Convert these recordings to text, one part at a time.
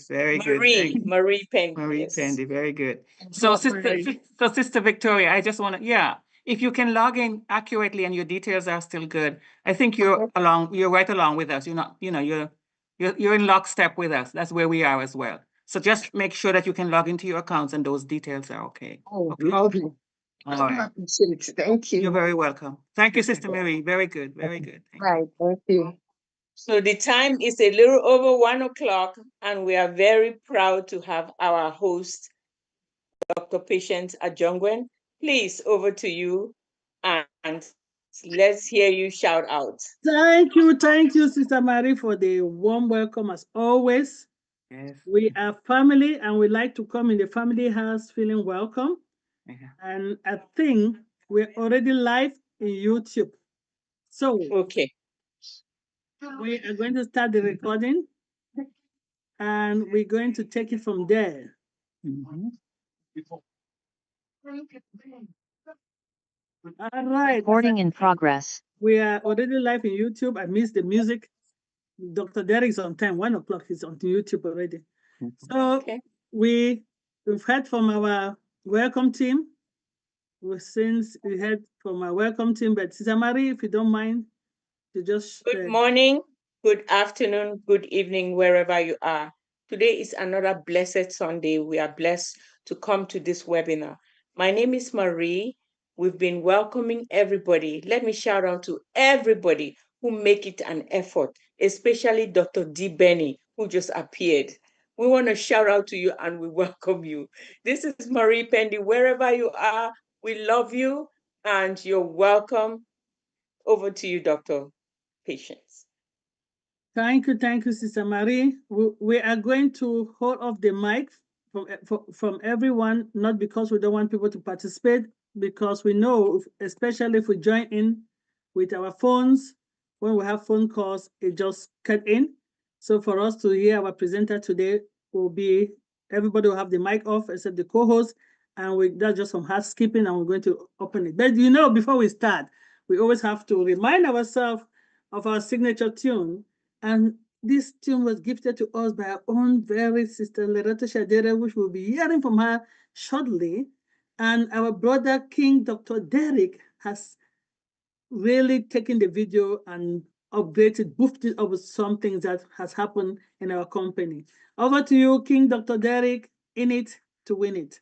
Very good. Marie Pendy. Marie Yes. Pendy, very good. So, Sister Victoria, I just want to, yeah, if you can log in accurately and your details are still good, I think you're right along with us. You're not, you're in lockstep with us. That's where we are as well. So just make sure that you can log into your accounts and those details are okay. Okay. All right. Thank you. You're very welcome. Thank you, Sister Marie. Very good. Very good. Right. Thank you. So the time is a little over 1 o'clock, and we are very proud to have our host, Dr. Patience Ajongwen. Please, over to you, and let's hear you shout out. Thank you, Sister Marie, for the warm welcome as always. Yes. We are family, and we like to come in the family house feeling welcome. And I think we're already live in YouTube. So okay, we are going to start the recording, and we're going to take it from there. All right. Recording in progress. We are already live in YouTube. I missed the music. Dr. Derek's on time. 1 o'clock is on YouTube already. So we've heard from our welcome team. Since we heard from our welcome team, but Sister Marie, if you don't mind, to just good morning, good afternoon, good evening, wherever you are. Today is another blessed Sunday. We are blessed to come to this webinar. My name is Marie. We've been welcoming everybody. Let me shout out to everybody who make it an effort, especially Dr. D. Benny, who just appeared. We want to shout out to you and we welcome you. This is Marie Pendy. Wherever you are, we love you and you're welcome. Over to you, Dr. Patience. Thank you, Sister Marie. We are going to hold off the mic from everyone, not because we don't want people to participate, because we know, especially if we join in with our phones, when we have phone calls, it just cut in. So for us to hear our presenter today will be, everybody will have the mic off except the co-host, and that's just some housekeeping, and we're going to open it. But before we start, we always have to remind ourselves of our signature tune. And this tune was gifted to us by our own very sister, Loretta Shadere, which we'll be hearing from her shortly. And our brother, King Dr. Derek, has really taken the video and upgraded, boosted it up with some things that has happened in our company. Over to you, King Dr. Derek, in it to win it.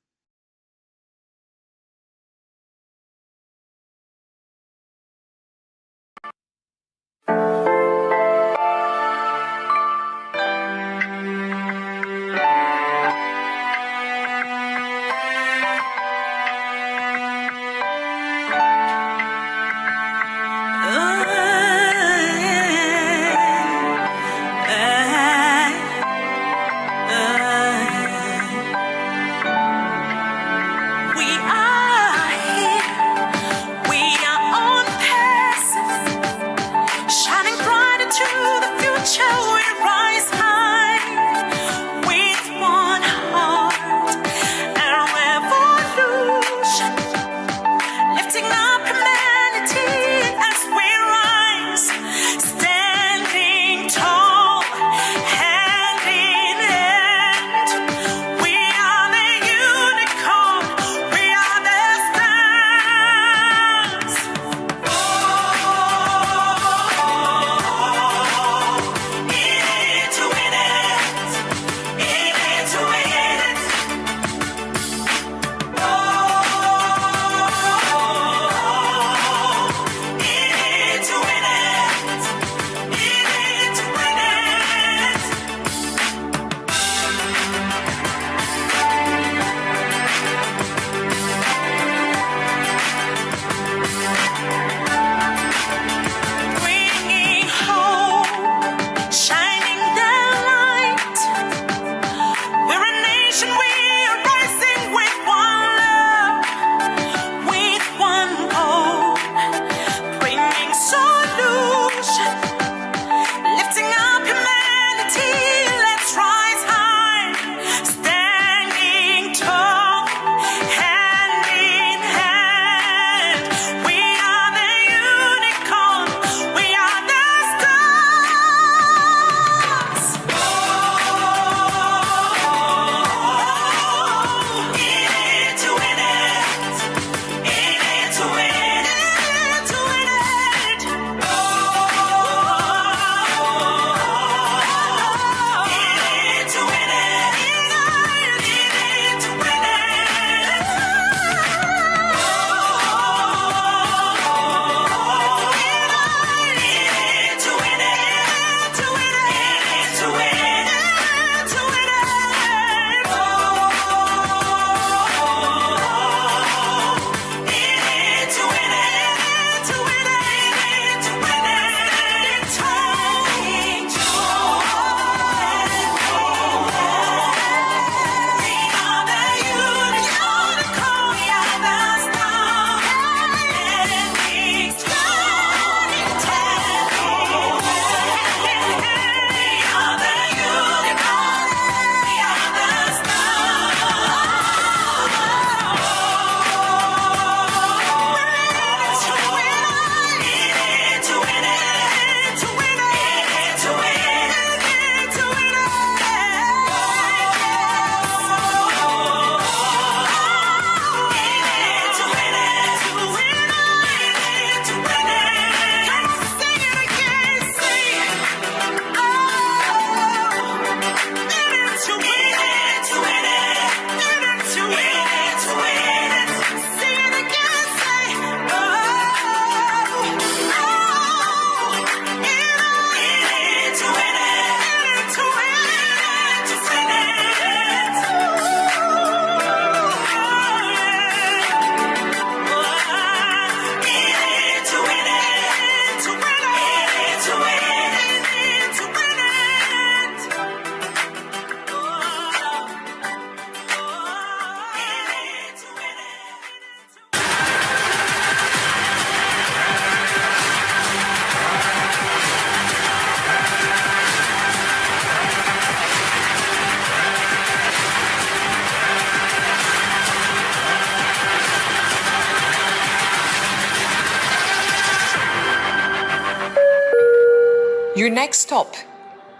Your next stop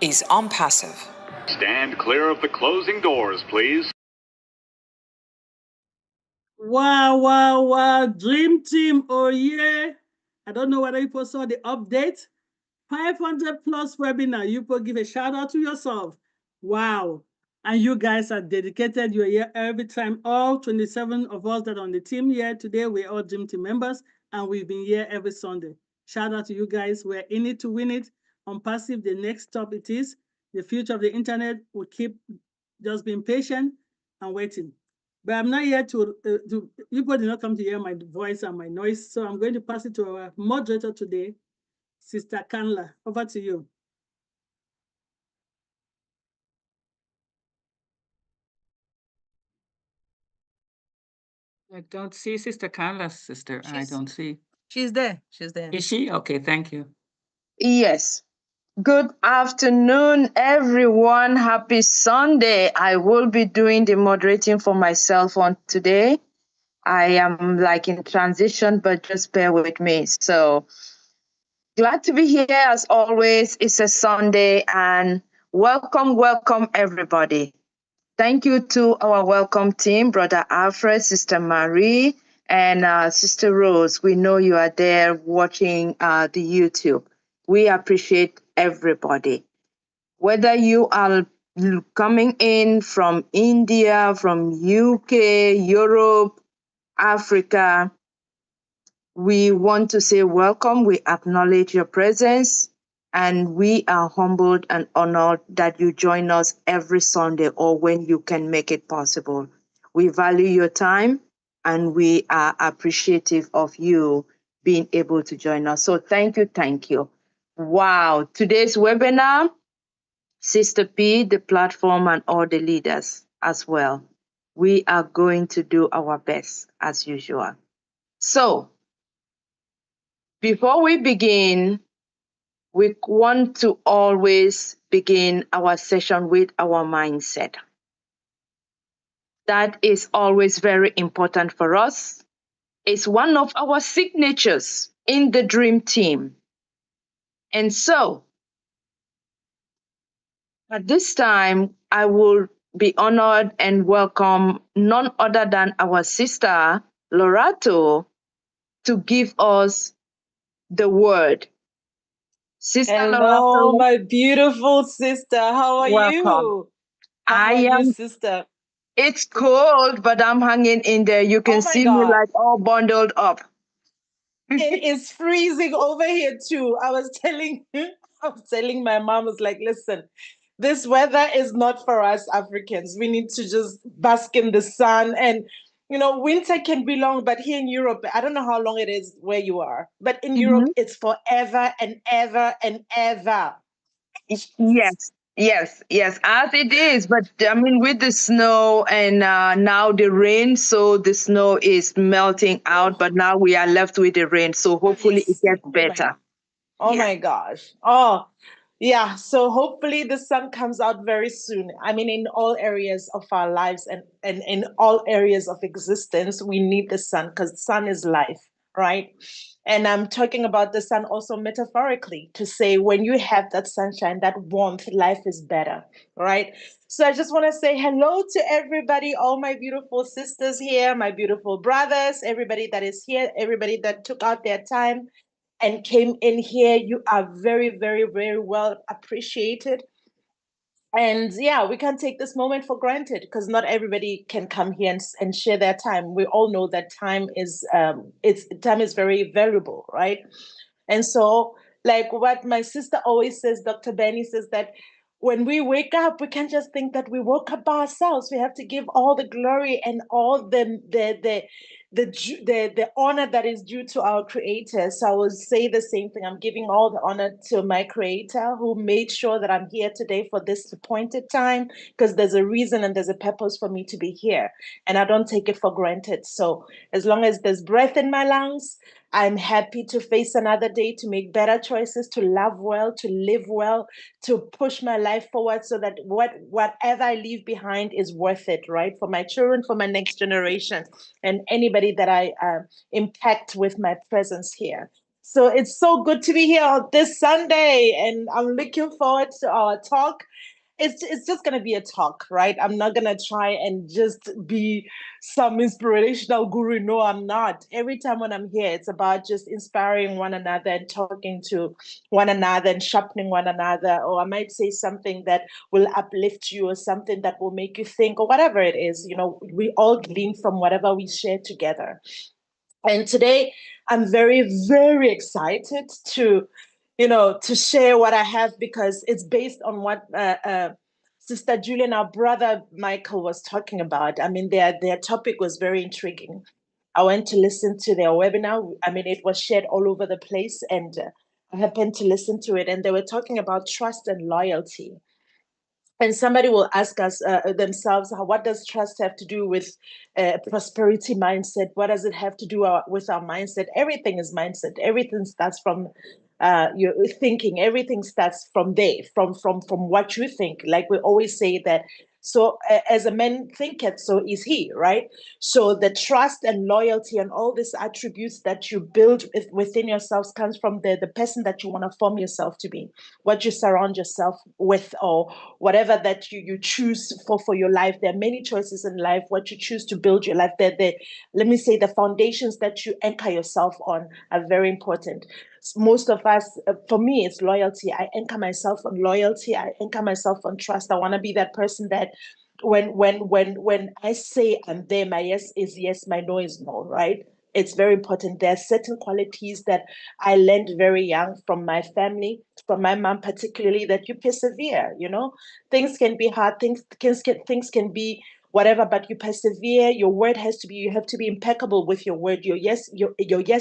is ONPASSIVE. Stand clear of the closing doors, please. Wow. Dream team, oh yeah. I don't know whether you people saw the update. 500 plus webinar. You people give a shout out to yourself. Wow. And you guys are dedicated. You're here every time. All 27 of us that are on the team here today, we're all Dream Team members, and we've been here every Sunday. Shout out to you guys. We're in it to win it. ONPASSIVE, the next stop it is. The future of the internet. We keep just being patient and waiting. But I'm not here to you people did not come to hear my voice and my noise. So I'm going to pass it to our moderator today, Sister Kanla. Over to you. I don't see Sister Carla's sister. I don't see. She's there. She's there. Is she? Okay, thank you. Yes. Good afternoon, everyone. Happy Sunday. I will be doing the moderating for myself on today. I am like in transition, but just bear with me. So glad to be here as always. It's a Sunday and welcome everybody. Thank you to our welcome team, Brother Alfred, Sister Marie, and Sister Rose. We know you are there watching the YouTube. We appreciate everybody. Whether you are coming in from India, from UK, Europe, Africa, we want to say welcome. We acknowledge your presence, and we are humbled and honored that you join us every Sunday or when you can make it possible. We value your time, and we are appreciative of you being able to join us. So thank you. Wow, today's webinar, Sister P, the platform, and all the leaders as well. We are going to do our best as usual. So before we begin, we want to always begin our session with our mindset. That is always very important for us. It's one of our signatures in the Dream Team. And so, at this time, I will be honored and welcome none other than our sister, Lorato, to give us the word. Sister Hello, Lorato, my beautiful sister. How are welcome. you? How are you, sister? It's cold, but I'm hanging in there. You can Oh my see me God. like all bundled up. It is freezing over here too. I was telling my mom, I was like, listen, this weather is not for us Africans. We need to just bask in the sun. And winter can be long, but here in Europe, I don't know how long it is where you are, but in Europe, it's forever and ever and ever. Yes, as it is. But I mean, with the snow and now the rain, so the snow is melting out, but now we are left with the rain. So hopefully it gets better. Oh my gosh. Oh, yeah. So hopefully the sun comes out very soon. I mean, in all areas of our lives and in all areas of existence, we need the sun because the sun is life, right? And I'm talking about the sun also metaphorically to say when you have that sunshine, that warmth, life is better, right? So I just want to say hello to everybody, all my beautiful sisters here, my beautiful brothers, everybody that is here, everybody that took out their time and came in here. You are very, very, very well appreciated. And yeah, we can't take this moment for granted because not everybody can come here and share their time. We all know that time is very valuable, right? And so, like what my sister always says, Dr. Benny says that when we wake up, we can't just think that we woke up by ourselves. We have to give all the glory and all the honor that is due to our creator. So I will say the same thing. I'm giving all the honor to my creator who made sure that I'm here today for this appointed time, because there's a reason and there's a purpose for me to be here. And I don't take it for granted. So as long as there's breath in my lungs, I'm happy to face another day, to make better choices, to love well, to live well, to push my life forward so that whatever I leave behind is worth it, right? For my children, for my next generation, and anybody that I impact with my presence here. So it's so good to be here on this Sunday, and I'm looking forward to our talk. It's just gonna be a talk, right? I'm not gonna try and just be some inspirational guru. No, I'm not. Every time when I'm here, it's about just inspiring one another and talking to one another and sharpening one another. Or I might say something that will uplift you, or something that will make you think, or whatever it is. We all glean from whatever we share together. And today I'm very, very excited to share what I have, because it's based on what Sister Julie and our brother Michael was talking about. I mean, their topic was very intriguing. I went to listen to their webinar. I mean, it was shared all over the place, and I happened to listen to it, and they were talking about trust and loyalty. And somebody will ask us themselves, what does trust have to do with prosperity mindset? What does it have to do with our mindset? Everything is mindset. Everything starts from your thinking. Everything starts from there, from what you think. Like we always say that. So as a man thinketh, so is he, right? So the trust and loyalty and all these attributes that you build within yourselves comes from the person that you want to form yourself to be, what you surround yourself with, or whatever that you choose for your life. There are many choices in life, what you choose to build your life. Let me say, the foundations that you anchor yourself on are very important. Most of us, for me, it's loyalty. I anchor myself on loyalty. I anchor myself on trust. I want to be that person that when I say I'm there, my yes is yes, my no is no, right? It's very important. There are certain qualities that I learned very young from my family, from my mom particularly, that you persevere. Things can be hard, things can be whatever, but you persevere. Your word has to be, you have to be impeccable with your word. Your yes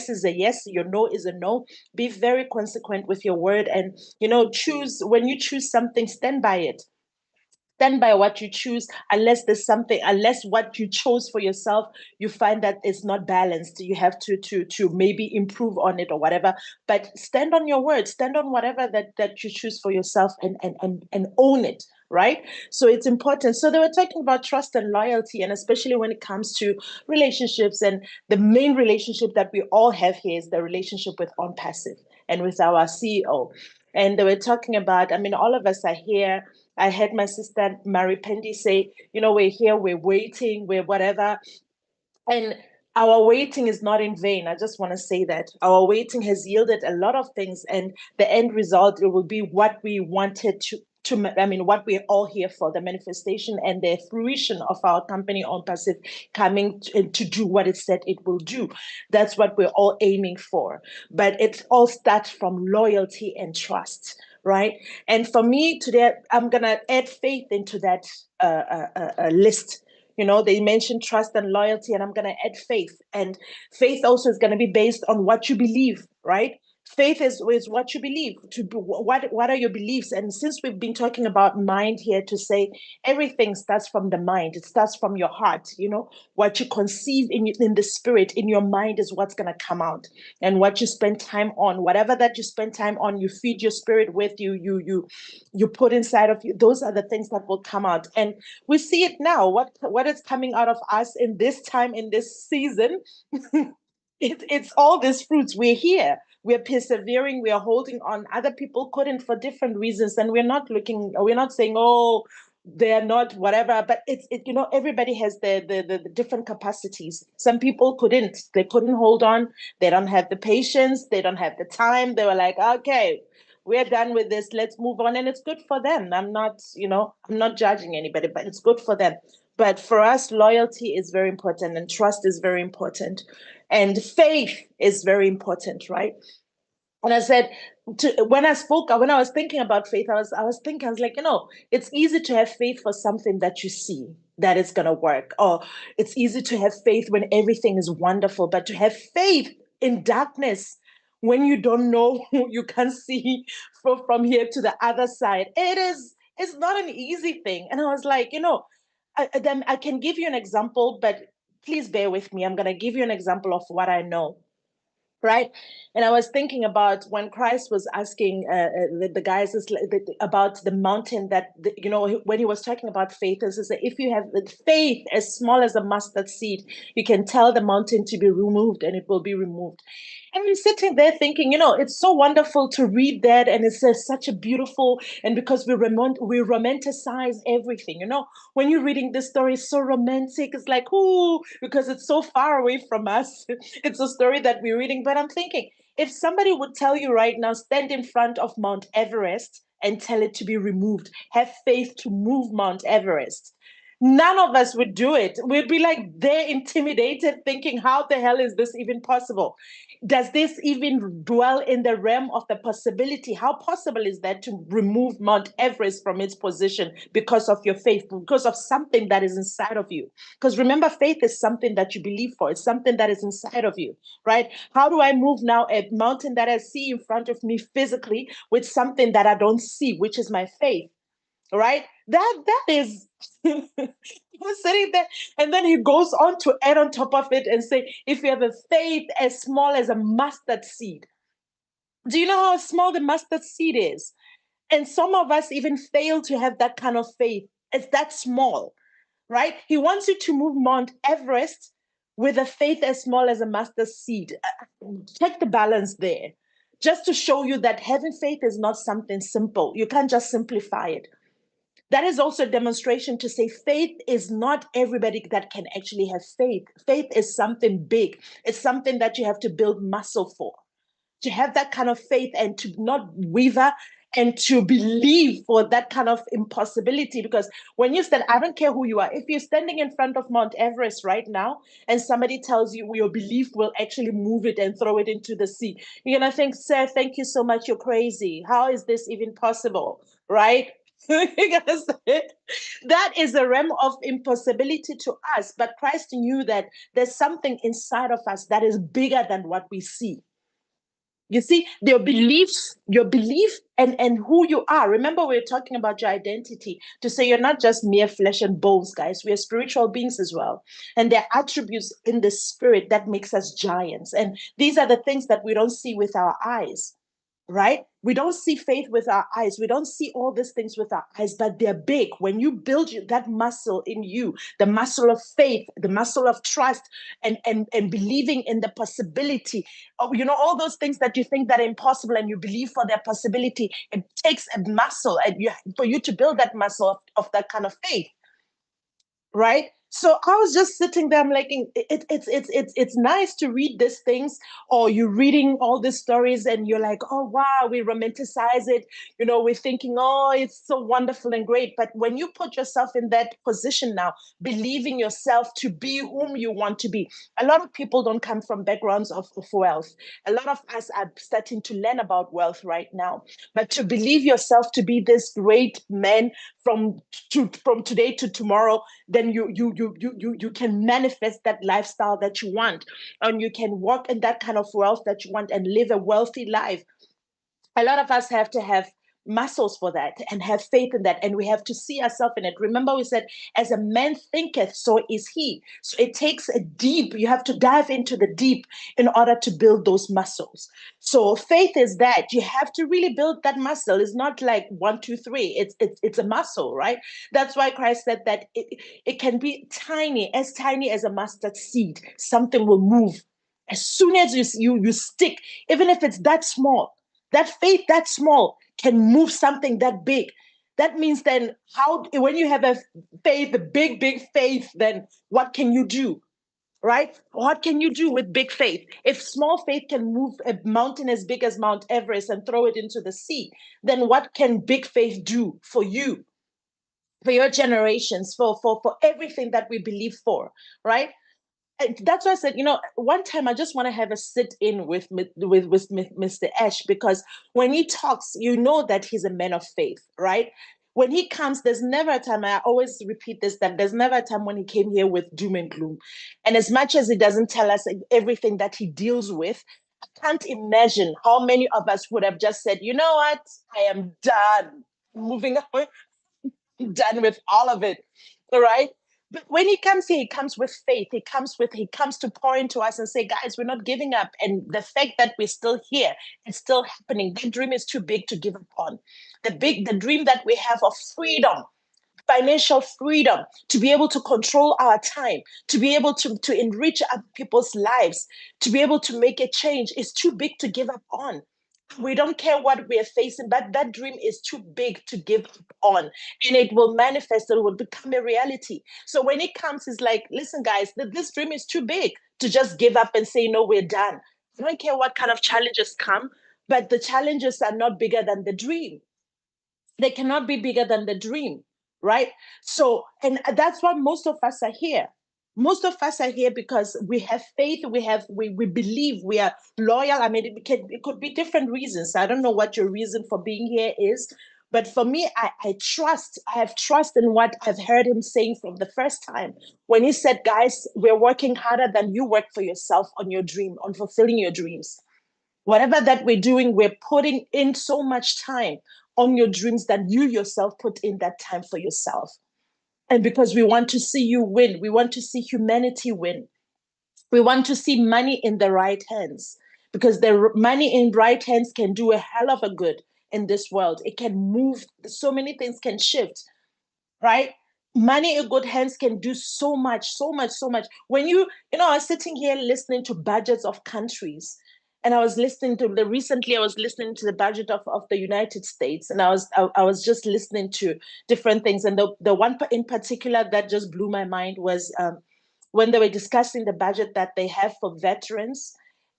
is a yes, your no is a no. Be very consequent with your word, and when you choose something, stand by it. Stand by what you choose, unless what you chose for yourself, you find that it's not balanced. You have to maybe improve on it or whatever. But stand on your word, stand on whatever that you choose for yourself, and own it, right? So it's important. So they were talking about trust and loyalty, and especially when it comes to relationships. And the main relationship that we all have here is the relationship with ONPASSIVE and with our CEO. And they were talking about, I mean, all of us are here. I heard my sister Mary Pendy say, we're here, we're waiting, we're whatever. And our waiting is not in vain. I just want to say that our waiting has yielded a lot of things, and the end result, it will be what we wanted what we're all here for, the manifestation and the fruition of our company ONPASSIVE coming to do what it said it will do. That's what we're all aiming for. But it all starts from loyalty and trust, right? And for me today, I'm going to add faith into that list. They mentioned trust and loyalty, and I'm going to add faith. And faith also is going to be based on what you believe, right? Faith is what you believe. What are your beliefs? And since we've been talking about mind here, to say everything starts from the mind. It starts from your heart. What you conceive in the spirit, in your mind, is what's going to come out. And what you spend time on, whatever that you spend time on, you feed your spirit with, you put inside of you. Those are the things that will come out. And we see it now. What is coming out of us in this time, in this season? It's all these fruits. We're here. We're persevering. We are holding on. Other people couldn't, for different reasons, and we're not saying, oh, they're not whatever. But everybody has the different capacities. Some people they couldn't hold on. They don't have the patience. They don't have the time. They were like, okay, we're done with this, let's move on. And it's good for them. I'm not judging anybody, but it's good for them. But for us, loyalty is very important, and trust is very important, and faith is very important, right? And I said, when I was thinking about faith, I was like, it's easy to have faith for something that you see that it's going to work. Or it's easy to have faith when everything is wonderful, but to have faith in darkness, when you don't know, you can't see from here to the other side, it's not an easy thing. And I was like, I can give you an example, but please bear with me. I'm going to give you an example of what I know. Right. And I was thinking about when Christ was asking the guys about the mountain, that, when he was talking about faith, he says that if you have faith as small as a mustard seed, you can tell the mountain to be removed and it will be removed. And I'm sitting there thinking, it's so wonderful to read that, and it's such a beautiful, and because we romanticize everything, when you're reading this story, it's so romantic. It's like, ooh, because it's so far away from us. It's a story that we're reading. But I'm thinking, if somebody would tell you right now, stand in front of Mount Everest and tell it to be removed, have faith to move Mount Everest, none of us would do it. We'd be like, they're intimidated, thinking, how the hell is this even possible? Does this even dwell in the realm of the possibility? How possible is that to remove Mount Everest from its position because of your faith, because of something that is inside of you? Because remember, faith is something that you believe for, it's something that is inside of you, right? How do I move now a mountain that I see in front of me physically with something that I don't see, which is my faith? Right? That is sitting there, and then he goes on to add on top of it and say, if you have a faith as small as a mustard seed. Do you know how small the mustard seed is? And some of us even fail to have that kind of faith. It's that small, right? He wants you to move Mount Everest with a faith as small as a mustard seed. Check the balance there, just to show you that having faith is not something simple. You can't just simplify it. That is also a demonstration to say faith is not everybody that can actually have faith. Faith is something big. It's something that you have to build muscle for. To have that kind of faith and to not waver and to believe for that kind of impossibility. Because when you stand, I don't care who you are, if you're standing in front of Mount Everest right now and somebody tells you your belief will actually move it and throw it into the sea, you're going to think, sir, thank you so much. You're crazy. How is this even possible? Right? That is a realm of impossibility to us. But Christ knew that there's something inside of us that is bigger than what we see. You see, your belief and who you are. Remember, we we're talking about your identity to say you're not just mere flesh and bones, guys. We are spiritual beings as well. And there are attributes in the spirit that makes us giants. And these are the things that we don't see with our eyes, right? We don't see faith with our eyes. We don't see all these things with our eyes, but they're big. When you build that muscle in you, the muscle of faith, the muscle of trust, and believing in the possibility of, all those things that you think that are impossible and you believe for their possibility, it takes a muscle for you to build that muscle of that kind of faith. Right? So I was just sitting there. I'm like, it's nice to read these things, or you're reading all these stories, and you're like, oh wow, we romanticize it. We're thinking, oh, it's so wonderful and great. But when you put yourself in that position now, believing yourself to be whom you want to be, a lot of people don't come from backgrounds of wealth. A lot of us are starting to learn about wealth right now. But to believe yourself to be this great man from today to tomorrow, then you can manifest that lifestyle that you want, and you can walk in that kind of wealth that you want and live a wealthy life. A lot of us have to have muscles for that and have faith in that, and we have to see ourselves in it. Remember, we said, as a man thinketh, so is he. So it takes you have to dive into the deep in order to build those muscles. So faith is that you have to really build that muscle. It's not like 1 2 3. It's a muscle, right? That's why Christ said that it can be tiny as a mustard seed. Something will move as soon as you stick, even if it's that small. That faith that small can move something that big. That means then when you have a big faith, then what can you do? Right? What can you do with big faith? If small faith can move a mountain as big as Mount Everest and throw it into the sea, then what can big faith do for you, for your generations, for everything that we believe for, right? That's why I said, one time I just want to have a sit in with Mr. Ash, because when he talks, that he's a man of faith, right? When he comes, there's never a time, I always repeat this, that there's never a time when he came here with doom and gloom. And as much as he doesn't tell us everything that he deals with, I can't imagine how many of us would have just said, you know what, I am done. Moving on, done with all of it. All right. But when he comes here, he comes with faith. He comes to pour into us and say, guys, we're not giving up. And the fact that we're still here, it's still happening. That dream is too big to give up on. The dream that we have of freedom, financial freedom, to be able to control our time, to be able to enrich other people's lives, to be able to make a change is too big to give up on. We don't care what we're facing, but that dream is too big to give up on, and it will manifest, it will become a reality. So when it comes, it's like, listen, guys, this dream is too big to just give up and say, no, we're done. I don't care what kind of challenges come, but the challenges are not bigger than the dream. They cannot be bigger than the dream, right? So, and that's why most of us are here. Most of us are here because we have faith, we believe, we are loyal. I mean, it could be different reasons. I don't know what your reason for being here is, but for me, I trust, I have trust in what I've heard him saying from the first time when he said, guys, we're working harder than you work for yourself on your dream, on fulfilling your dreams. Whatever that we're doing, we're putting in so much time on your dreams that you yourself put in that time for yourself. And because we want to see you win, we want to see humanity win. We want to see money in the right hands, because the money in right hands can do a hell of a good in this world. It can move, so many things can shift, right? Money in good hands can do so much, so much, so much. When I was sitting here listening to budgets of countries, and I was listening to recently I was listening to the budget of the United States, and I was just listening to different things. And the one in particular that just blew my mind was when they were discussing the budget that they have for veterans,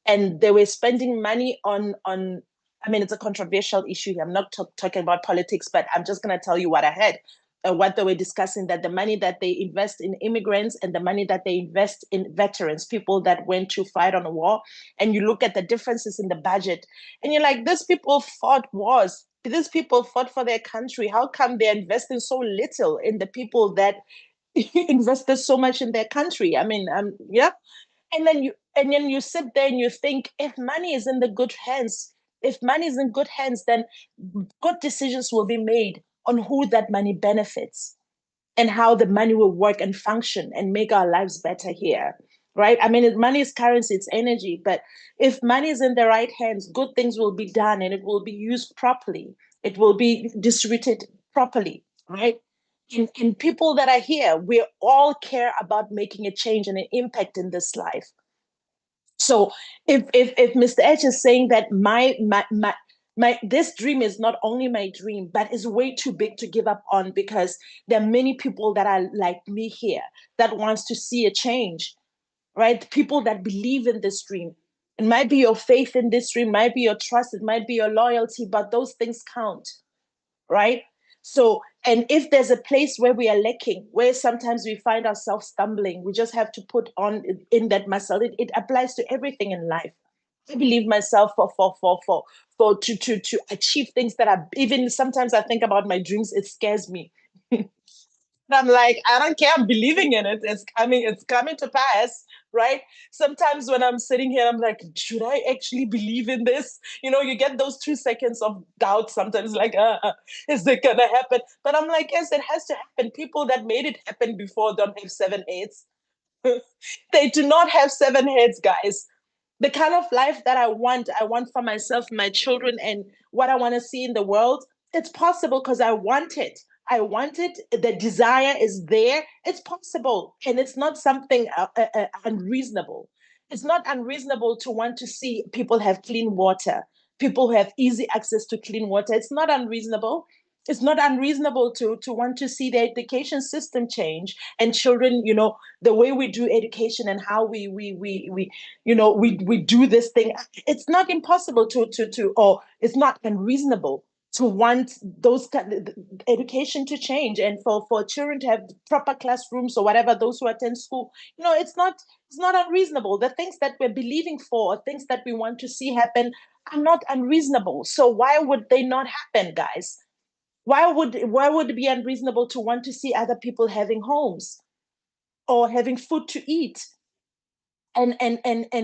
and they were spending money on. I mean, it's a controversial issue here. I'm not talking about politics, but I'm just going to tell you what I had. What they were discussing, that the money that they invest in immigrants and the money that they invest in veterans, people that went to fight on a war, and you look at the differences in the budget, and you're like, these people fought wars. These people fought for their country. How come they're investing so little in the people that invested so much in their country? I mean, yeah. And then you sit there and you think, if money is in the good hands, if money is in good hands, then good decisions will be made on who that money benefits and how the money will work and function and make our lives better here, right? I mean, money is currency, it's energy, but if money is in the right hands, good things will be done and it will be used properly. It will be distributed properly, right? And people that are here, we all care about making a change and an impact in this life. So if Mr. H is saying that my this dream is not only my dream, but is way too big to give up on, because there are many people that are like me here that wants to see a change, right? People that believe in this dream. It might be your faith in this dream, might be your trust, it might be your loyalty, but those things count, right? So, and if there's a place where we are lacking, where sometimes we find ourselves stumbling, we just have to put on in that muscle. It applies to everything in life. I believe myself for to achieve things that are, even sometimes I think about my dreams, it scares me. I'm like, I don't care. I'm believing in it. It's coming to pass, right? Sometimes when I'm sitting here, I'm like, should I actually believe in this? You get those 2 seconds of doubt sometimes, like, is it gonna happen? But I'm like, yes, it has to happen. People that made it happen before don't have 7 heads. They do not have 7 heads, guys. The kind of life that I want for myself, my children, and what I want to see in the world, it's possible because I want it. I want it. The desire is there. It's possible. And it's not something unreasonable. It's not unreasonable to want to see people have clean water, people who have easy access to clean water. It's not unreasonable. It's not unreasonable to want to see the education system change, and children, the way we do education and how we do this thing. It's not impossible or it's not unreasonable to want those education to change, and for children to have proper classrooms or whatever, those who attend school. It's not unreasonable. The things that we're believing for, or things that we want to see happen, are not unreasonable. So why would they not happen, guys? Why would it be unreasonable to want to see other people having homes or having food to eat, and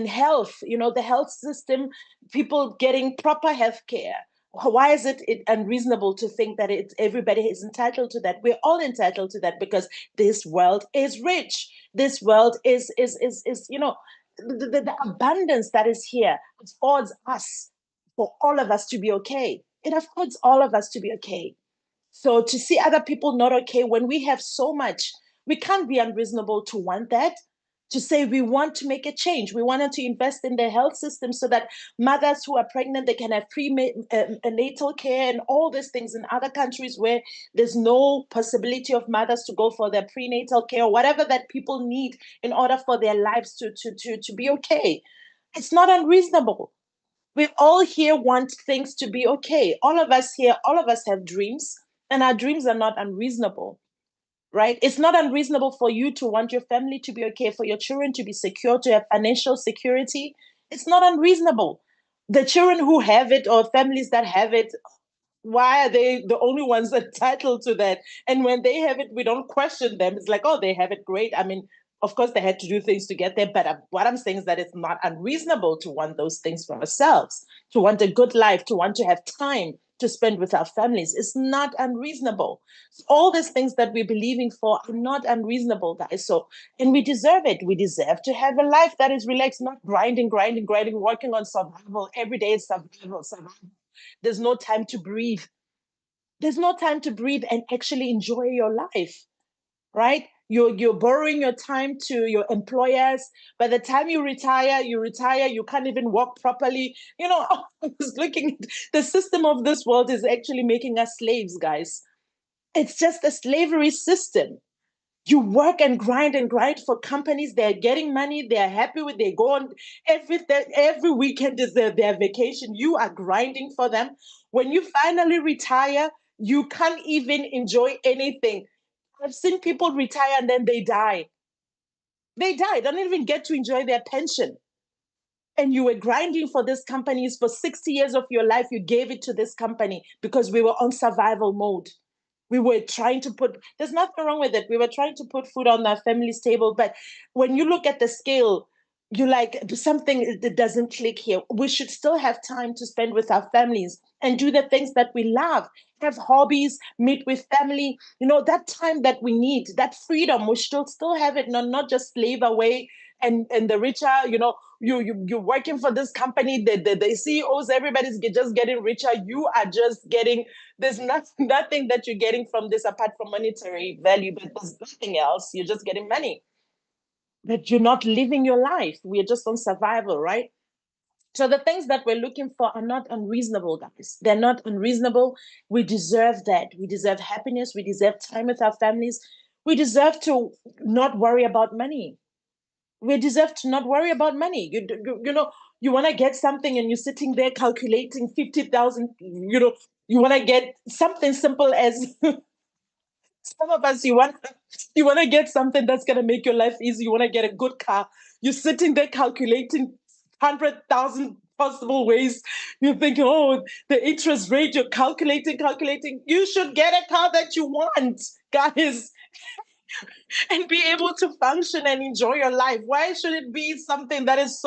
health, the health system, people getting proper health care? Why is it unreasonable to think that everybody is entitled to that? We're all entitled to that, because this world is rich. This world is the abundance that is here affords us, for all of us to be okay. It affords all of us to be okay. So to see other people not okay when we have so much, we can't be unreasonable to want that. To say we want to make a change. We wanted to invest in the health system so that mothers who are pregnant, they can have prenatal care and all these things in other countries where there's no possibility of mothers to go for their prenatal care or whatever that people need in order for their lives to be okay. It's not unreasonable. We all here want things to be okay. All of us here, all of us have dreams, and our dreams are not unreasonable, right? It's not unreasonable for you to want your family to be okay, for your children to be secure, to have financial security. It's not unreasonable. The children who have it or families that have it, why are they the only ones entitled to that? And when they have it, we don't question them. It's like, oh, they have it, great. I mean, of course, they had to do things to get there, but what I'm saying is that it's not unreasonable to want those things for ourselves, to want a good life, to want to have time to spend with our families. It's not unreasonable. So all these things that we're believing for are not unreasonable, guys. So, and we deserve it. We deserve to have a life that is relaxed, not grinding, working on survival. Every day is survival. There's no time to breathe. There's no time to breathe and actually enjoy your life, right? You're borrowing your time to your employers. By the time you retire, you can't even walk properly. I was looking at the system of this world is actually making us slaves, guys. It's just a slavery system. You work and grind for companies. They're getting money. They're happy with. They go on every weekend is their vacation. You are grinding for them. When you finally retire, you can't even enjoy anything. I've seen people retire and then they die. They die. They don't even get to enjoy their pension. And you were grinding for these companies for 60 years of your life. You gave it to this company because we were on survival mode. We were trying to there's nothing wrong with it. We were trying to put food on our family's table. But when you look at the scale, you like something that doesn't click here. We should still have time to spend with our families and do the things that we love, have hobbies, meet with family. That time that we need, that freedom, we should still have it, not just slave away. And the richer, you're working for this company, the CEOs, everybody's just getting richer. You are just getting, there's nothing that you're getting from this apart from monetary value, but there's nothing else. You're just getting money. But you're not living your life. We're just on survival, right? So the things that we're looking for are not unreasonable, guys. They're not unreasonable. We deserve that. We deserve happiness. We deserve time with our families. We deserve to not worry about money. We deserve to not worry about money. You want to get something and you're sitting there calculating 50,000, you want to get something simple as some of us, you want to get something that's going to make your life easy. You want to get a good car. You're sitting there calculating 100,000 possible ways. You're thinking, oh, the interest rate, you're calculating. You should get a car that you want, guys, and be able to function and enjoy your life. Why should it be something that is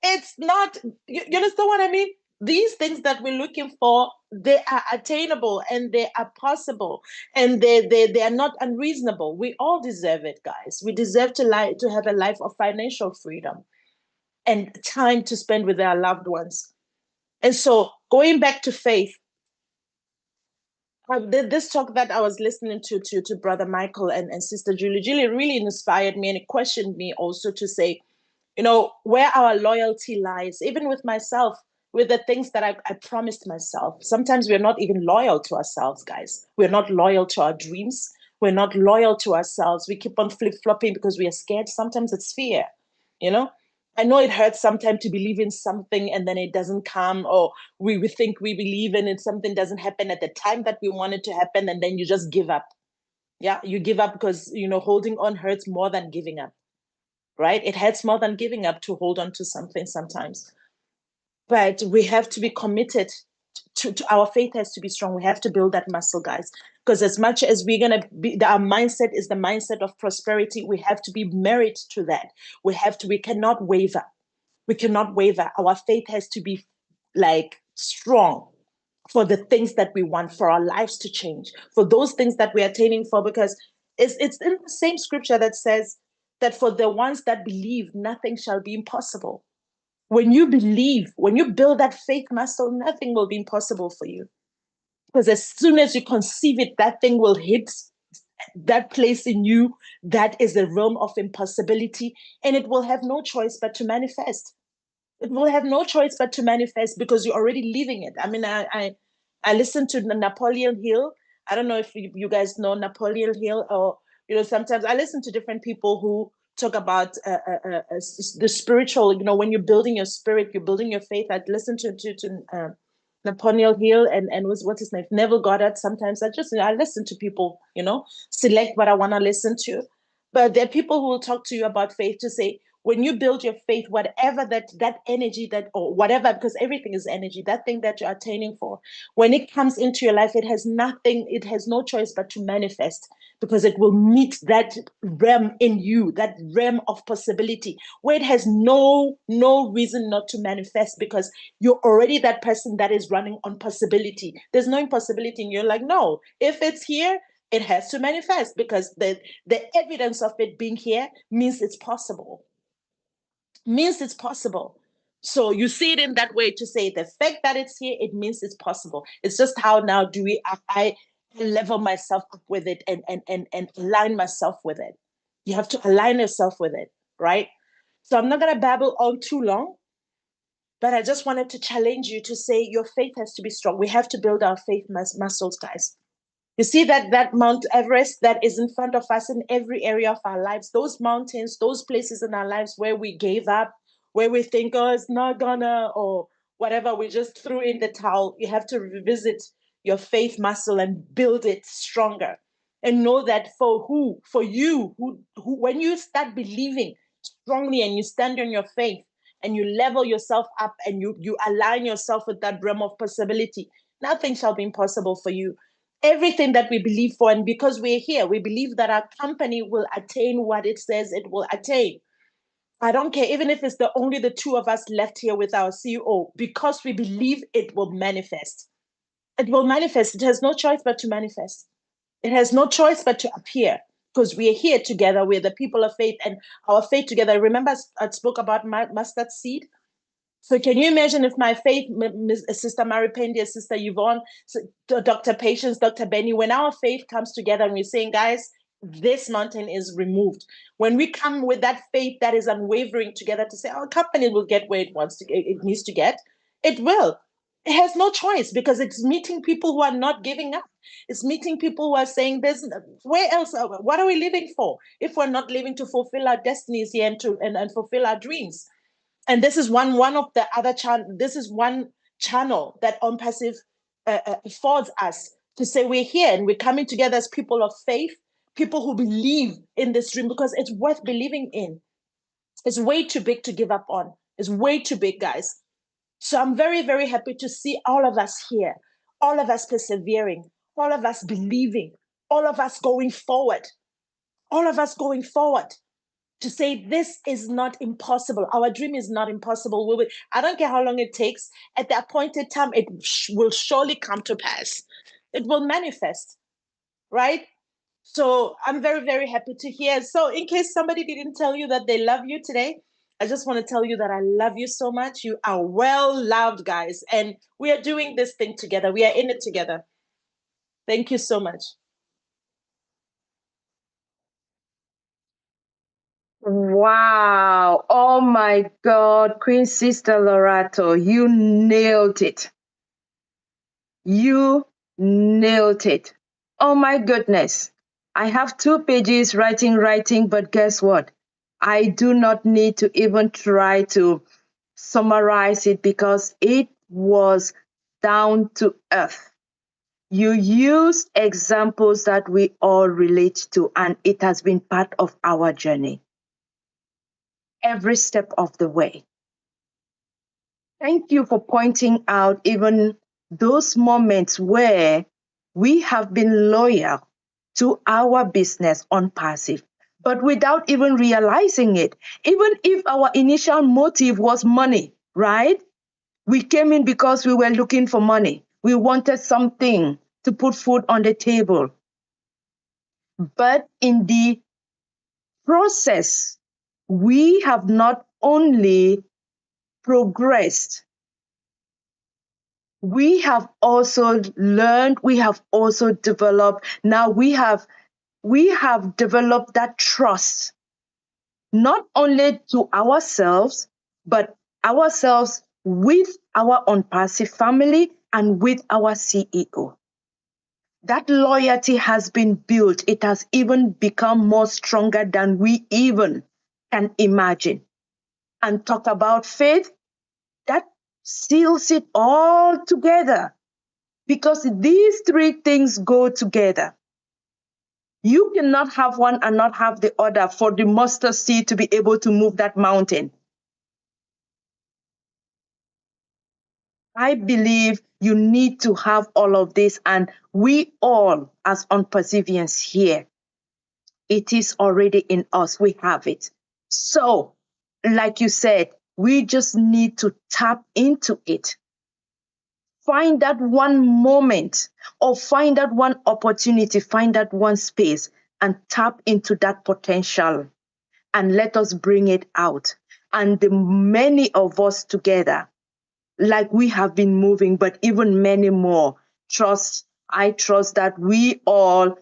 it's not, you understand what I mean? These things that we're looking for, they are attainable and they are possible, and they are not unreasonable. We all deserve it, guys. We deserve to have a life of financial freedom and time to spend with our loved ones. And so going back to faith, this talk that I was listening to Brother Michael and Sister Julie really inspired me, and it questioned me also to say, where our loyalty lies, even with myself, with the things that I promised myself. Sometimes we're not even loyal to ourselves, guys. We're not loyal to our dreams. We're not loyal to ourselves. We keep on flip-flopping because we are scared. Sometimes it's fear, I know it hurts sometimes to believe in something and then it doesn't come, or we think we believe in it, something doesn't happen at the time that we want it to happen, and then you just give up. Yeah, you give up because, holding on hurts more than giving up, right? It hurts more than giving up to hold on to something sometimes. But we have to be committed to our faith has to be strong. We have to build that muscle, guys. Because as much as we're going to be, our mindset is the mindset of prosperity, we have to be married to that. We cannot waver. We cannot waver. Our faith has to be strong for the things that we want, for our lives to change, for those things that we're attaining for, because it's in the same scripture that says that for the ones that believe, nothing shall be impossible. When you believe, when you build that faith muscle, nothing will be impossible for you. Because as soon as you conceive it, that thing will hit that place in you that is the realm of impossibility, and it will have no choice but to manifest. It will have no choice but to manifest because you're already living it. I mean, I listened to Napoleon Hill. I don't know if you guys know Napoleon Hill, or sometimes I listen to different people who talk about the spiritual. When you're building your spirit, you're building your faith. I'd listen to Napoleon Hill and what's his name, Neville Goddard. Sometimes I listen to people, select what I want to listen to. But there are people who will talk to you about faith to say, when you build your faith, whatever that energy or whatever, because everything is energy, that thing that you're attaining for, when it comes into your life, it has no choice but to manifest, because it will meet that realm in you, that realm of possibility, where it has no reason not to manifest, because you're already that person that is running on possibility. There's no impossibility, and you're like, no, if it's here, it has to manifest, because the evidence of it being here means it's possible. So you see it in that way, to say the fact that it's here, it means it's possible. It's just how now do I level myself up with it and align myself with it. You have to align yourself with it, right? So I'm not going to babble on too long, but I just wanted to challenge you to say your faith has to be strong. We have to build our faith muscles, guys. You see that Mount Everest that is in front of us in every area of our lives, those mountains, those places in our lives where we gave up, where we think, oh, it's not gonna, or whatever, we just threw in the towel. You have to revisit your faith muscle and build it stronger. And know that for you, who when you start believing strongly and you stand on your faith and you level yourself up and you align yourself with that realm of possibility, nothing shall be impossible for you. Everything that we believe for, and because we're here, we believe that our company will attain what it says it will attain. I don't care, even if it's only the two of us left here with our CEO, because we believe it will manifest. It will manifest. It has no choice but to manifest. It has no choice but to appear, because we are here together. We're the people of faith, and our faith together. Remember, I spoke about mustard seed. So can you imagine if my faith, Sister Mary Pendia, Sister Yvonne, Dr. Patience, Dr. Benny, when our faith comes together and we're saying, guys, this mountain is removed. When we come with that faith that is unwavering together to say our company will get where it needs to get, it will. It has no choice, because it's meeting people who are not giving up. It's meeting people who are saying, "There's where else? What are we living for if we're not living to fulfill our destinies here and fulfill our dreams?" And this is one of the other this is one channel that ONPASSIVE affords us to say we're here and we're coming together as people of faith, people who believe in this dream, because it's worth believing in. It's way too big to give up on. It's way too big, guys. So I'm very, very happy to see all of us here, all of us persevering, all of us believing, all of us going forward, all of us going forward, to say this is not impossible. Our dream is not impossible. I don't care how long it takes. At the appointed time, it will surely come to pass. It will manifest, right? So I'm very, very happy to hear. So in case somebody didn't tell you that they love you today, I just want to tell you that I love you so much. You are well loved, guys. And we are doing this thing together. We are in it together. Thank you so much. Wow. Oh my God, Queen Sister Lorato, you nailed it. You nailed it. Oh my goodness. I have 2 pages writing, but guess what? I do not need to even try to summarize it, because it was down to earth. You used examples that we all relate to, and it has been part of our journey every step of the way. Thank you for pointing out even those moments where we have been loyal to our business ONPASSIVE, but without even realizing it. Even if our initial motive was money, right? We came in because we were looking for money. We wanted something to put food on the table. But in the process, we have not only progressed, We have also learned, we have also developed. Now we have developed that trust, not only to ourselves, but ourselves with our ONPASSIVE family and with our CEO. That loyalty has been built. It has even become more stronger than we even can imagine. And talk about faith, that seals it all together, because these three things go together. You cannot have one and not have the other for the mustard seed to be able to move that mountain. I believe you need to have all of this, and we all, as ONPASSIVians here, it is already in us. We have it. So, like you said, we just need to tap into it. Find that one moment, or find that one opportunity, find that one space, and tap into that potential, and let us bring it out. And the many of us together, like we have been moving, but even many more, I trust that we all,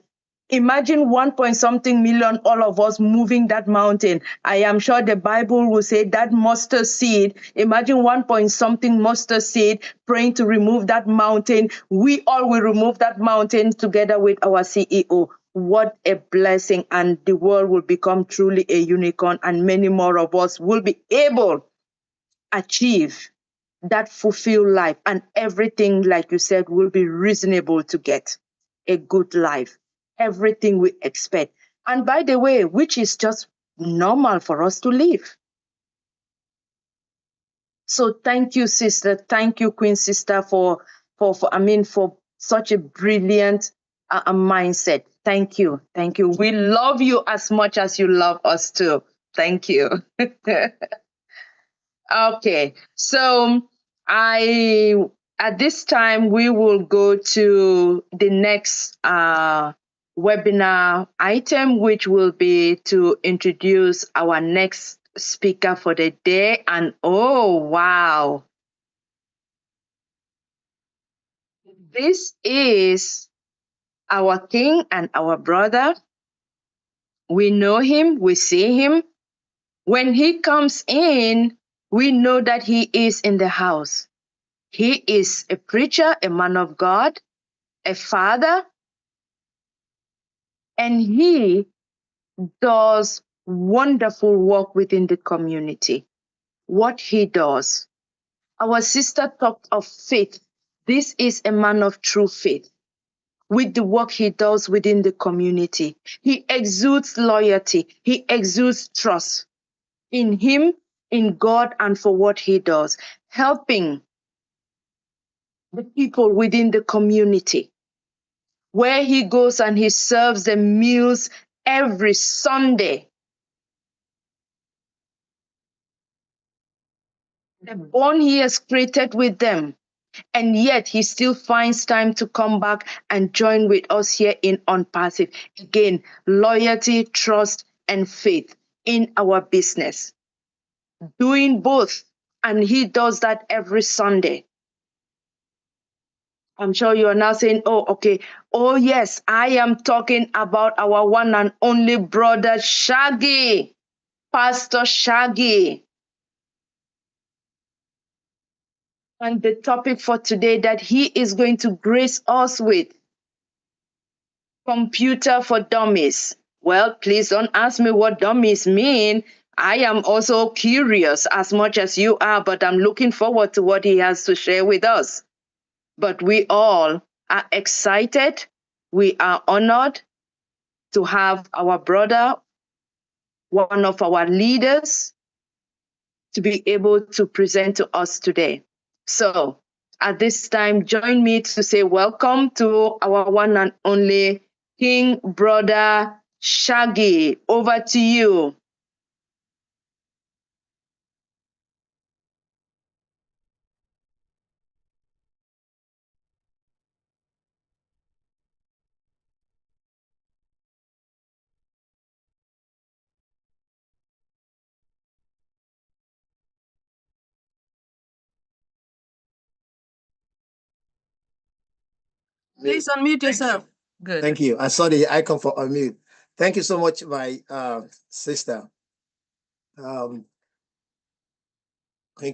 imagine 1 point something million, all of us moving that mountain. I am sure the Bible will say that mustard seed, imagine 1 point something mustard seed praying to remove that mountain. We all will remove that mountain together with our CEO. What a blessing. And the world will become truly a unicorn, and many more of us will be able to achieve that fulfilled life, and everything, like you said, will be reasonable to get a good life. Everything we expect. And by the way, which is just normal for us to live. So thank you, sister. Thank you, Queen Sister, for such a brilliant mindset. Thank you. Thank you. We love you as much as you love us too. Thank you. Okay, so at this time we will go to the next webinar item, which will be to introduce our next speaker for the day. And oh wow, this is our king and our brother. We know him, we see him. When he comes in, we know that he is in the house. He is a preacher, a man of God, a father, and he does wonderful work within the community. What he does. Our sister talked of faith. This is a man of true faith with the work he does within the community. He exudes loyalty. He exudes trust in him, in God, and for what he does, helping the people within the community. Where he goes and he serves the meals every Sunday. The bond he has created with them. And yet he still finds time to come back and join with us here in ONPASSIVE. Again, loyalty, trust, and faith in our business. Doing both. And he does that every Sunday. I'm sure you are now saying, oh, okay. Oh, yes, I am talking about our one and only brother, Shaggy, Pastor Shaggy. And the topic for today that he is going to grace us with, computer for dummies. Well, please don't ask me what dummies mean. I am also curious as much as you are, but I'm looking forward to what he has to share with us. But we all are excited. We are honored to have our brother, one of our leaders, to be able to present to us today. So at this time, join me to say welcome to our one and only King Brother Shaggy. Over to you. Please unmute yourself. Good. Thank you. I saw the icon for unmute. Thank you so much, my sister. Queen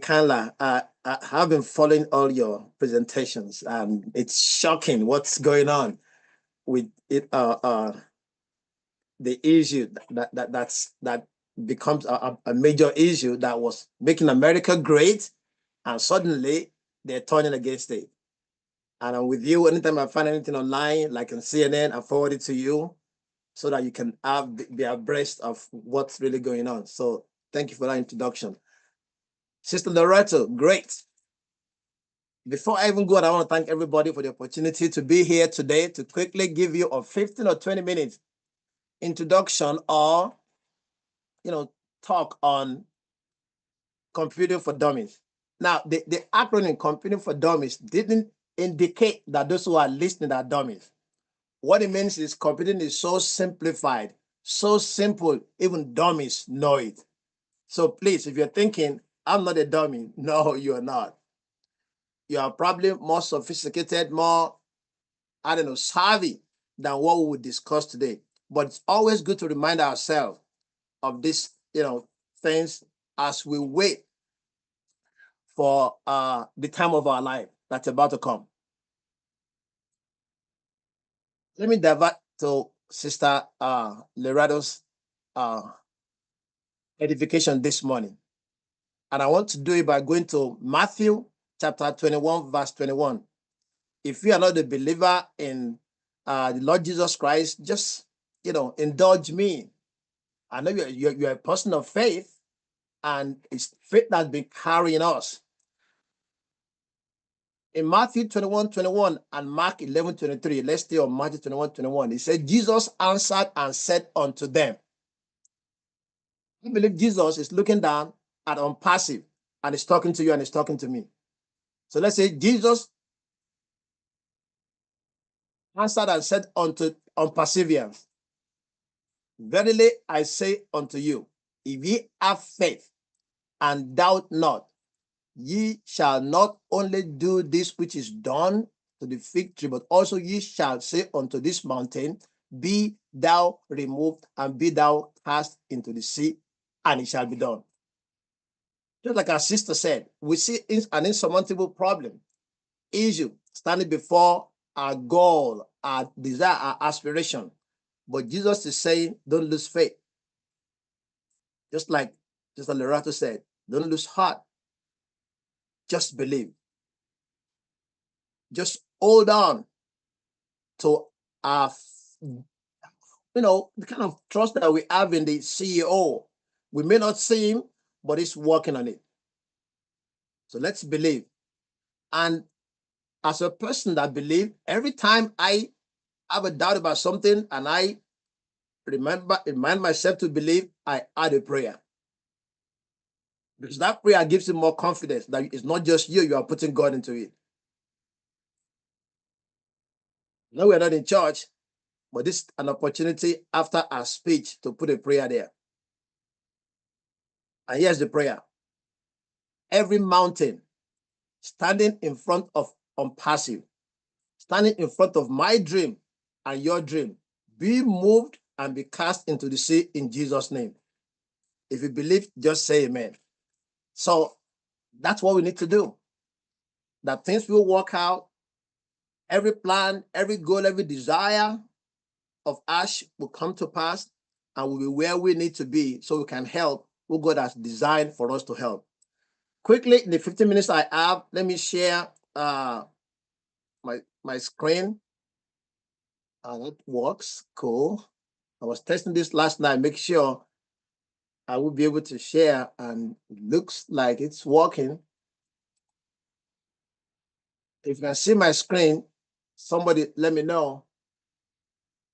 Kanla, I have been following all your presentations. It's shocking what's going on with it. The issue that becomes a major issue that was making America great, and suddenly they're turning against it. And I'm with you anytime I find anything online, like on CNN, I forward it to you so that you can be abreast of what's really going on. So thank you for that introduction. Sister Loretto, great. Before I even go on, I want to thank everybody for the opportunity to be here today to quickly give you a 15 or 20 minutes introduction or, talk on computing for dummies. Now, the acronym computing for dummies didn't indicate that those who are listening are dummies. What it means is computing is so simplified, so simple, even dummies know it. So please, if you're thinking, I'm not a dummy, no, you're not. You are probably more sophisticated, more, savvy than what we would discuss today. But it's always good to remind ourselves of these, things as we wait for the time of our life that's about to come. Let me divert to Sister Lerado's edification this morning. And I want to do it by going to Matthew chapter 21, verse 21. If you are not a believer in the Lord Jesus Christ, just, indulge me. I know you're a person of faith, and it's faith that's been carrying us. In Matthew 21:21 and Mark 11:23, let's stay on Matthew 21:21. He said, Jesus answered and said unto them. I believe Jesus is looking down at ONPASSIVE and is talking to you and is talking to me. So let's say Jesus answered and said unto ONPASSIVians, verily I say unto you, if ye have faith and doubt not, ye shall not only do this which is done to the fig tree, but also ye shall say unto this mountain, be thou removed and be thou cast into the sea, and it shall be done. Just like our sister said, we see an insurmountable problem, issue standing before our goal, our desire, our aspiration. But Jesus is saying, don't lose faith. Just like Loretto said, don't lose heart. Just believe. Just hold on to our, the kind of trust that we have in the CEO. We may not see him, but he's working on it. So let's believe. And as a person that believes, every time I have a doubt about something and I remind myself to believe, I add a prayer. Because that prayer gives you more confidence that it's not just you are putting God into it. No, we're not in church, but this is an opportunity after our speech to put a prayer there. And here's the prayer. Every mountain standing in front of ONPASSIVE, standing in front of my dream and your dream, be moved and be cast into the sea in Jesus' name. If you believe, just say amen. So that's what we need to do. That things will work out. Every plan, every goal, every desire of us will come to pass and will be where we need to be so we can help who God has designed for us to help. Quickly, in the 15 minutes I have, let me share my screen. That works. Cool. I was testing this last night, make sure I will be able to share, and it looks like it's working. If you can see my screen, somebody let me know.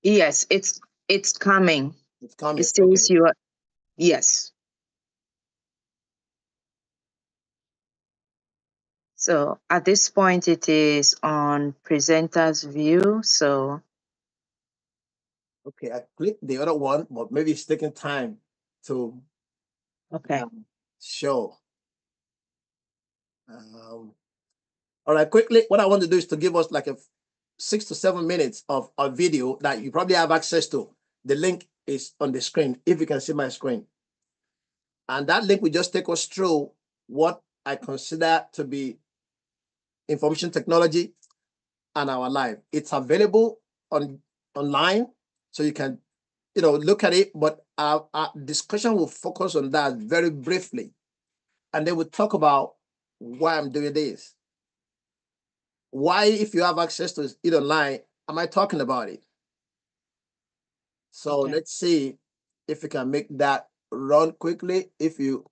Yes, it's coming. It's coming. It says okay. you are, yes. So at this point, it is on presenter's view. So. Okay, I clicked the other one, but maybe it's taking time to show. All right, quickly, what I want to do is to give us like a 6 to 7 minutes of a video that you probably have access to. The link is on the screen, if you can see my screen. And that link will just take us through what I consider to be information technology and our life. It's available online, so you can look at it, but our discussion will focus on that very briefly. And then we'll talk about why I'm doing this. Why, if you have access to it online, am I talking about it? So let's see if we can make that run quickly. If you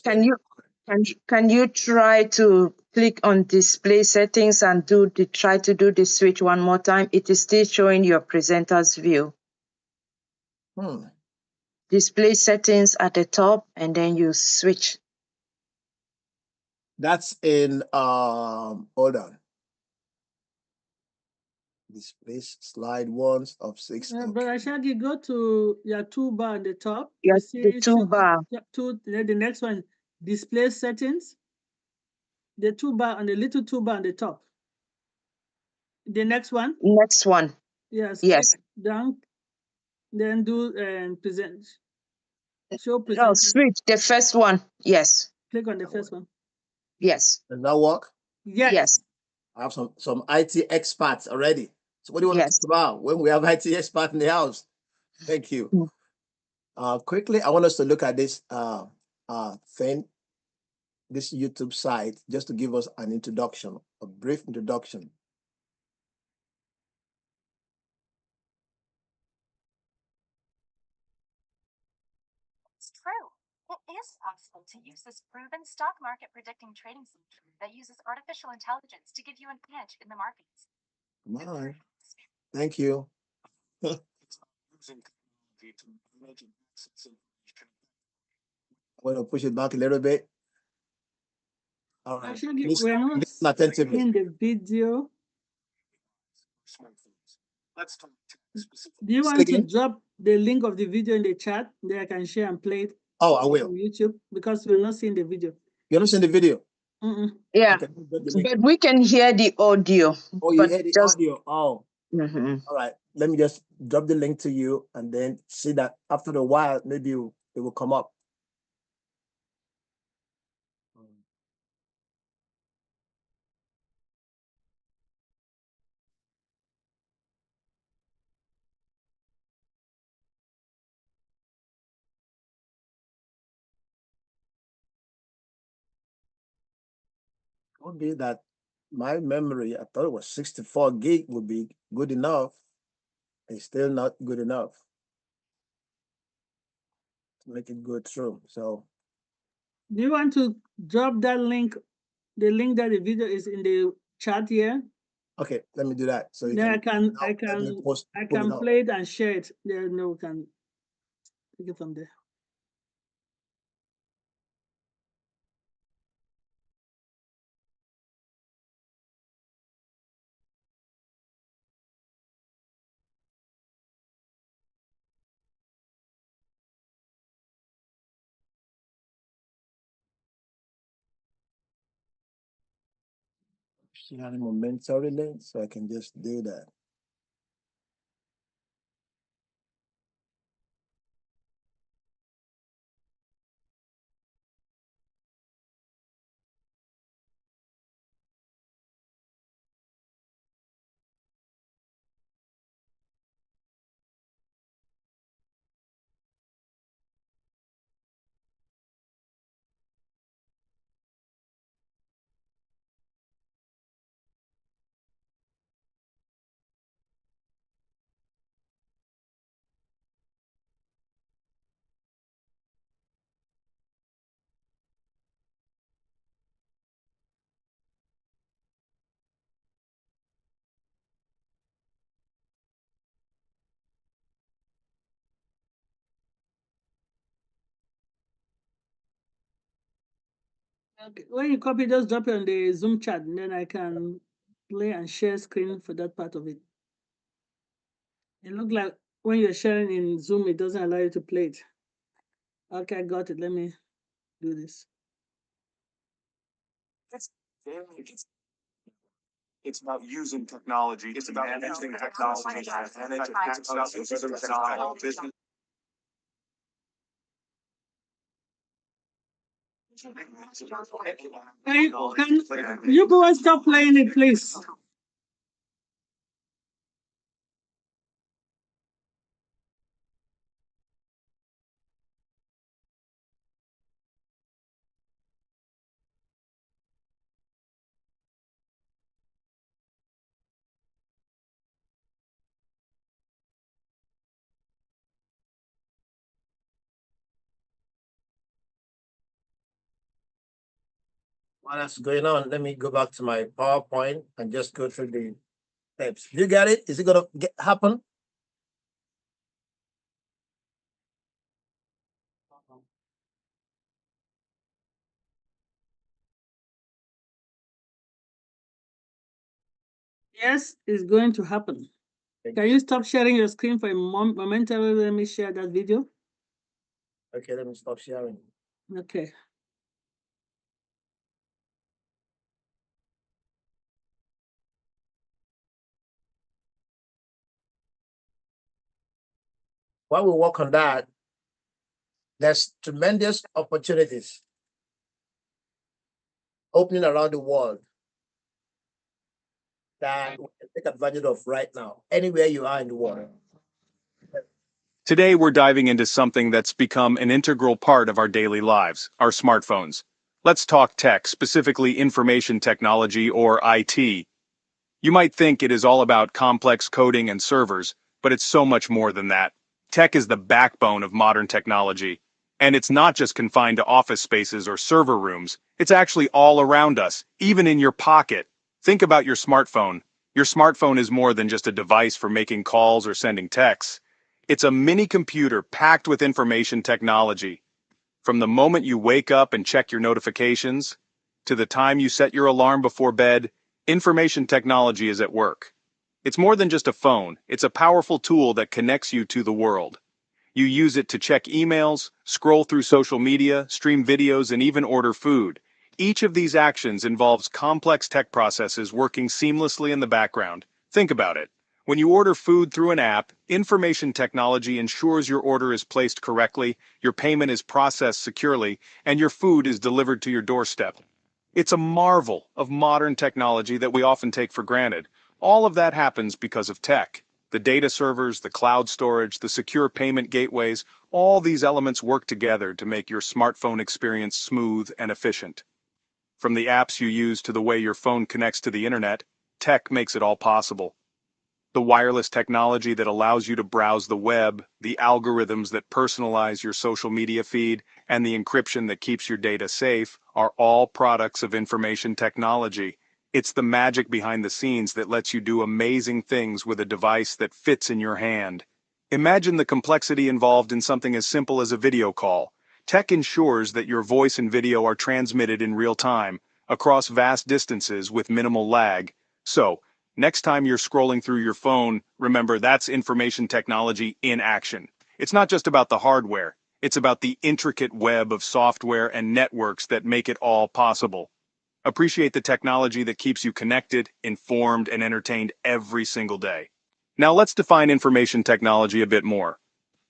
can you try to click on display settings and try to do the switch one more time? It is still showing your presenter's view. Display settings at the top, and then you switch. That's in hold on. Display slide ones of 6. Brother Shaggy, go to your toolbar at the top. Yes, the toolbar. The next one, display settings. The toolbar and the little toolbar on the top. The next one. Next one. Yes. Yes. Down. Then do present. Show No, present. switch the first one. Yes. Click on the first one. Yes. Does that work? Yes. Yes. I have some IT experts already. So what do you want to talk about when we have IT experts in the house? Thank you. Quickly, I want us to look at this thing, this YouTube site, just to give us an introduction, a brief introduction. It's true. It is possible to use this proven stock market predicting trading solution that uses artificial intelligence to give you an edge in the markets. Bye. Thank you. I'm going to push it back a little bit. All right. Actually, Please we're not listen attentively. in the video. Do you want to drop the link of the video in the chat? Then I can share and play it. Oh, I will. On YouTube, because we're not seeing the video. You're not seeing the video? Yeah, okay, but we can hear the audio. Oh, you hear the audio? Oh. All right. Let me just drop the link to you and then see that after a while, maybe it will come up. Could be that my memory, I thought it was 64 gig would be good enough. It's still not good enough to make it go through. So do you want to drop that link, the link that the video is in the chat here? Okay, let me do that. So then I can play it and share it. Then we can take it from there. sharing momentarily, so I can just do that. Okay. When you copy, just drop it on the Zoom chat, and then I can play and share screen for that part of it. It looks like when you're sharing in Zoom, it doesn't allow you to play it. Okay, I got it. Let me do this. It's about using technology. It's about managing technology. It's about using technology. Business. Can you go and stop playing it, please? While that's going on, let me go back to my PowerPoint and just go through the steps. You got it? Is it gonna happen? Yes, it's going to happen. Can you stop sharing your screen for a momentarily? Let me share that video. Okay, let me stop sharing. Okay. While we work on that, there's tremendous opportunities opening around the world that we can take advantage of right now, anywhere you are in the world. Today, we're diving into something that's become an integral part of our daily lives, our smartphones. Let's talk tech, specifically information technology or IT. You might think it is all about complex coding and servers, but it's so much more than that. Tech is the backbone of modern technology. And it's not just confined to office spaces or server rooms, it's actually all around us, even in your pocket. Think about your smartphone. Your smartphone is more than just a device for making calls or sending texts. It's a mini computer packed with information technology. From the moment you wake up and check your notifications, to the time you set your alarm before bed, information technology is at work. It's more than just a phone, it's a powerful tool that connects you to the world. You use it to check emails, scroll through social media, stream videos, and even order food. Each of these actions involves complex tech processes working seamlessly in the background. Think about it. When you order food through an app, information technology ensures your order is placed correctly, your payment is processed securely, and your food is delivered to your doorstep. It's a marvel of modern technology that we often take for granted. All of that happens because of tech. The data servers, the cloud storage, the secure payment gateways, all these elements work together to make your smartphone experience smooth and efficient. From the apps you use to the way your phone connects to the internet, tech makes it all possible. The wireless technology that allows you to browse the web, the algorithms that personalize your social media feed, and the encryption that keeps your data safe are all products of information technology. It's the magic behind the scenes that lets you do amazing things with a device that fits in your hand. Imagine the complexity involved in something as simple as a video call. Tech ensures that your voice and video are transmitted in real time, across vast distances with minimal lag. So, next time you're scrolling through your phone, remember that's information technology in action. It's not just about the hardware, it's about the intricate web of software and networks that make it all possible. Appreciate the technology that keeps you connected, informed, and entertained every single day. Now let's define information technology a bit more.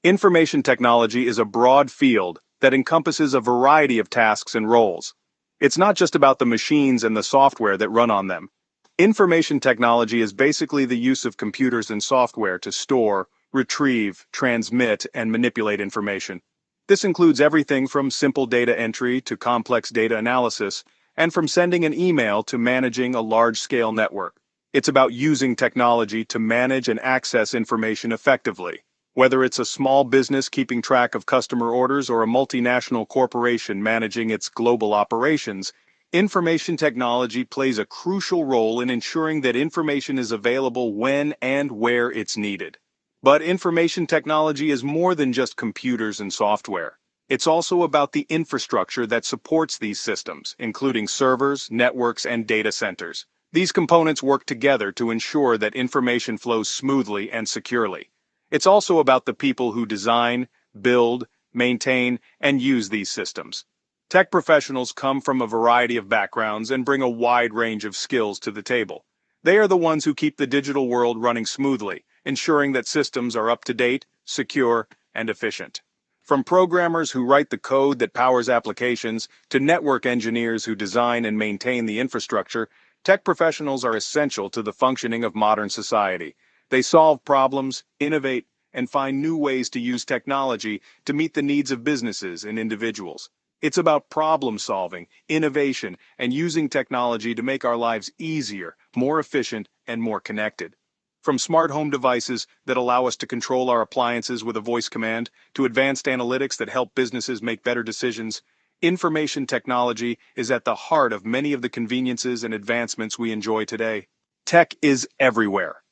Information technology is a broad field that encompasses a variety of tasks and roles. It's not just about the machines and the software that run on them. Information technology is basically the use of computers and software to store, retrieve, transmit, and manipulate information. This includes everything from simple data entry to complex data analysis, and from sending an email to managing a large-scale network. It's about using technology to manage and access information effectively. Whether it's a small business keeping track of customer orders or a multinational corporation managing its global operations, information technology plays a crucial role in ensuring that information is available when and where it's needed. But information technology is more than just computers and software. It's also about the infrastructure that supports these systems, including servers, networks, and data centers. These components work together to ensure that information flows smoothly and securely. It's also about the people who design, build, maintain, and use these systems. Tech professionals come from a variety of backgrounds and bring a wide range of skills to the table. They are the ones who keep the digital world running smoothly, ensuring that systems are up to date, secure, and efficient. From programmers who write the code that powers applications to network engineers who design and maintain the infrastructure, tech professionals are essential to the functioning of modern society. They solve problems, innovate, and find new ways to use technology to meet the needs of businesses and individuals. It's about problem solving, innovation, and using technology to make our lives easier, more efficient, and more connected. From smart home devices that allow us to control our appliances with a voice command, to advanced analytics that help businesses make better decisions, information technology is at the heart of many of the conveniences and advancements we enjoy today. Tech is everywhere.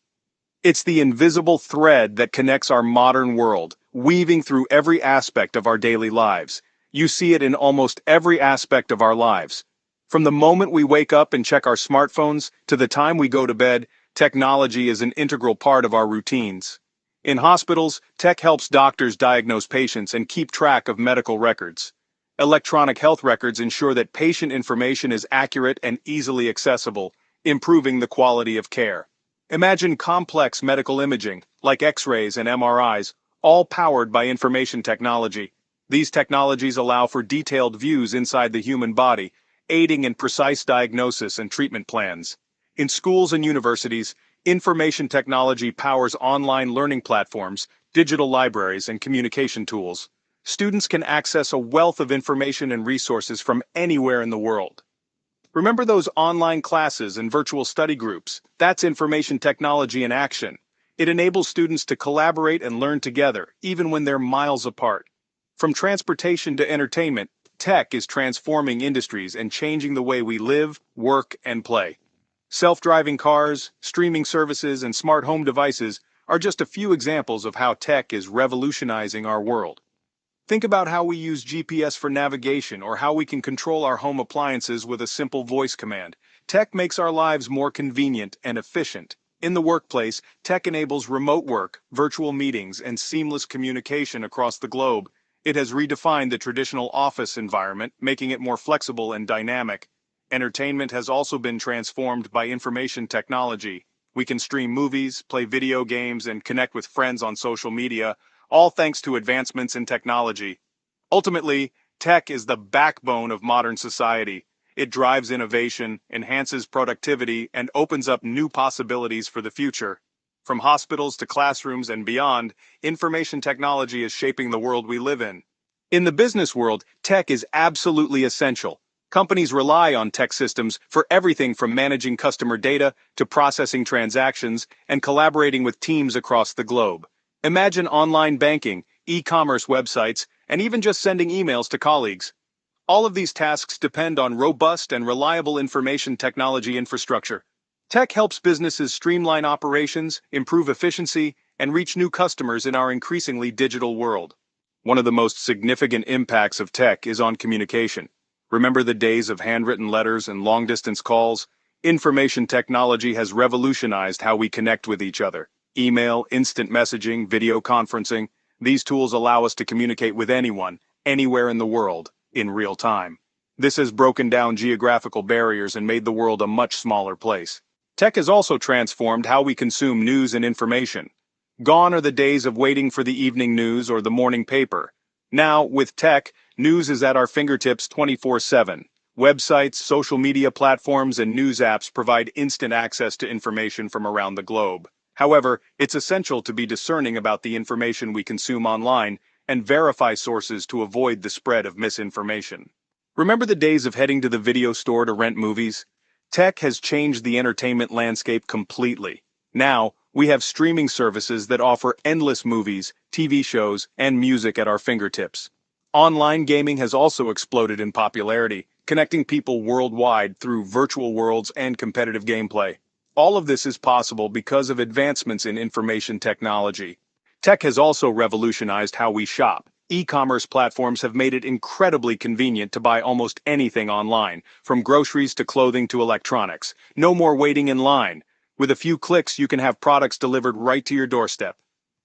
It's the invisible thread that connects our modern world, weaving through every aspect of our daily lives. You see it in almost every aspect of our lives. From the moment we wake up and check our smartphones to the time we go to bed, technology is an integral part of our routines. In hospitals, tech helps doctors diagnose patients and keep track of medical records. Electronic health records ensure that patient information is accurate and easily accessible, improving the quality of care. Imagine complex medical imaging, like X-rays and MRIs, all powered by information technology. These technologies allow for detailed views inside the human body, aiding in precise diagnosis and treatment plans. In schools and universities, information technology powers online learning platforms, digital libraries, and communication tools. Students can access a wealth of information and resources from anywhere in the world. Remember those online classes and virtual study groups? That's information technology in action. It enables students to collaborate and learn together, even when they're miles apart. From transportation to entertainment, tech is transforming industries and changing the way we live, work, and play. Self-driving cars, streaming services, and smart home devices are just a few examples of how tech is revolutionizing our world. Think about how we use GPS for navigation or how we can control our home appliances with a simple voice command. Tech makes our lives more convenient and efficient. In the workplace, tech enables remote work, virtual meetings, and seamless communication across the globe. It has redefined the traditional office environment, making it more flexible and dynamic. Entertainment has also been transformed by information technology. We can stream movies, play video games, and connect with friends on social media, all thanks to advancements in technology. Ultimately, tech is the backbone of modern society. It drives innovation, enhances productivity, and opens up new possibilities for the future. From hospitals to classrooms and beyond, information technology is shaping the world we live in. In the business world, tech is absolutely essential. Companies rely on tech systems for everything from managing customer data to processing transactions and collaborating with teams across the globe. Imagine online banking, e-commerce websites, and even just sending emails to colleagues. All of these tasks depend on robust and reliable information technology infrastructure. Tech helps businesses streamline operations, improve efficiency, and reach new customers in our increasingly digital world. One of the most significant impacts of tech is on communication. Remember the days of handwritten letters and long-distance calls? Information technology has revolutionized how we connect with each other. Email, instant messaging, video conferencing, these tools allow us to communicate with anyone, anywhere in the world, in real time. This has broken down geographical barriers and made the world a much smaller place. Tech has also transformed how we consume news and information. Gone are the days of waiting for the evening news or the morning paper. Now, with tech, news is at our fingertips 24/7. Websites, social media platforms, and news apps provide instant access to information from around the globe. However, it's essential to be discerning about the information we consume online and verify sources to avoid the spread of misinformation. Remember the days of heading to the video store to rent movies? Tech has changed the entertainment landscape completely. Now, we have streaming services that offer endless movies, TV shows, and music at our fingertips. Online gaming has also exploded in popularity, connecting people worldwide through virtual worlds and competitive gameplay. All of this is possible because of advancements in information technology. Tech has also revolutionized how we shop. E-commerce platforms have made it incredibly convenient to buy almost anything online, from groceries to clothing to electronics. No more waiting in line. With a few clicks, you can have products delivered right to your doorstep.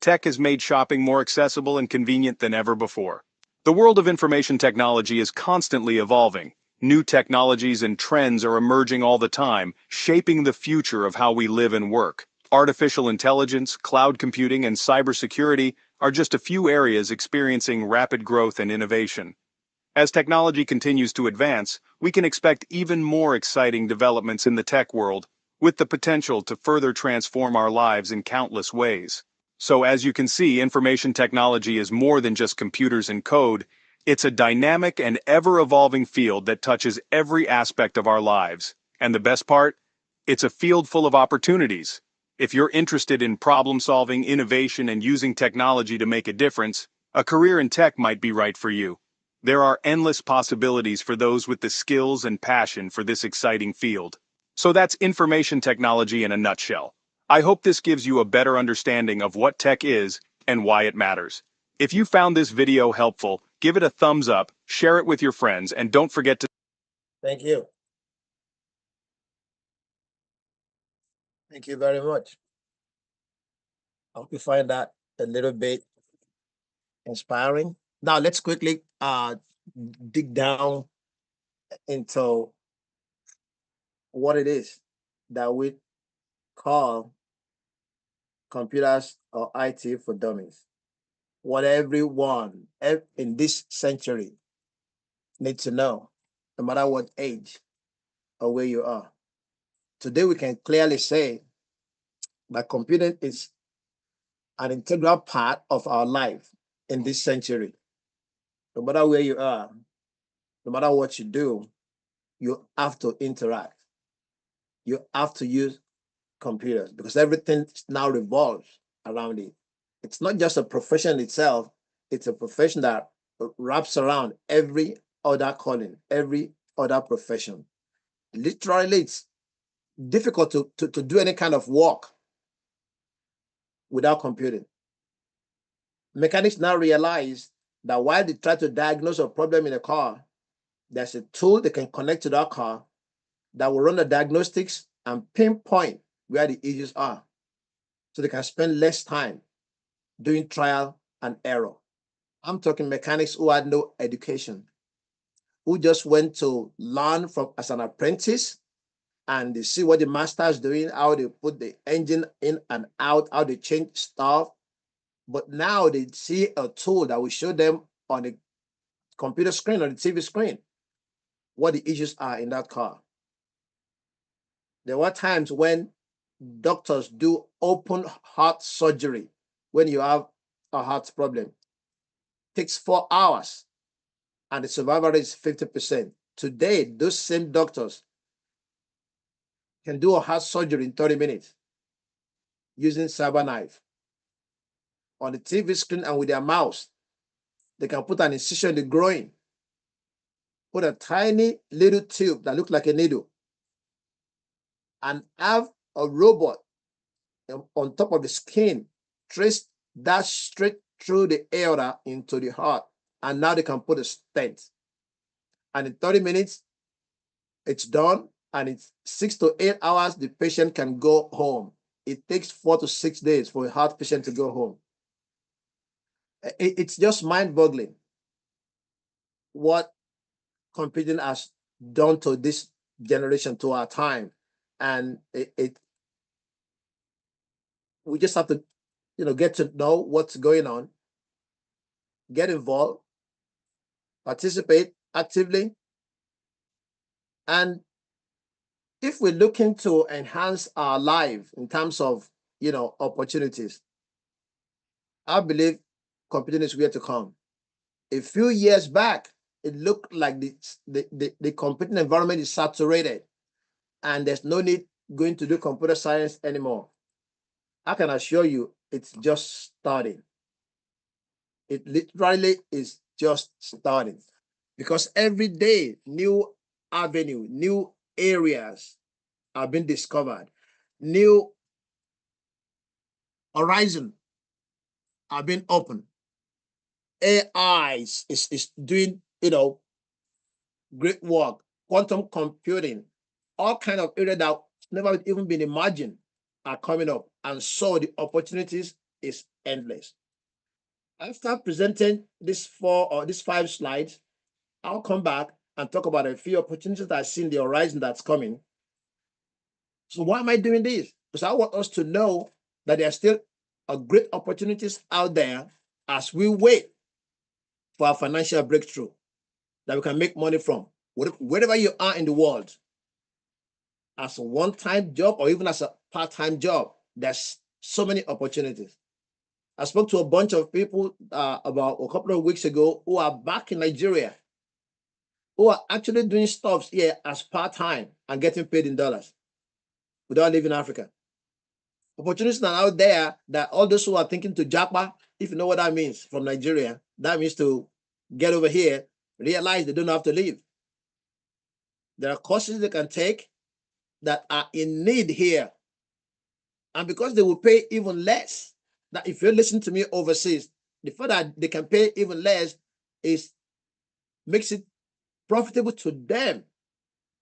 Tech has made shopping more accessible and convenient than ever before. The world of information technology is constantly evolving. New technologies and trends are emerging all the time, shaping the future of how we live and work. Artificial intelligence, cloud computing, and cybersecurity are just a few areas experiencing rapid growth and innovation. As technology continues to advance, we can expect even more exciting developments in the tech world, with the potential to further transform our lives in countless ways. So, as you can see, information technology is more than just computers and code. It's a dynamic and ever-evolving field that touches every aspect of our lives. And the best part? It's a field full of opportunities. If you're interested in problem-solving, innovation, and using technology to make a difference, a career in tech might be right for you. There are endless possibilities for those with the skills and passion for this exciting field. So that's information technology in a nutshell. I hope this gives you a better understanding of what tech is and why it matters. If you found this video helpful, give it a thumbs up, share it with your friends, and don't forget to... Thank you. Thank you very much. I hope you find that a little bit inspiring. Now let's quickly dig down into what it is that we call computers or IT for dummies. What everyone in this century needs to know, no matter what age or where you are. Today we can clearly say that computing is an integral part of our life in this century. No matter where you are, no matter what you do, you have to interact. You have to use computers because everything now revolves around it. It's not just a profession itself, it's a profession that wraps around every other calling, every other profession. Literally, it's difficult to do any kind of work without computing. Mechanics now realize that while they try to diagnose a problem in a car, there's a tool they can connect to that car that will run the diagnostics and pinpoint where the issues are, so they can spend less time doing trial and error. I'm talking mechanics who had no education, who just went to learn from as an apprentice, and they see what the master is doing, how they put the engine in and out, how they change stuff. But now they see a tool that will show them on the computer screen or the TV screen what the issues are in that car. There were times when doctors do open heart surgery when you have a heart problem. It takes 4 hours and the survival rate is 50%. Today, those same doctors can do a heart surgery in 30 minutes using CyberKnife. On the TV screen and with their mouse, they can put an incision in the groin, put a tiny little tube that looks like a needle, and have a robot on top of the skin trace that straight through the aorta into the heart. And now they can put a stent. And in 30 minutes, it's done. And it's 6 to 8 hours, the patient can go home. It takes 4 to 6 days for a heart patient to go home. It's just mind-boggling what computing has done to this generation, to our time. And we just have to, get to know what's going on, get involved, participate actively. And if we're looking to enhance our life in terms of, opportunities, I believe computing is where to come. A few years back, it looked like the computing environment is saturated and there's no need going to do computer science anymore. I can assure you it's just starting. It literally is just starting because every day new avenue, new areas are being discovered, new horizon are being opened. AI is doing, great work. Quantum computing, all kind of areas that never even been imagined are coming up. And so the opportunities is endless. After presenting these 4 or these 5 slides, I'll come back and talk about a few opportunities that I see in the horizon that's coming. So why am I doing this? Because I want us to know that there are still great opportunities out there as we wait for our financial breakthrough that we can make money from. Wherever you are in the world, as a one-time job or even as a part-time job, there's so many opportunities. I spoke to a bunch of people about a couple of weeks ago who are back in Nigeria, who are actually doing stuff here as part-time and getting paid in dollars without leaving Africa. Opportunities are out there that all those who are thinking to japa, if you know what that means from Nigeria, that means to get over here, realize they don't have to leave. There are courses they can take that are in need here. And because they will pay even less, that if you're listening to me overseas, the fact that they can pay even less makes it profitable to them.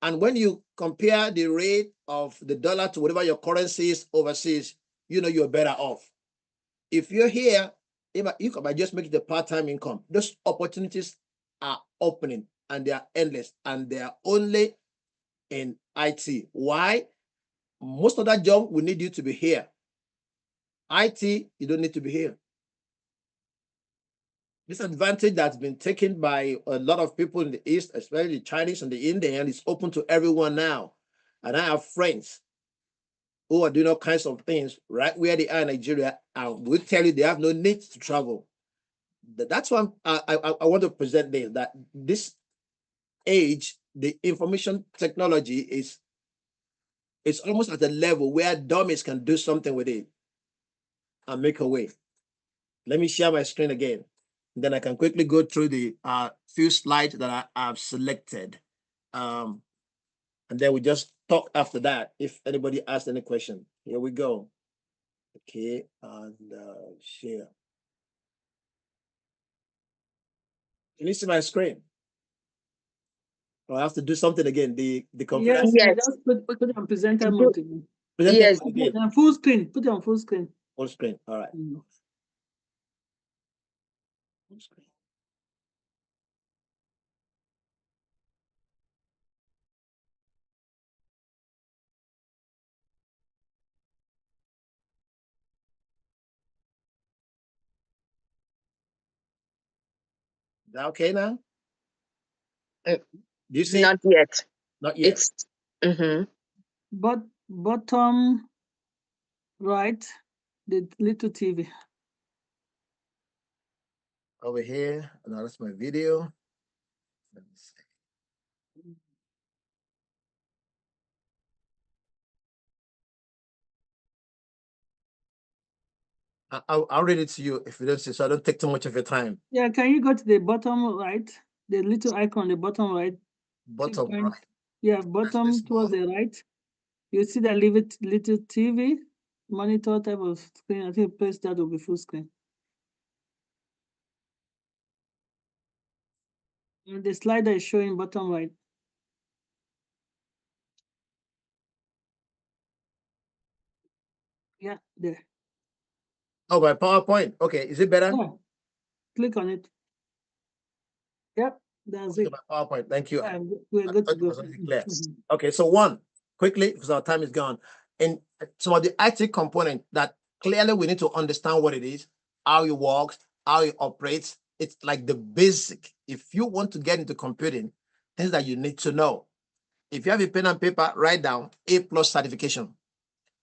And when you compare the rate of the dollar to whatever your currency is overseas, you know you're better off. If you're here, you can just make the part-time income. Those opportunities are opening and they are endless and they are only in IT. Why? Most of that job will need you to be here. IT, you don't need to be here. This advantage that's been taken by a lot of people in the East, especially the Chinese and the Indian, is open to everyone now. And I have friends who are doing all kinds of things right where they are in Nigeria, and will tell you they have no need to travel. That's why I want to present this, that this age, the information technology is almost at a level where dummies can do something with it and make a way. Let me share my screen again. Then I can quickly go through the few slides that I have selected. And then we just talk after that if anybody asks any question. Here we go. Okay, and share. Can you see my screen? Or I have to do something again. The computer. Yes, Yes. just put it on presenter Do- mode again. Present Yes. it again. And full screen. Put it on full screen. Full screen. All right. Full screen. Is that okay now? Mm, Do you see? Not yet. Not yet. It's mhm. But bottom right, the little TV. Over here. Now that's my video. Let me see. I'll read it to you if you don't see, so I don't take too much of your time. Yeah, can you go to the bottom right? The little icon, the bottom right. Bottom Fine. right. Yeah, bottom this towards one. the right. You see that little TV monitor type of screen. I think press that will be full screen. And the slider is showing bottom right. Yeah, there. Oh, by PowerPoint. Okay, is it better? Yeah. Click on it. Yep, that's Okay, it. by PowerPoint. Thank you. Yeah, we're good to It go. was already clear. Mhm. Okay, so one, quickly, because our time is gone. And some of the IT component that clearly we need to understand what it is, how it works, how it operates. It's like the basic. If you want to get into computing, things that you need to know. If you have a pen and paper, write down A+ certification.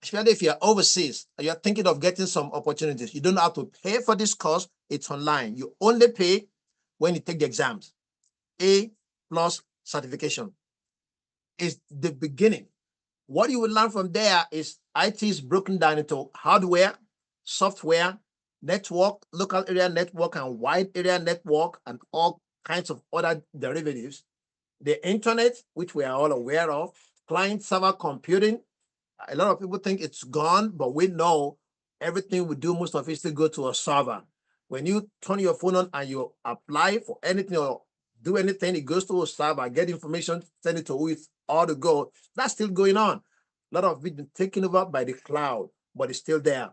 Especially if you're overseas and you're thinking of getting some opportunities, you don't have to pay for this course. It's online. You only pay when you take the exams. A+ certification is the beginning. What you will learn from there is IT is broken down into hardware, software, network, local area network, and wide area network, and all kinds of other derivatives. The internet, which we are all aware of, client server computing. A lot of people think it's gone, but we know everything we do, most of it still go to a server. When you turn your phone on and you apply for anything or do anything, it goes to a server, get information, send it to who it's all to go. That's still going on. A lot of it been taken over by the cloud, but it's still there.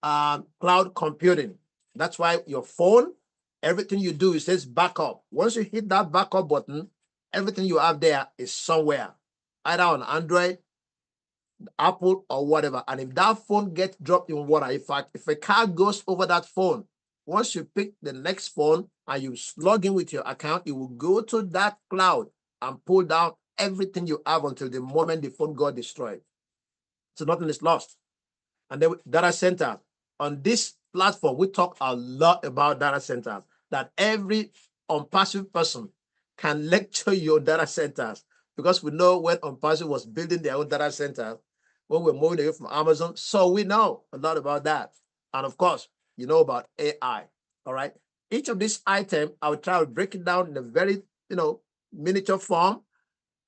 Cloud computing. That's why your phone, everything you do, it says backup. Once you hit that backup button, Everything you have there is somewhere, either on Android, Apple, or whatever. And if that phone gets dropped in water, in fact, if a car goes over that phone, once you pick the next phone and you log in with your account, it will go to that cloud and pull down everything you have until the moment the phone got destroyed. So nothing is lost. And then data center. On this platform, we talk a lot about data centers, that every ONPASSIVE person can lecture your data centers, because we know when ONPASSIVE was building their own data center, when we're moving away from Amazon, so we know a lot about that. And of course, you know about AI, all right? Each of these items, I will try to break it down in a very, miniature form,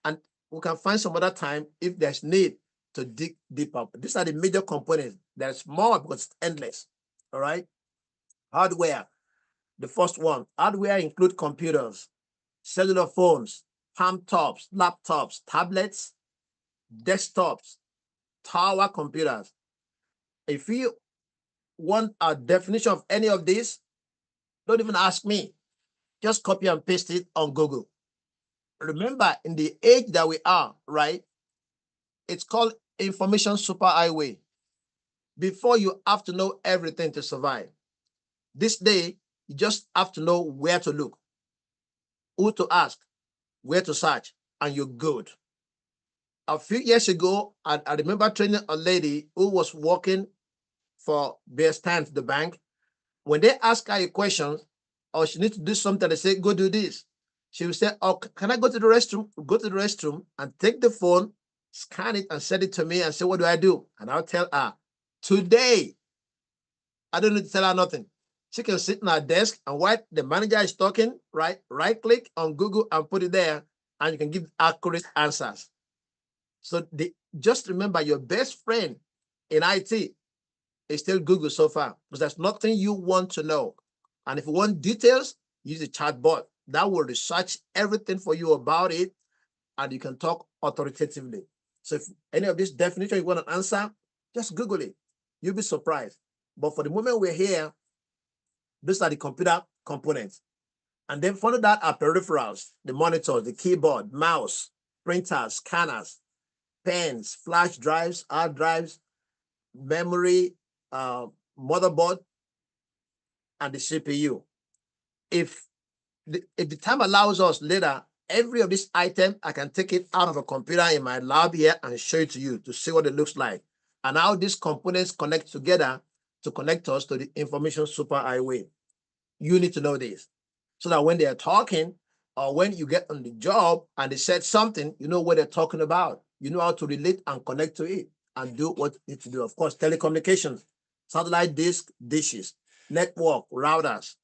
and we can find some other time if there's need to dig deeper. These are the major components. There's more because it's endless, all right? Hardware, the first one. Hardware include computers, cellular phones, palm tops, laptops, tablets, desktops, tower computers. If you want a definition of any of these, don't even ask me. Just copy and paste it on Google. Remember, in the age that we are, right, it's called information superhighway. Before, you have to know everything to survive. This day, you just have to know where to look, who to ask, where to search, and you're good. A few years ago, I remember training a lady who was working for Bear Stand, the bank. When they ask her a question, or she needs to do something, they say, go do this. She will say, oh, can I go to the restroom? Go to the restroom and take the phone, scan it, and send it to me and say, what do I do? And I'll tell her, today, I don't need to tell her nothing. She can sit on her desk, and while the manager is talking, right click on Google and put it there, and you can give accurate answers. So just remember, your best friend in IT is still Google so far, because there's nothing you want to know. And if you want details, use the chatbot. That will research everything for you about it, and you can talk authoritatively. So if any of this definition you want an answer, just Google it. You'll be surprised. But for the moment we're here, these are the computer components. And then follow that are peripherals, the monitor, the keyboard, mouse, printers, scanners, pens, flash drives, hard drives, memory, motherboard, and the CPU. If the time allows us later, every of these items, I can take it out of a computer in my lab here and show it to you to see what it looks like, and how these components connect together to connect us to the information superhighway. You need to know this, so that when they are talking, or when you get on the job and they said something, you know what they're talking about. You know how to relate and connect to it and do what you need to do. Of course, telecommunications, satellite disk, dishes, network, routers,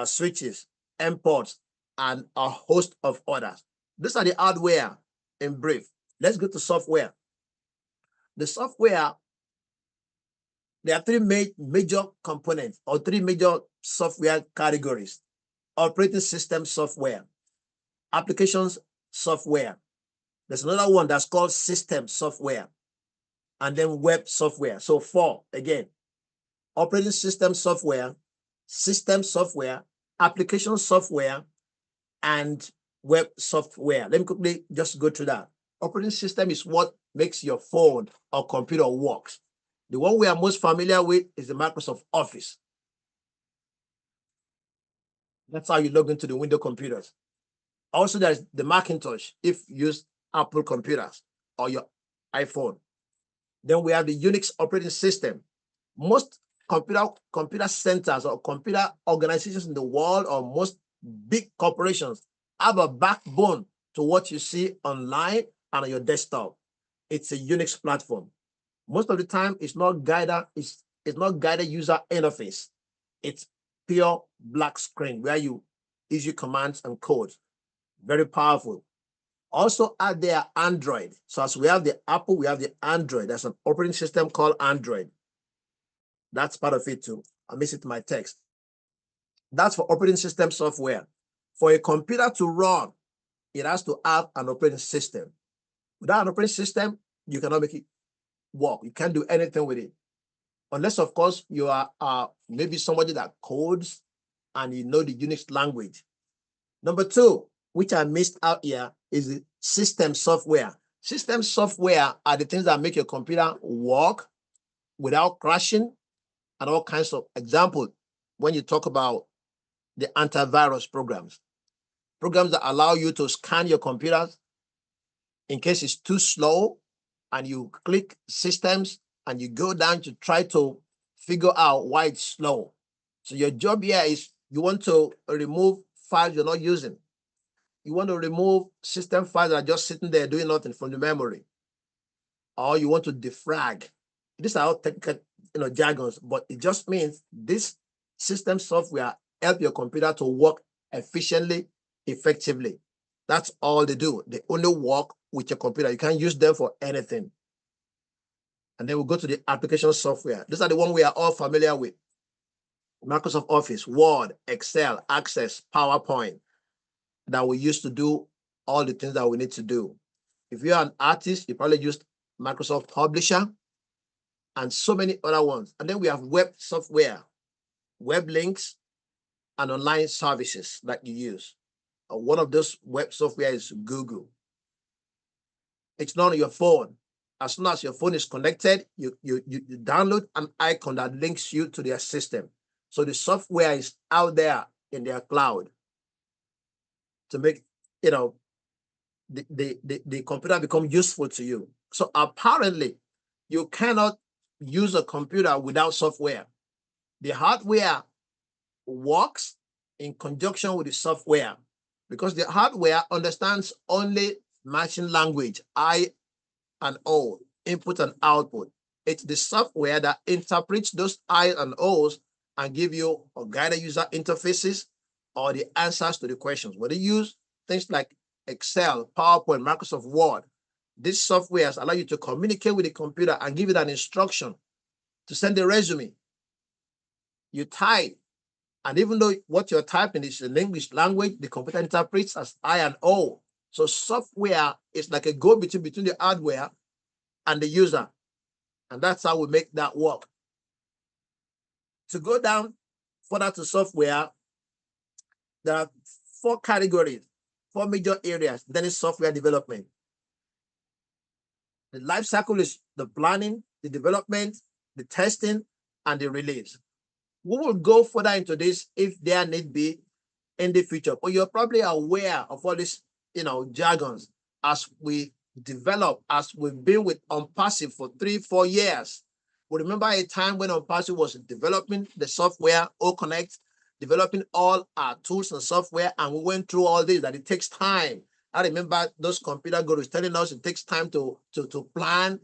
switches, imports, and a host of others. These are the hardware in brief. Let's go to software. The software, there are three major components, or three major software categories: operating system software, applications software. There's another one that's called system software, and then web software. So four again: operating system software, application software, and web software. Let me quickly just go through that. Operating system is what makes your phone or computer works. The one we are most familiar with is the Microsoft Office. That's how you log into the Windows computers. Also, there's the Macintosh if you use Apple computers or your iPhone. Then we have the Unix operating system. Most computer centers or computer organizations in the world, or most big corporations, have a backbone to what you see online and on your desktop. It's a Unix platform. Most of the time, it's not guided user interface. It's pure black screen where you issue commands and codes. Very powerful. Also add there Android. So as we have the Apple, we have the Android. There's an operating system called Android. That's part of it too. I miss it in my text. That's for operating system software. For a computer to run, it has to have an operating system. Without an operating system, you cannot make it work. You can't do anything with it. Unless, of course, you are maybe somebody that codes and you know the Unix language. Number two, which I missed out here, is the system software. System software are the things that make your computer work without crashing and all kinds of example. When you talk about the antivirus programs that allow you to scan your computers in case it's too slow, and you click systems and you go down to try to figure out why it's slow. So your job here is you want to remove files you're not using. You want to remove system files that are just sitting there doing nothing from the memory. Or you want to defrag. These are all technical jargons, but it just means this system software help your computer to work efficiently, effectively. That's all they do. They only work with your computer. You can't use them for anything. And then we'll go to the application software. These are the ones we are all familiar with. Microsoft Office, Word, Excel, Access, PowerPoint, that we use to do all the things that we need to do. If you're an artist, you probably use Microsoft Publisher and so many other ones. And then we have web software, web links, and online services that you use. One of those web software is Google. It's not on your phone. As soon as your phone is connected, you download an icon that links you to their system. So the software is out there in their cloud to make the computer become useful to you. So apparently, you cannot use a computer without software. The hardware works in conjunction with the software because the hardware understands only machine language, I and O, input and output. It's the software that interprets those I and O's and give you a guided user interfaces or the answers to the questions. When you use things like Excel, PowerPoint, Microsoft Word, these softwares allow you to communicate with the computer and give it an instruction to send a resume. You type, and even though what you're typing is an English language, the computer interprets as I and O. So software is like a go-between between the hardware and the user. And that's how we make that work. To go down further to software, there are 4 categories, 4 major areas. Then is software development. The life cycle is the planning, the development, the testing, and the release. We will go further into this if there need be in the future. But you're probably aware of all these, jargons as we develop, as we've been with ONPASSIVE for 3-4 years. We remember a time when ONPASSIVE was developing the software, OConnect, developing all our tools and software, and we went through all this, that it takes time. I remember those computer gurus telling us it takes time to plan,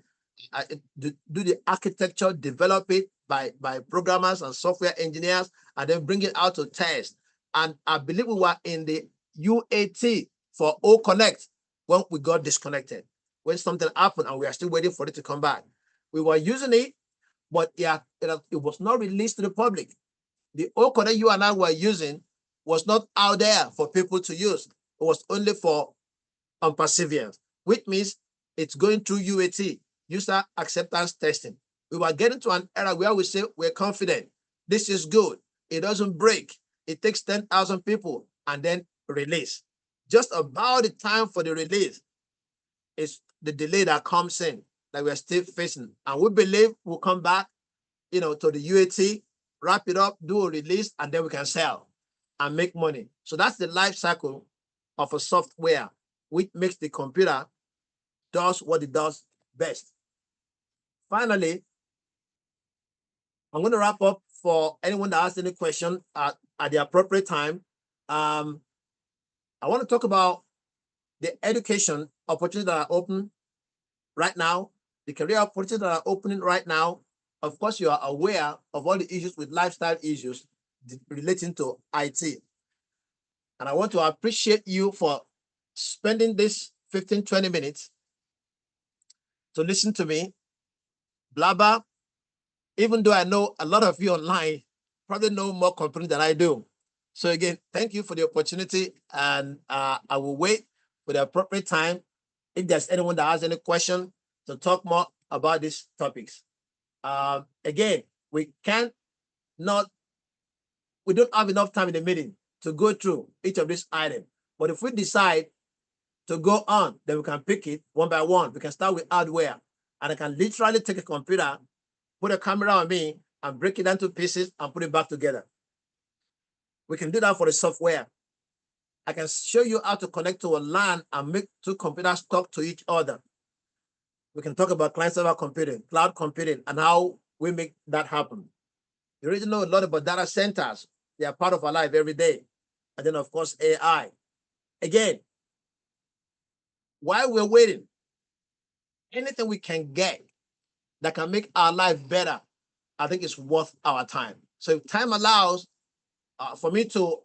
do the architecture, develop it by programmers and software engineers, and then bring it out to test. And I believe we were in the UAT for OConnect when we got disconnected, when something happened and we are still waiting for it to come back. We were using it, but it was not released to the public. The OConnect you and I were using was not out there for people to use. It was only for ONPASSIVians, which means it's going through UAT, user acceptance testing. We were getting to an era where we say we're confident. This is good. It doesn't break. It takes 10,000 people and then release. Just about the time for the release is the delay that comes in that we're still facing. And we believe we'll come back, to the UAT, wrap it up, do a release, and then we can sell and make money. So that's the life cycle of a software, which makes the computer does what it does best. Finally, I'm going to wrap up for anyone that has any question at the appropriate time. I want to talk about the education opportunities that are open right now, the career opportunities that are opening right now. Of course, you are aware of all the issues with lifestyle issues relating to IT. And I want to appreciate you for spending this 15-20 minutes to listen to me blabber, even though I know a lot of you online probably know more companies than I do. So again, thank you for the opportunity, and I will wait for the appropriate time if there's anyone that has any question to talk more about these topics. Again, we don't have enough time in the meeting to go through each of these items, But if we decide to go on, then we can pick it one by one. We can start with hardware, and I can literally take a computer, put a camera on me, and break it down to pieces and put it back together. We can do that for the software. I can show you how to connect to a LAN and make two computers talk to each other. We can talk about client-server computing, cloud computing, and how we make that happen. You already know a lot about data centers. They are part of our life every day. And then, of course, AI. Again, while we're waiting, anything we can get that can make our life better, I think it's worth our time. So if time allows for me to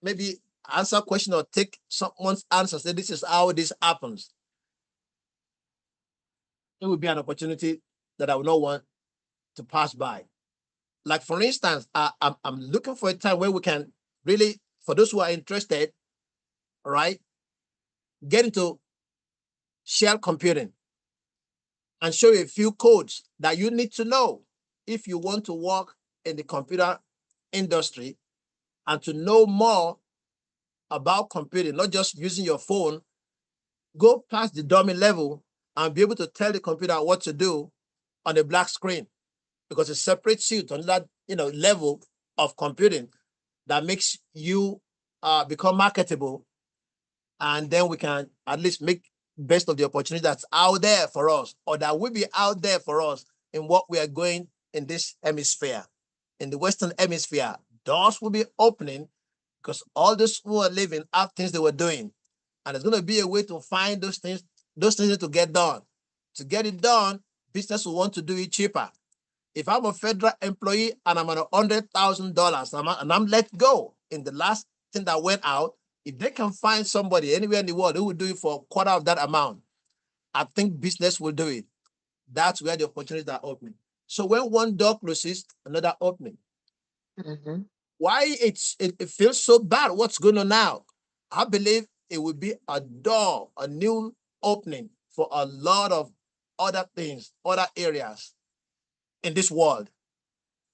maybe answer a question or take someone's answer, say this is how this happens, it would be an opportunity that I would not want to pass by. Like, for instance, I'm looking for a time where we can really, for those who are interested, all right, get into shell computing and show you a few codes that you need to know if you want to work in the computer industry and to know more about computing, not just using your phone. Go past the dummy level and be able to tell the computer what to do on a black screen, because it separates you to that level of computing that makes you become marketable, and then we can at least make best of the opportunity that's out there for us, or that will be out there for us in what we are going in this hemisphere. In the Western Hemisphere, doors will be opening because all those who are living have things they were doing. And there's going to be a way to find those things need to get done. To get it done, business will want to do it cheaper. If I'm a federal employee and I'm on $100,000 and I'm let go in the last thing that went out, if they can find somebody anywhere in the world who will do it for a quarter of that amount, I think business will do it. That's where the opportunities are opening. So when one door closes, another opening. Mhm. Why it feels so bad? What's going on now? I believe it will be a door, a new opening for a lot of other things, other areas in this world,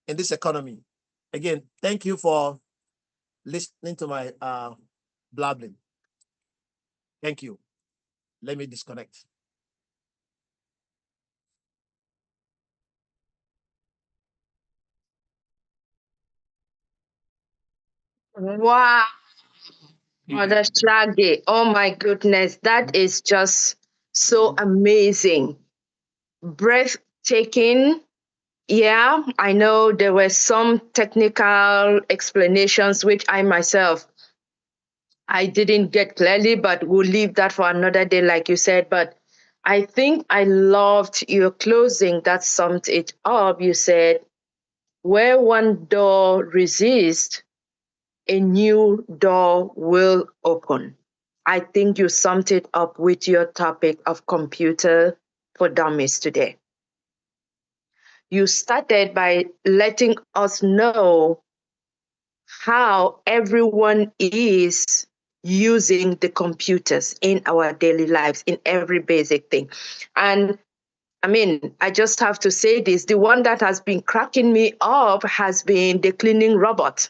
in this economy. Again, thank you for listening to my blabbling. Thank you. Let me disconnect. Wow, Mother Shaggy. Oh my goodness, that is just so amazing. Breathtaking. Yeah, I know there were some technical explanations which I didn't get clearly, but we'll leave that for another day, like you said. But I think I loved your closing that summed it up. You said, where one door resists, a new door will open. I think you summed it up with your topic of computer for dummies today. You started by letting us know how everyone is using the computers in our daily lives, in every basic thing. And I mean, I just have to say this, the one that has been cracking me up has been the cleaning robot.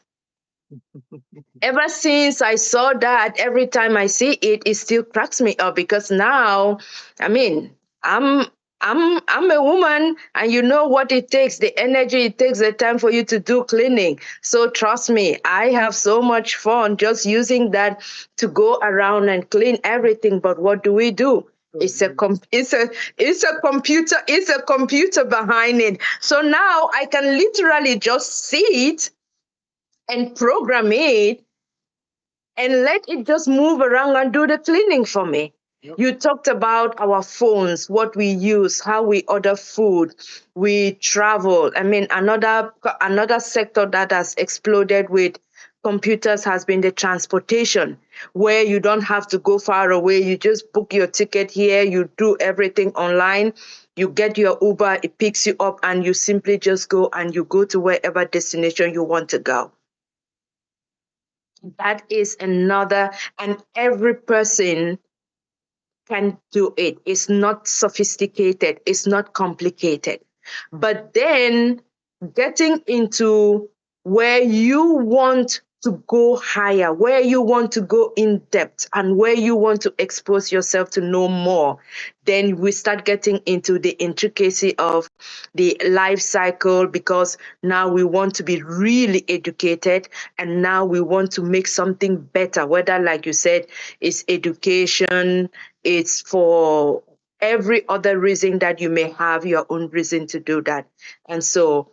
Ever since I saw that, every time I see it, it still cracks me up, because now, I mean, I'm a woman, and you know what it takes, the energy it takes, the time for you to do cleaning. So trust me, I have so much fun just using that to go around and clean everything. But what do we do? It's a computer behind it. So now I can literally just see it and program it and let it just move around and do the cleaning for me. Yep. You talked about our phones, what we use, how we order food, we travel. I mean, another sector that has exploded with computers has been the transportation, where you don't have to go far away. You just book your ticket here, you do everything online. You get your Uber, it picks you up, and you simply just go and you go to wherever destination you want to go. That is another, and every person can do it. It's not sophisticated, it's not complicated. But then getting into where you want to go higher, where you want to go in depth, and where you want to expose yourself to know more, then we start getting into the intricacy of the life cycle, because now we want to be really educated, and now we want to make something better, whether, like you said, it's education, it's for every other reason that you may have your own reason to do that. And so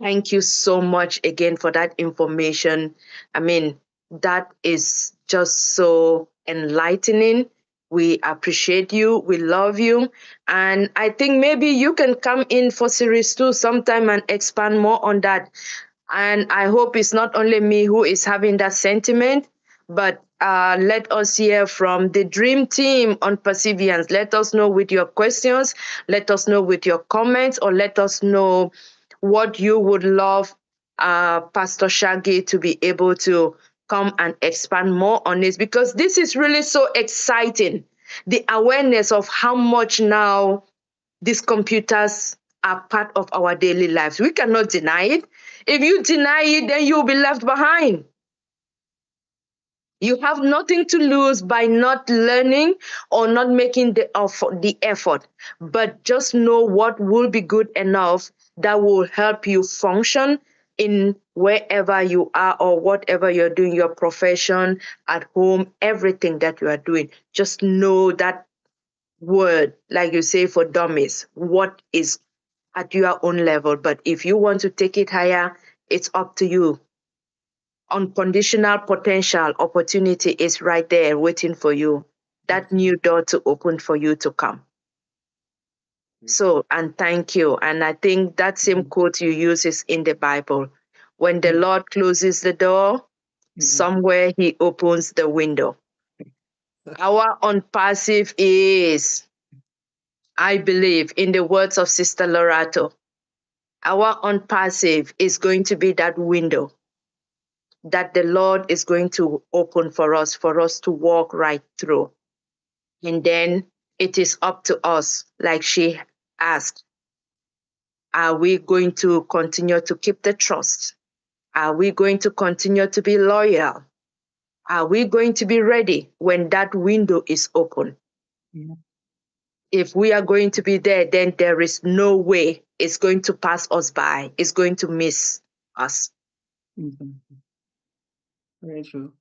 thank you so much again for that information. I mean, that is just so enlightening. We appreciate you. We love you. And I think maybe you can come in for series 2 sometime and expand more on that. And I hope it's not only me who is having that sentiment, but let us hear from the dream team on Perseverance. Let us know with your questions, let us know with your comments, or let us know what you would love Pastor Shaggy to be able to come and expand more on this, because this is really so exciting. The awareness of how much now these computers are part of our daily lives. We cannot deny it. If you deny it, then you'll be left behind. You have nothing to lose by not learning or not making the effort, but just know what will be good enough that will help you function in wherever you are or whatever you're doing, your profession, at home, everything that you are doing. Just know that word, like you say for dummies, what is at your own level. But if you want to take it higher, it's up to you. Unconditional potential opportunity is right there waiting for you. That new door to open for you to come. So, and thank you. And I think that same quote you use is in the Bible. When the Lord closes the door, somewhere he opens the window. Our ONPASSIVE is, I believe, in the words of Sister Lorato, our ONPASSIVE is going to be that window that the Lord is going to open for us to walk right through. And then it is up to us, like she asked, are we going to continue to keep the trust? Are we going to continue to be loyal? Are we going to be ready when that window is open? Yeah. If we are going to be there, then there is no way it's going to pass us by. It's going to miss us. Mm-hmm. Very true.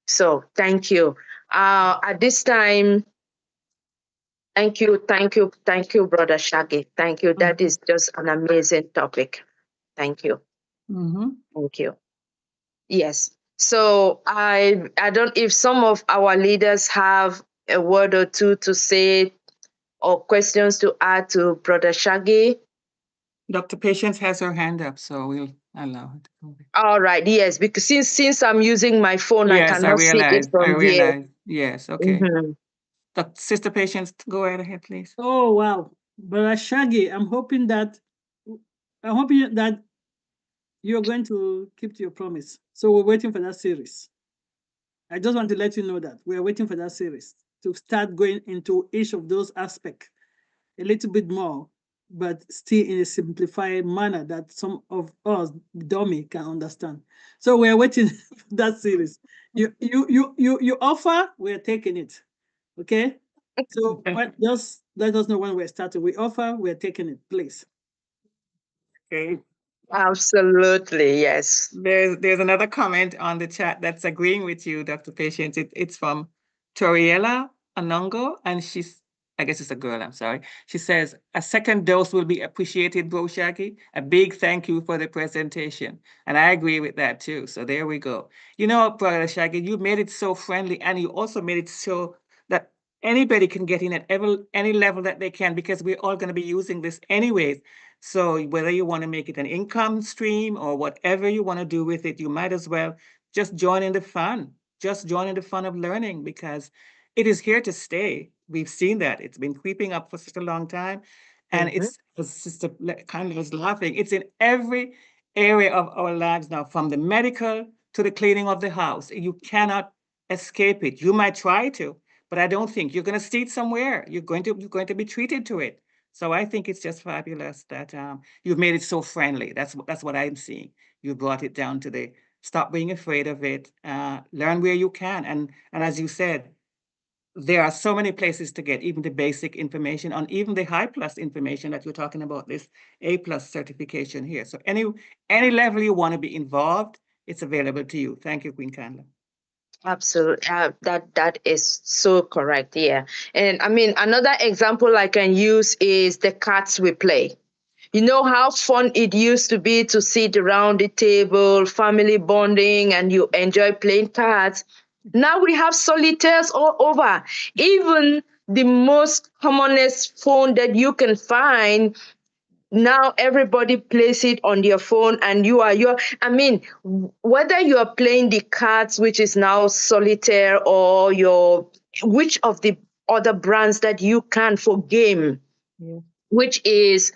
So thank you. At this time, thank you, Brother Shaggy. Thank you. That is just an amazing topic. Thank you. Mm-hmm. Thank you. Yes. So I don't, if some of our leaders have a word or two to say or questions to add to Brother Shaggy. Dr. Patience has her hand up, so we'll allow her to go. All right, yes, because since I'm using my phone, yes, I cannot see it from here. Yes, okay. Mm-hmm. Sister Patience, go right ahead, please. Oh, wow. Brother Shaggy, I'm hoping that you're going to keep to your promise. So we're waiting for that series. I just want to let you know that we're waiting for that series to start going into each of those aspects a little bit more, but still in a simplified manner that some of us dummy can understand. So we're waiting for that series. You offer, we're taking it. Okay? So just let us know when we're starting. We offer, we're taking it, please. Okay. Absolutely, yes. There's another comment on the chat that's agreeing with you, Dr. Patience. It's from Toriela Anongo, and I guess it's a girl, I'm sorry. She says, a second dose will be appreciated, Bro Shaggy. A big thank you for the presentation. And I agree with that too. So there we go. You know, Brother Shaggy, you made it so friendly, and you also made it so that anybody can get in at any level that they can, because we're all going to be using this anyways. So whether you want to make it an income stream or whatever you want to do with it, you might as well just join in the fun. Just join in the fun of learning, because it is here to stay. We've seen that. It's been creeping up for such a long time. And it's just kind of was laughing. It's in every area of our lives now, from the medical to the cleaning of the house. You cannot escape it. You might try to, but I don't think you're going to see it somewhere. You're going to be treated to it. So I think it's just fabulous that you've made it so friendly. That's what I'm seeing. You brought it down to Stop being afraid of it. Learn where you can. And as you said, there are so many places to get even the basic information on even the high plus information that you're talking about, this A plus certification here. So any level you want to be involved, it's available to you. Thank you, Queen Candla. Absolutely. That is so correct. Yeah. And I mean, another example I can use is the cards we play. You know how fun it used to be to sit around the table, family bonding, and you enjoy playing cards. Now we have solitaires all over. Even the most commonest phone that you can find, now everybody plays it on their phone, and I mean, whether you are playing the cards, which is now solitaire, or which of the other brands that you can for game, which is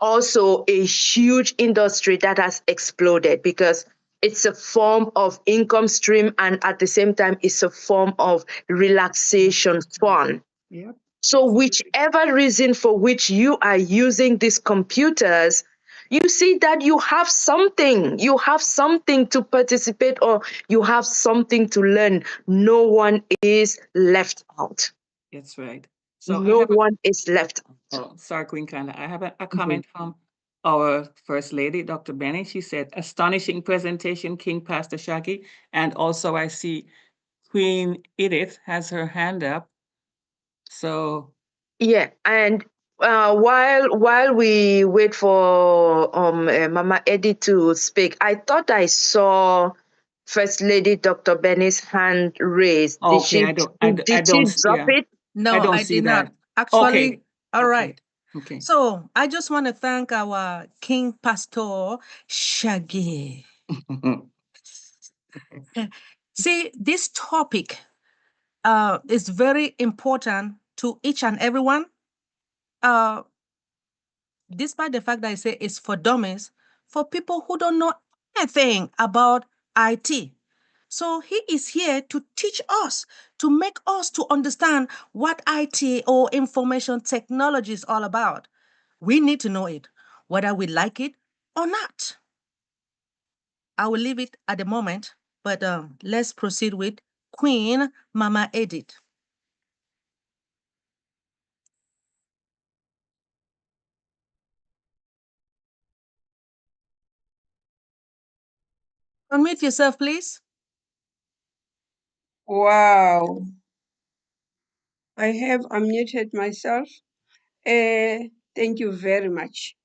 also a huge industry that has exploded because it's a form of income stream, and at the same time it's a form of relaxation, fun. Yep. So whichever reason for which you are using these computers, you see that you have something to participate, or you have something to learn. No one is left out. That's right. So No one is left out. Oh, sorry, Queen Candla. I have a comment from our First Lady, Dr. Benny. She said, astonishing presentation, King Pastor Shaggy. And also I see Queen Edith has her hand up. So Yeah, and while we wait for Mama Eddie to speak, I thought I saw First Lady Dr. Benny's hand raised. Did okay, did she drop it? No, I don't I see did that. not. Actually, Okay. all right. Okay. So I just want to thank our King Pastor Shaggy. See, this topic is very important to each and everyone. Despite the fact that I say it's for dummies, for people who don't know anything about IT. So he is here to teach us, to make us to understand what IT or information technology is all about. We need to know it, whether we like it or not. I will leave it at the moment, but let's proceed with Queen Mama Edith. Unmute yourself, please. Wow. I have unmuted myself. Thank you very much.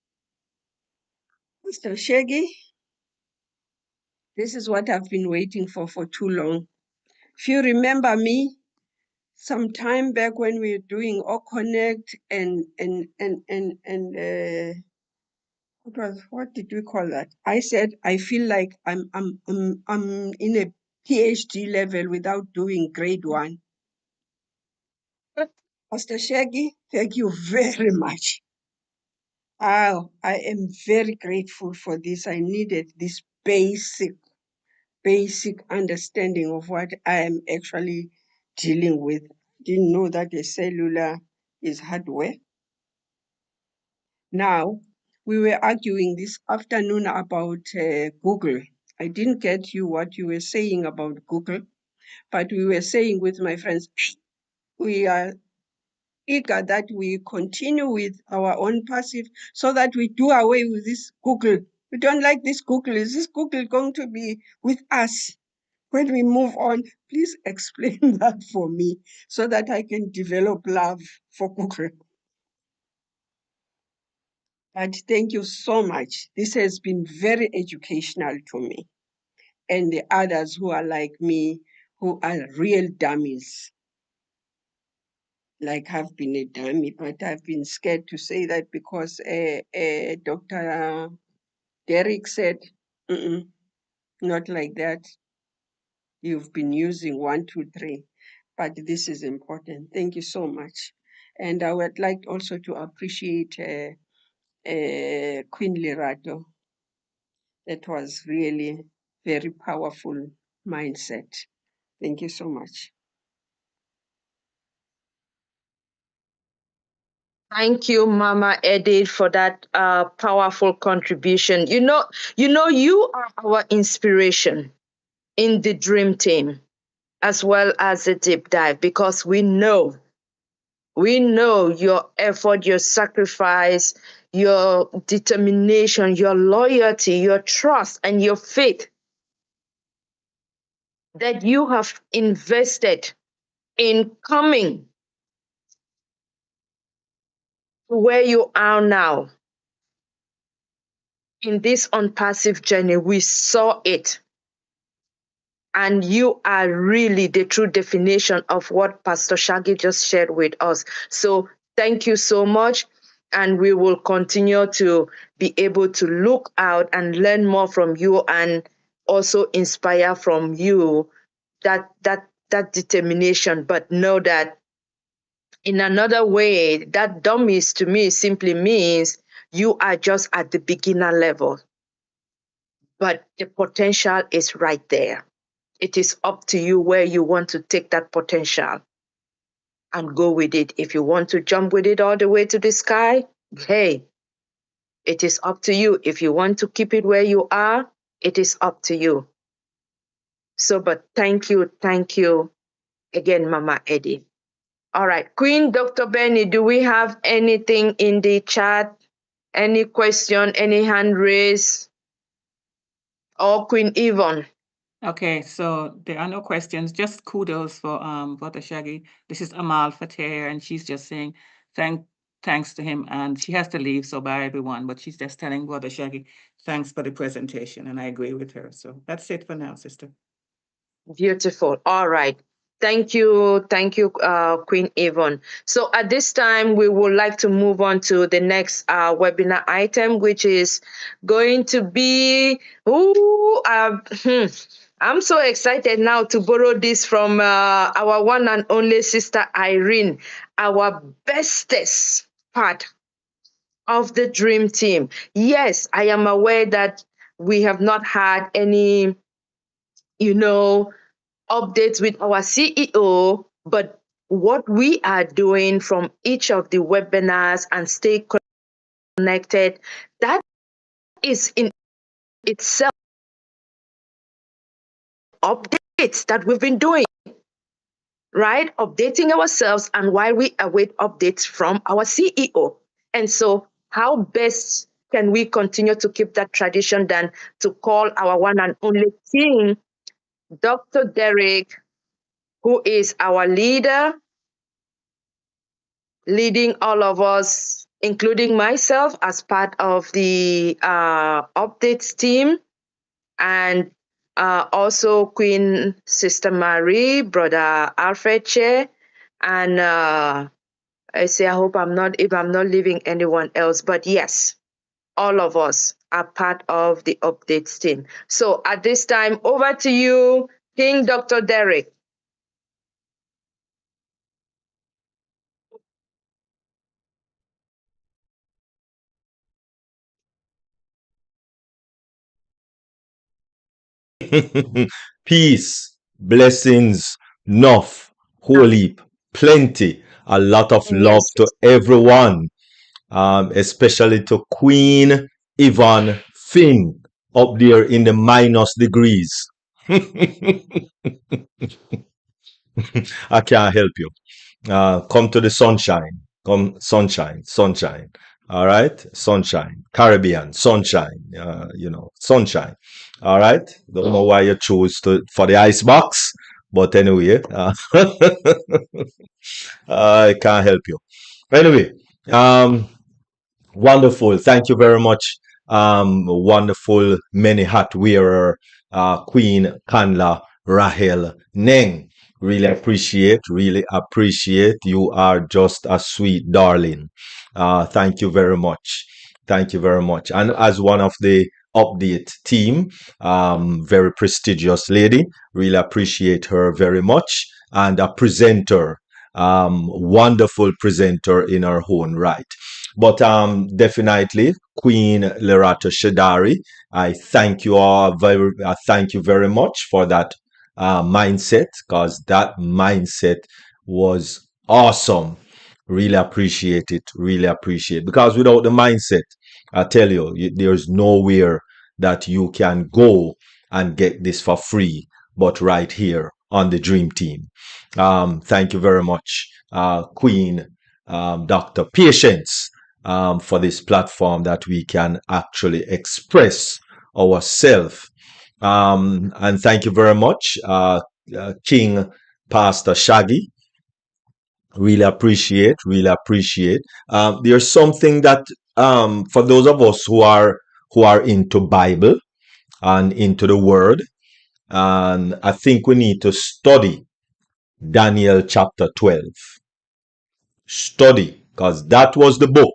Mr. Shaggy, this is what I've been waiting for too long. If you remember me, some time back when we were doing All Connect and what did we call that? I said I feel like I'm in a PhD level without doing grade 1. Pastor Shaggy, thank you very much. I am very grateful for this. I needed this basic understanding of what I am actually dealing with. Didn't know that a cellular is hardware. Now, we were arguing this afternoon about Google. I didn't get what you were saying about Google, but we were saying with my friends, we are eager that we continue with our ONPASSIVE so that we do away with this Google. We don't like this Google. Is this Google going to be with us when we move on? Please explain that for me so that I can develop love for Google. But thank you so much. This has been very educational to me and the others who are like me, who are real dummies. Like I've been a dummy, but I've been scared to say that because Dr. Derek said, not like that. You've been using 1, 2, 3, but this is important. Thank you so much. And I would like also to appreciate Queen Lerato. That was really very powerful mindset. Thank you so much. Thank you, Mama Edith, for that powerful contribution. You are our inspiration in the dream team, as well as the deep dive, because we know your effort, your sacrifice, your determination, your loyalty, your trust, and your faith that you have invested in coming to where you are now in this unpassive journey. We saw it. And you are really the true definition of what Pastor Shaggy just shared with us. So thank you so much. And we will continue to be able to look out and learn more from you, and also inspire from you that determination. But know that in another way, that dummies to me simply means you are just at the beginner level, but the potential is right there. It is up to you where you want to take that potential and go with it. If you want to jump with it all the way to the sky, hey, it is up to you. If you want to keep it where you are, it is up to you. So, but thank you again, Mama Eddie. All right, Queen Dr. Benny, do we have anything in the chat? Any question, any hand raise? Or Queen Yvonne? Okay, so there are no questions, just kudos for Brother Shaggy. This is Amal Fateh, and she's just saying thanks to him, and she has to leave, so bye everyone, but she's just telling Brother Shaggy thanks for the presentation, and I agree with her. So that's it for now, sister. Beautiful. All right. Thank you, Queen Yvonne. So at this time, we would like to move on to the next webinar item, which is going to be, I'm so excited now to borrow this from our one and only sister Irene, our bestest part of the dream team. Yes, I am aware that we have not had any, updates with our CEO, but what we are doing from each of the webinars and stay connected, that is in itself updates that we've been doing, right? Updating ourselves, and while we await updates from our CEO. And so how best can we continue to keep that tradition than to call our one and only king, Dr. Derek, who is our leader, leading all of us, including myself, as part of the updates team, and also Queen Sister Marie, Brother Alfred Che, and I hope I'm not leaving anyone else, but yes, all of us are part of the updates team. So at this time, over to you, King Dr. Derek. Peace, blessings, enough, whole heap, plenty, a lot of love Yes. to everyone, especially to Queen Yvonne Finn up there in the minus degrees. I can't help you. Come to the sunshine. Come, sunshine, sunshine. All right, sunshine, Caribbean, sunshine. Sunshine. All right. Don't know why you chose for the ice box, but anyway, I can't help you. Anyway, wonderful. Thank you very much. Wonderful many hat wearer, Queen Kanla Rahel Neng. Really appreciate. You are just a sweet darling. Thank you very much. Thank you very much. And as one of the update team, very prestigious lady, really appreciate her very much. And a presenter, wonderful presenter in her own right. But definitely, Queen Lerata Shadari, I thank you very much for that mindset, because that mindset was awesome. Really appreciate it. Really appreciate it. Because without the mindset, I tell you, there's nowhere that you can go and get this for free, but right here on the Dream Team. Thank you very much, Queen, Dr. Patience, for this platform that we can actually express ourselves. And thank you very much, King Pastor Shaggy. Really appreciate, really appreciate. There's something that for those of us who are into Bible and into the Word, and I think we need to study Daniel chapter 12. Study, because that was the book.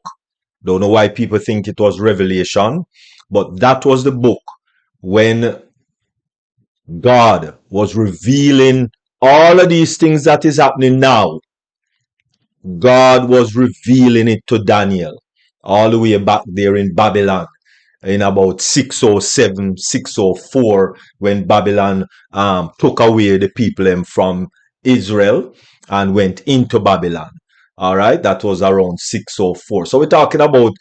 Don't know why people think it was Revelation, but that was the book when God was revealing all of these things that is happening now. God was revealing it to Daniel all the way back there in Babylon in about 607, 604, when Babylon took away the people from Israel and went into Babylon. All right, that was around 604. So we're talking about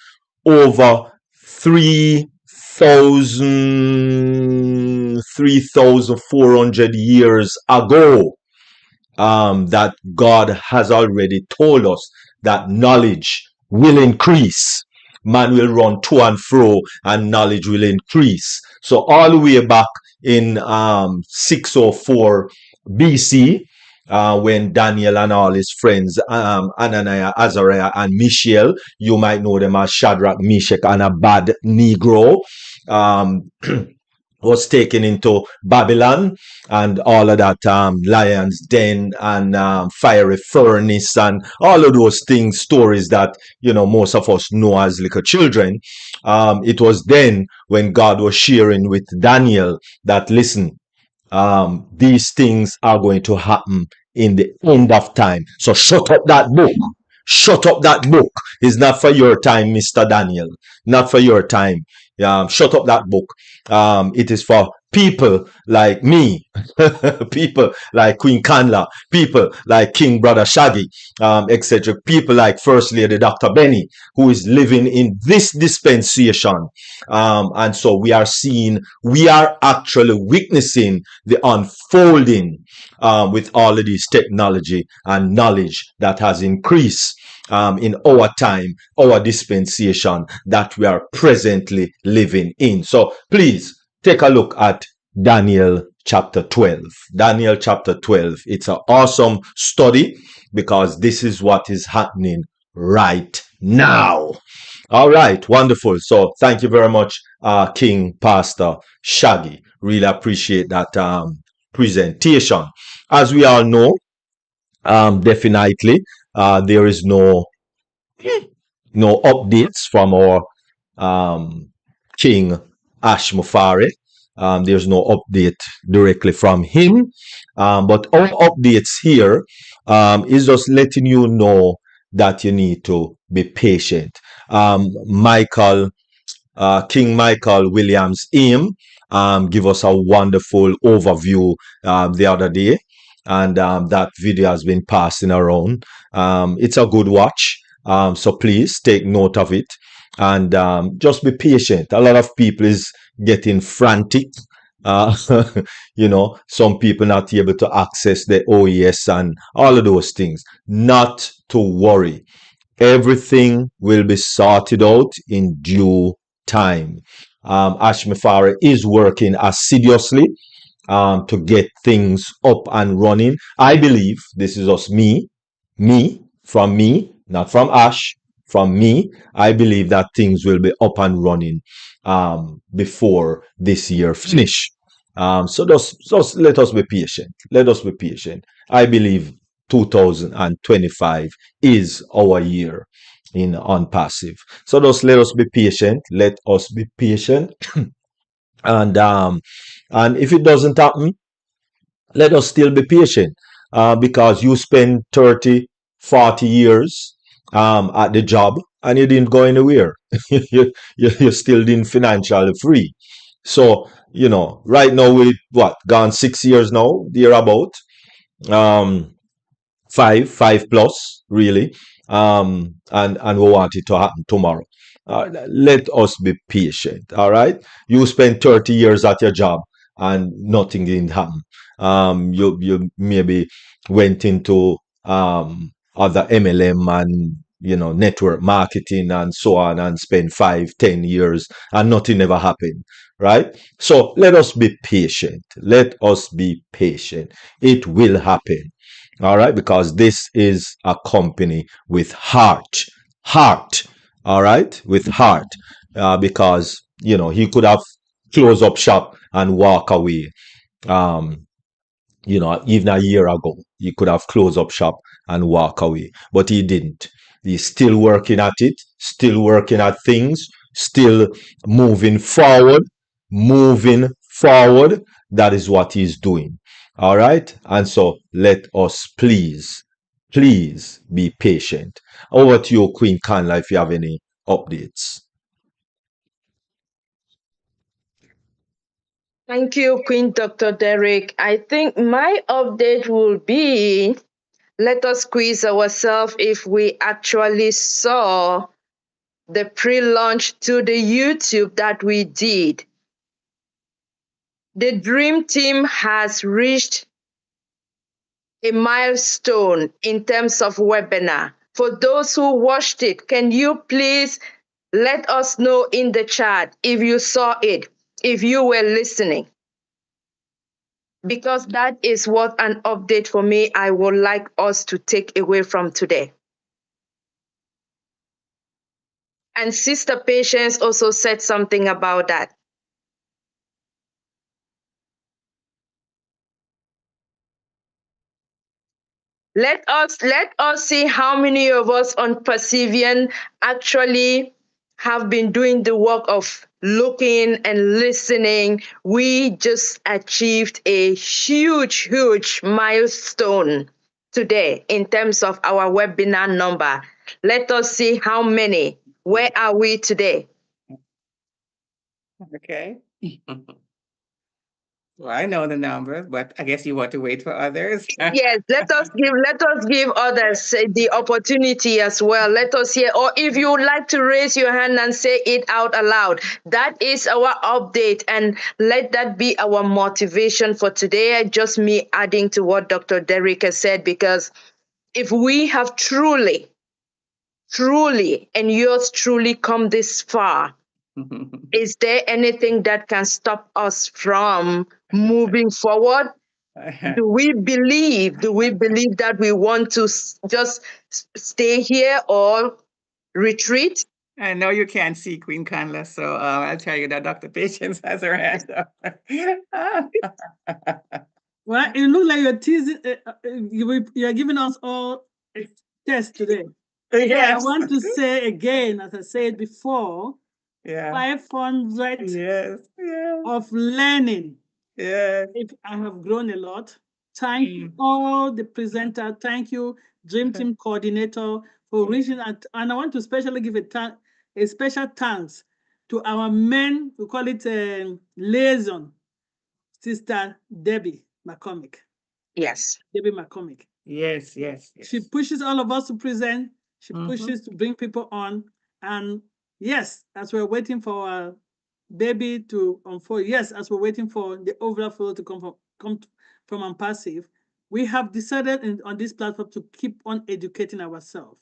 over 3,400 years ago. That God has already told us that knowledge will increase. Man will run to and fro and knowledge will increase. So all the way back in 604 BC, when Daniel and all his friends, Ananiah, Azariah, and Mishael, you might know them as Shadrach, Meshach, and Abednego, was taken into Babylon and all of that lion's den and fiery furnace and all of those things, stories that most of us know as little children. It was then when God was sharing with Daniel that, listen, these things are going to happen in the end of time. So shut up that book. Shut up that book. It's not for your time, Mr. Daniel. Not for your time. Shut up that book. It is for people like me, people like Queen Kanla, people like King Brother Shaggy, etc. People like First Lady Dr. Benny, who is living in this dispensation. And so we are actually witnessing the unfolding with all of this technology and knowledge that has increased in our time, our dispensation that we are presently living in. So please take a look at Daniel chapter 12. Daniel chapter 12. It's an awesome study because this is what is happening right now. All right, wonderful. So thank you very much, King Pastor Shaggy. Really appreciate that presentation. As we all know, definitely there is no updates from our King Ash Mufari. There's no update directly from him. But our updates here is just letting you know that you need to be patient. King Michael Williams Aim give us a wonderful overview the other day, and that video has been passing around. It's a good watch, so please take note of it and just be patient. A lot of people is getting frantic. Some people not able to access the OES and all of those things. Not to worry. Everything will be sorted out in due time. Ash Mufari is working assiduously to get things up and running. I believe this is just me, not from Ash, from me. I believe that things will be up and running before this year finish. So just let us be patient. Let us be patient. I believe 2025 is our year in ONPASSIVE. So just let us be patient. Let us be patient. And if it doesn't happen, let us still be patient because you spend 30, 40 years at the job and you didn't go anywhere. you still didn't financially free. So, right now we gone 6 years now, thereabout. 5+ really. and we want it to happen tomorrow. Let us be patient. All right. You spend 30 years at your job and nothing didn't happen. You maybe went into other MLM and network marketing and so on and spend 5, 10 years and nothing ever happened. Right. So let us be patient. Let us be patient. It will happen. All right, because this is a company with heart. All right, with heart, because he could have closed up shop and walk away. Um, even a year ago, he could have closed up shop and walk away, but he didn't. He's still working at it, still working at things, still moving forward, moving forward. That is what he's doing. All right. And so let us please be patient. Over to you, Queen Canla, if you have any updates. Thank you, Queen Dr. Derek. I think my update will be, let us quiz ourselves if we actually saw the pre-launch to the YouTube that we did. The Dream Team has reached a milestone in terms of webinar. For those who watched it, can you please let us know in the chat if you saw it, if you were listening? Because that is what an update for me I would like us to take away from today. And Sister Patience also said something about that. Let us see how many of us on Perseverance actually have been doing the work of looking and listening. We just achieved a huge milestone today in terms of our webinar number. Let us see how many. Where are we today? Okay. Well, I know the numbers, but I guess you want to wait for others. Yes, let us give others the opportunity as well. Let us hear, or if you would like to raise your hand and say it out aloud. That is our update, and let that be our motivation for today. Just me adding to what Dr. Derek has said, because if we have truly, and yours truly come this far, is there anything that can stop us from moving forward? Do we believe that we want to just stay here or retreat? I know you can't see Queen Canla, so I'll tell you that Dr. Patience has her hand up. Well, it looks like you're teasing. You're giving us all a test today. Yes. I want to say again, as I said before, Yeah. 500 Yes. Yeah. of learning. Yes. I have grown a lot. Thank you all the presenter. Thank you, Dream Team coordinator, for reaching out. And I want to especially give a special thanks to our men, we call it liaison, Sister Debbie McCormick. Yes. Debbie McCormick. Yes. She pushes all of us to present. She pushes to bring people on. And yes, as we're waiting for our baby to unfold, yes, as we're waiting for the overflow to come from ONPASSIVE, we have decided on this platform to keep on educating ourselves.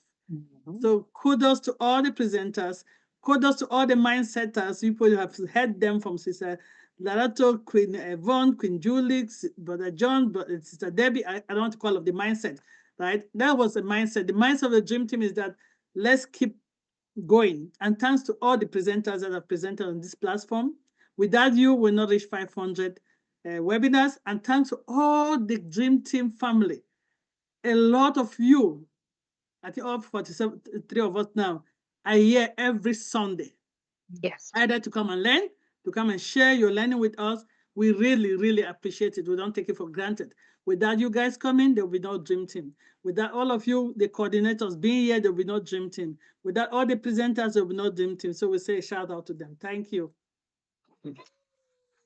So kudos to all the presenters, kudos to all the mindsetters. People have heard them from Sister Larato, Queen Yvonne, Queen Julie, Brother John, Sister Debbie. I don't want to call it the mindset, right? That was a mindset. The mindset of the Dream Team is that let's keep going. And thanks to all the presenters that have presented on this platform. Without you, we'll not reach 500 webinars. And thanks to all the Dream Team family. A lot of you, I think all 43 of us now, are here every Sunday. Yes. Either to come and learn, to come and share your learning with us. We really appreciate it. We don't take it for granted. Without you guys coming, there will be no Dream Team. Without all of you, the coordinators being here, there will be no Dream Team. Without all the presenters, there will be no Dream Team. So we say a shout out to them. Thank you.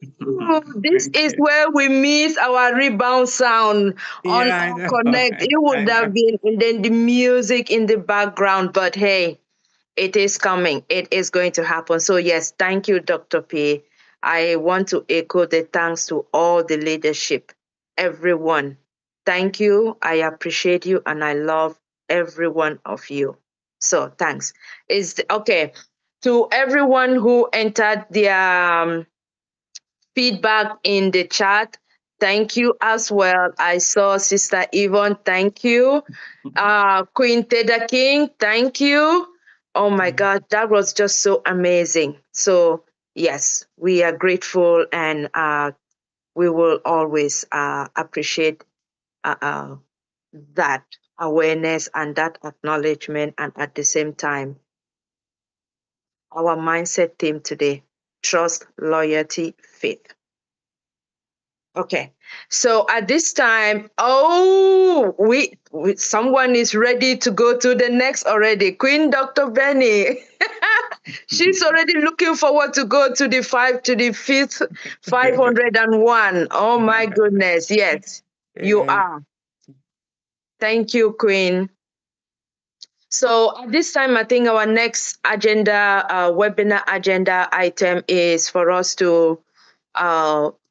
This Thank is you. where we miss our rebound sound on Yeah, I our know. connect. It I would know. have been, and then the music in the background, but hey, it is coming. It is going to happen. So yes, thank you, Dr. P. I want to echo the thanks to all the leadership, everyone. Thank you. I appreciate you and I love every one of you. So thanks. Is okay to everyone who entered their feedback in the chat. Thank you as well. I saw Sister Yvonne. Thank you. Queen Teda King. Thank you. Oh my God, that was just so amazing. So yes, we are grateful and we will always appreciate that awareness and that acknowledgement. And at the same time, our mindset theme today, trust, loyalty, faith. Okay, so at this time, we someone is ready to go to the next already. Queen Dr. Benny, she's already looking forward to go to the fifth 501. Oh my goodness, yes, you Yeah. are. Thank you, Queen. So at this time, I think our next agenda, webinar agenda item is for us to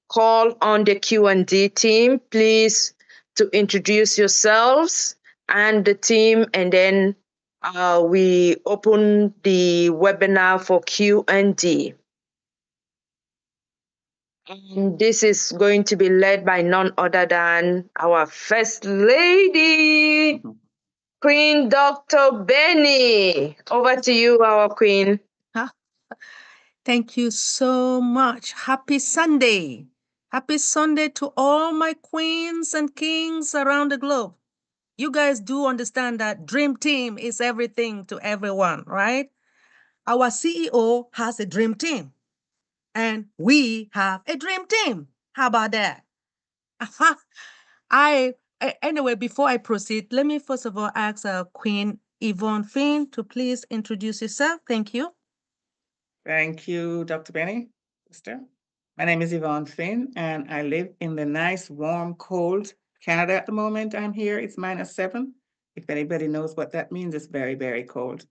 call on the Q&D team, please, to introduce yourselves and the team, and then we open the webinar for Q&D. And this is going to be led by none other than our First Lady, Queen Dr. Benny. Over to you, our Queen. Thank you so much. Happy Sunday. Happy Sunday to all my queens and kings around the globe. You guys do understand that dream team is everything to everyone, right? Our CEO has a dream team and we have a dream team. How about that? Anyway, before I proceed, let me first of all ask Queen Yvonne Finn to please introduce yourself. Thank you. Thank you, Dr. Benny. Sister. My name is Yvonne Finn, and I live in the nice, warm, cold Canada at the moment. I'm here. It's -7. If anybody knows what that means, it's very, very cold.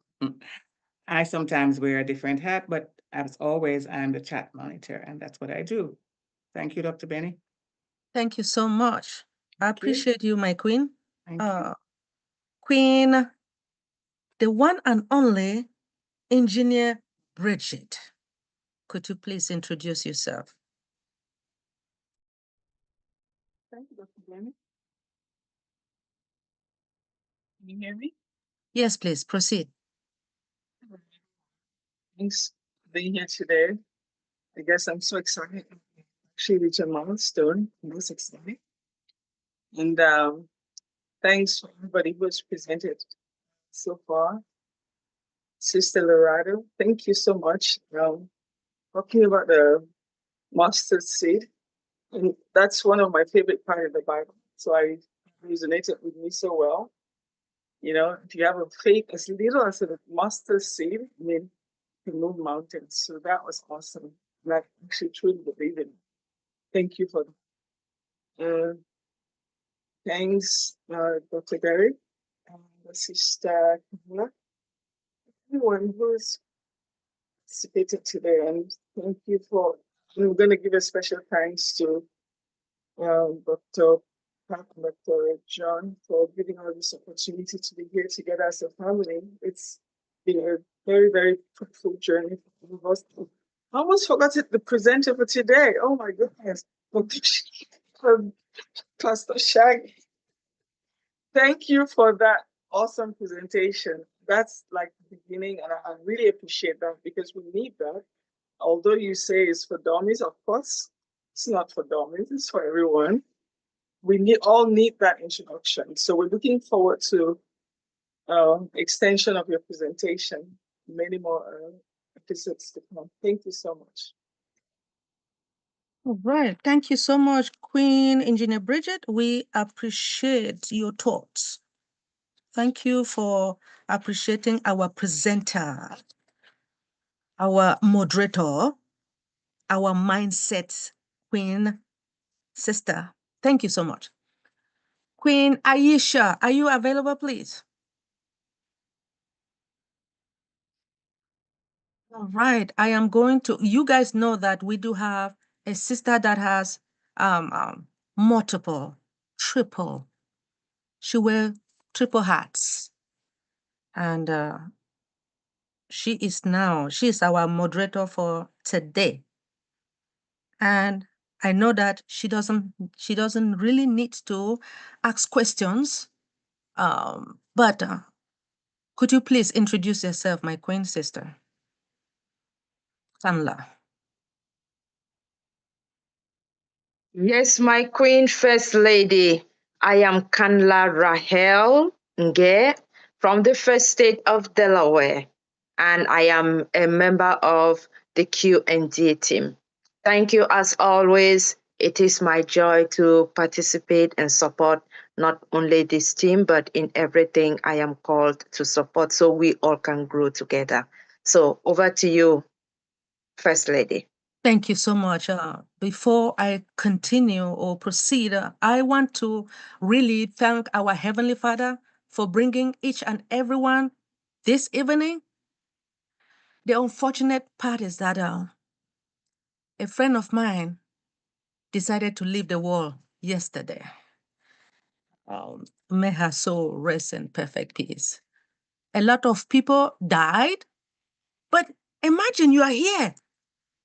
I sometimes wear a different hat, but as always, I'm the chat monitor, and that's what I do. Thank you, Dr. Benny. Thank you so much. I Thank you. appreciate you, my queen. Thank you. Queen, the one and only Engineer Bridget. Could you please introduce yourself? Thank you, Dr. Benny. Can you hear me? Yes, please proceed. Thanks for being here today. I guess I'm so excited. Actually reached a milestone. Most exciting. And thanks for everybody who has presented so far. Sister Lorado, thank you so much. Talking about the mustard seed, and that's one of my favorite part of the Bible. So I resonated with me so well. You know, if you have a faith as little as a mustard seed, I mean, you can move mountains. So that was awesome. And I actually truly believe in it. Thank you for that. Thanks, Dr. Derek, and Sister Kamala, everyone who's participated today. And thank you for, I'm going to give a special thanks to Dr. Pat and Dr. John for giving us this opportunity to be here together as a family. It's been a very, very fruitful journey for all of us. I almost forgot the presenter for today. Oh my goodness. Pastor Shaggy. Thank you for that awesome presentation. That's like the beginning, and I really appreciate that because we need that. Although you say it's for dummies, of course, it's not for dummies, it's for everyone. We all need that introduction. So we're looking forward to extension of your presentation, many more episodes to come. Thank you so much. All right. Thank you so much, Queen Engineer Bridget. We appreciate your thoughts. Thank you for appreciating our presenter, our moderator, our mindset queen sister. Thank you so much. Queen Aisha, are you available, please? All right, I am going to, you guys know that we do have a sister that has multiple, triple, she wears triple hats. And she is our moderator for today. And I know that she doesn't really need to ask questions. But could you please introduce yourself, my queen sister? Kamla. Yes, my queen first lady. I am Kanla Rahel Nge from the first state of Delaware, and I am a member of the Q&D team. Thank you as always. It is my joy to participate and support not only this team, but in everything I am called to support so we all can grow together. So over to you, First Lady. Thank you so much. Before I continue or proceed, I want to really thank our Heavenly Father for bringing each and everyone this evening. The unfortunate part is that a friend of mine decided to leave the world yesterday. May her soul rest in perfect peace. A lot of people died, but imagine you are here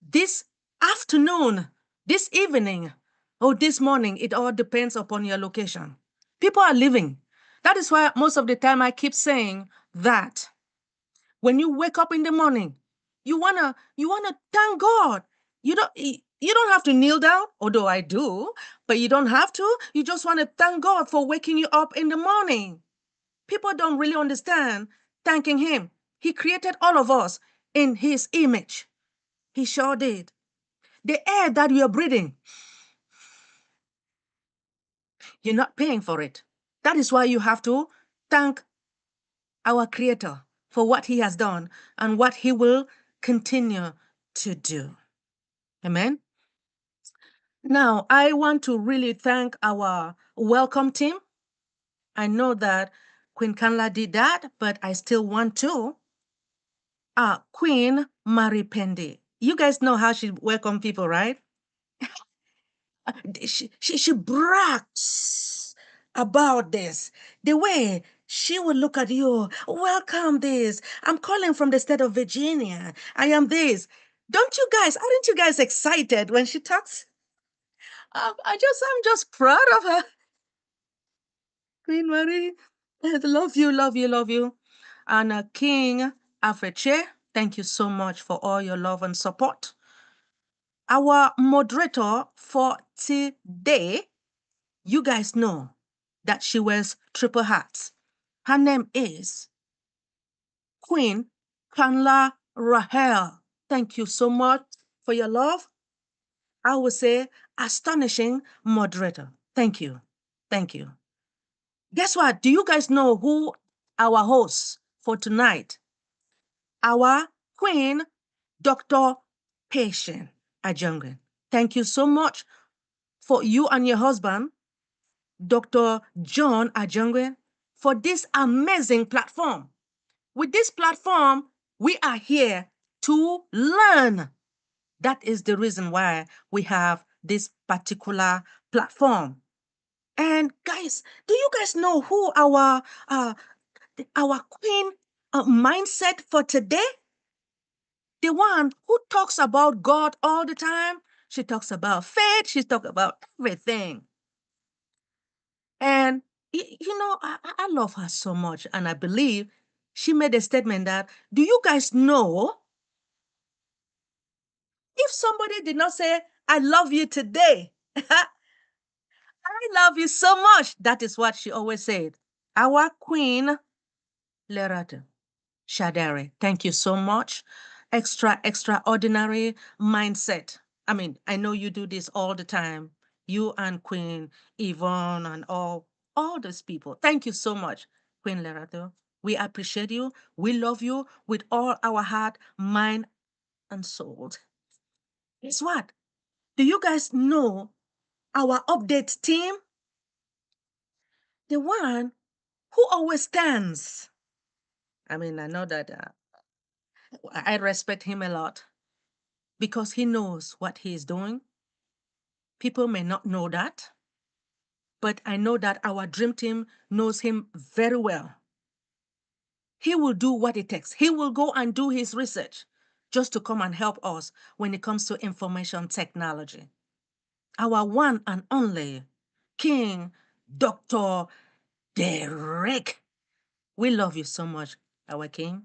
this afternoon, this evening, or this morning. It all depends upon your location. People are living. That is why most of the time I keep saying that when you wake up in the morning, you wanna thank God. You don't have to kneel down, although I do, but you don't have to. You just want to thank God for waking you up in the morning. People don't really understand thanking Him. He created all of us in His image. He sure did. The air that we are breathing, you're not paying for it. That is why you have to thank our Creator for what He has done and what He will continue to do. Amen. Now, I want to really thank our welcome team. I know that Queen Kanla did that, but I still want to. Queen Marie Pendi. You guys know how she welcome people, right? She brags about this. The way she will look at you, welcome this. I'm calling from the state of Virginia. I am this. Aren't you guys excited when she talks? I'm just proud of her. Queen Marie, I love you, love you, love you. And King Afeche, thank you so much for all your love and support. Our moderator for today, you guys know that she wears triple hats. Her name is Queen Kanla Rahel. Thank you so much for your love. I would say astonishing moderator. Thank you. Thank you. Guess what? Do you guys know who our host for tonight? Our Queen, Dr. Patient Ajungin. Thank you so much for you and your husband, Dr. John Ajungwe, for this amazing platform. With this platform, we are here to learn. That is the reason why we have this particular platform. And guys, do you guys know who our queen mindset for today? The one who talks about God all the time. She talks about faith. She talks about everything. And, I love her so much. And I believe she made a statement that, do you guys know if somebody did not say, I love you today, I love you so much. That is what she always said. Our queen, Lerata Shadari, thank you so much. Extraordinary mindset. I mean, I know you do this all the time. You and Queen Yvonne and all those people. Thank you so much, Queen Lerato. We appreciate you. We love you with all our heart, mind, and soul. Guess what? Do you guys know our update team? The one who always stands. I mean, I know that I respect him a lot because he knows what he is doing. People may not know that, but I know that our dream team knows him very well. He will do what it takes. He will go and do his research just to come and help us when it comes to information technology. Our one and only King, Dr. Derek. We love you so much, our King.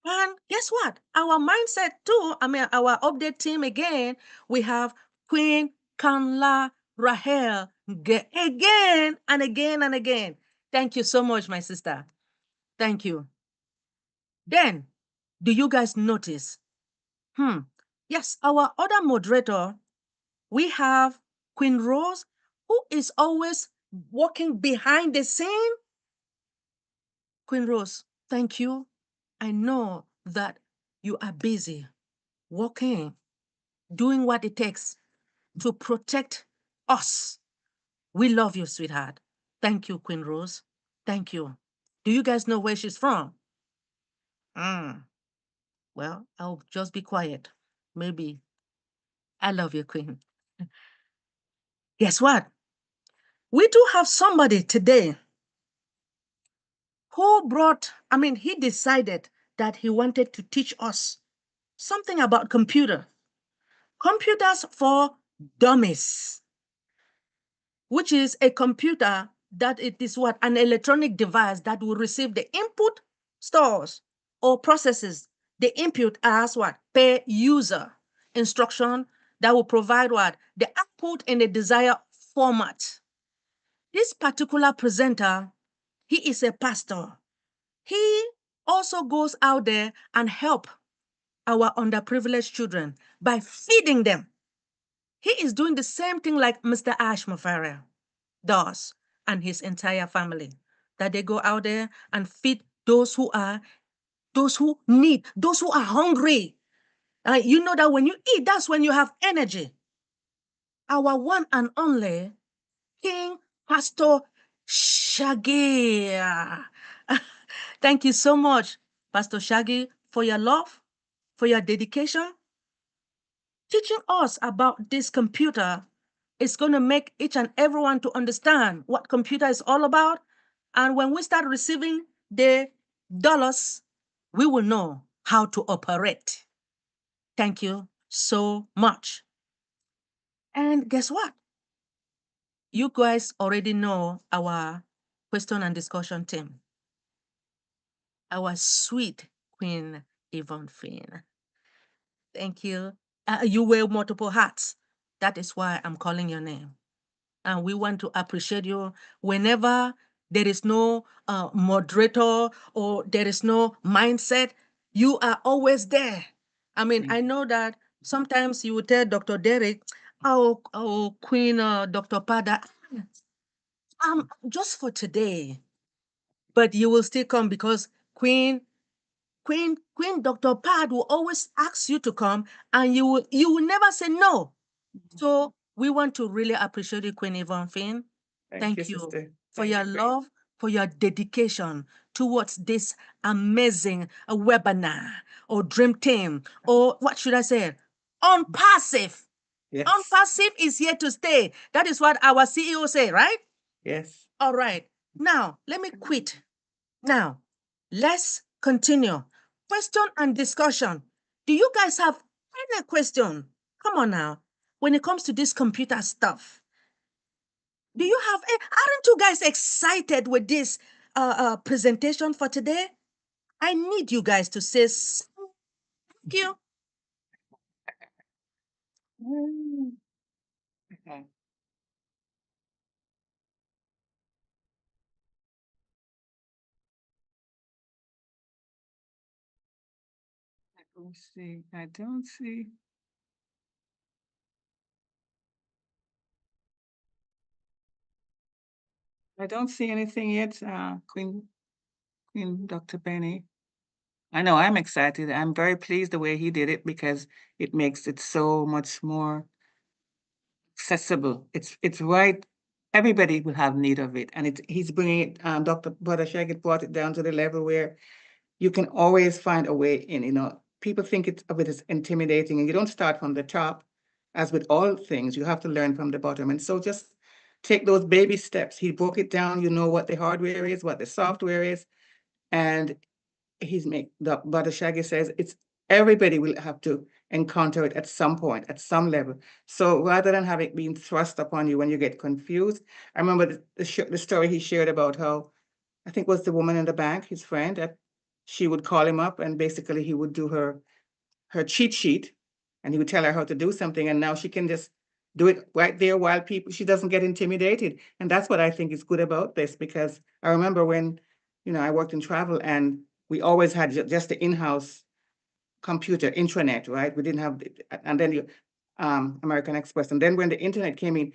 And guess what? Our mindset too, our update team again, we have Queen Kanla Rahel again and again and again. Thank you so much, my sister. Thank you. Then, do you guys notice? Yes, our other moderator, we have Queen Rose, who is always walking behind the scene. Queen Rose, thank you. I know that you are busy working, doing what it takes to protect us. We love you, sweetheart. Thank you, Queen Rose. Thank you. Do you guys know where she's from? Well, I'll just be quiet. Maybe. I love you, Queen. Guess what? We do have somebody today who he decided that he wanted to teach us something about computers for dummies, which is a computer that it is an electronic device that will receive the input, stores, or processes the input as per user instruction that will provide the output in the desired format. This particular presenter, he is a pastor. He also goes out there and help our underprivileged children by feeding them. He is doing the same thing like Mr. Ash Mafaria does and his entire family, that they go out there and feed those who need, those who are hungry. You know that when you eat, that's when you have energy. Our one and only King Pastor Shaggy. Thank you so much, Pastor Shaggy, for your love, for your dedication. Teaching us about this computer is going to make each and everyone to understand what computer is all about. And when we start receiving the dollars, we will know how to operate. Thank you so much. And guess what? You guys already know our question and discussion team. Our sweet Queen Yvonne Finn. Thank you. You wear multiple hats. That is why I'm calling your name. And we want to appreciate you whenever there is no moderator or there is no mindset. You are always there. I know that sometimes you will tell Dr. Derek, oh Queen Dr. Pada, just for today. But you will still come because Queen Dr. Pad will always ask you to come and you will never say no. So we want to really appreciate you, Queen Yvonne Finn. Thank you for your love, for your dedication towards this amazing webinar or dream team, or what should I say? ONPASSIVE. Yes. ONPASSIVE is here to stay. That is what our CEO say, right? Yes. All right. Now, let me quit. Now, let's continue. Question and discussion. Do you guys have any question? Come on now. When it comes to this computer stuff, do you have, aren't you guys excited with this presentation for today? I need you guys to say thank you. Okay. Let's see. I don't see. I don't see anything yet, Queen Dr. Benny. I know, I'm excited. I'm very pleased the way he did it because it makes it so much more accessible. It's right. Everybody will have need of it, and he's bringing it. Dr. Brother Shaggy brought it down to the level where you can always find a way in. You know, people think of it as intimidating, and you don't start from the top. As with all things, you have to learn from the bottom, and so just take those baby steps. He broke it down. You know what the hardware is, what the software is, and Brother Shaggy says it's everybody will have to encounter it at some point, at some level. So rather than have it being thrust upon you when you get confused, I remember the story he shared about how I think it was the woman in the bank, his friend, that she would call him up and basically he would do her cheat sheet and he would tell her how to do something, and now she can just do it right there while she doesn't get intimidated. And that's what I think is good about this, because I remember when, I worked in travel and we always had just the in-house computer intranet, right? We didn't have, and then American Express. And then when the internet came in,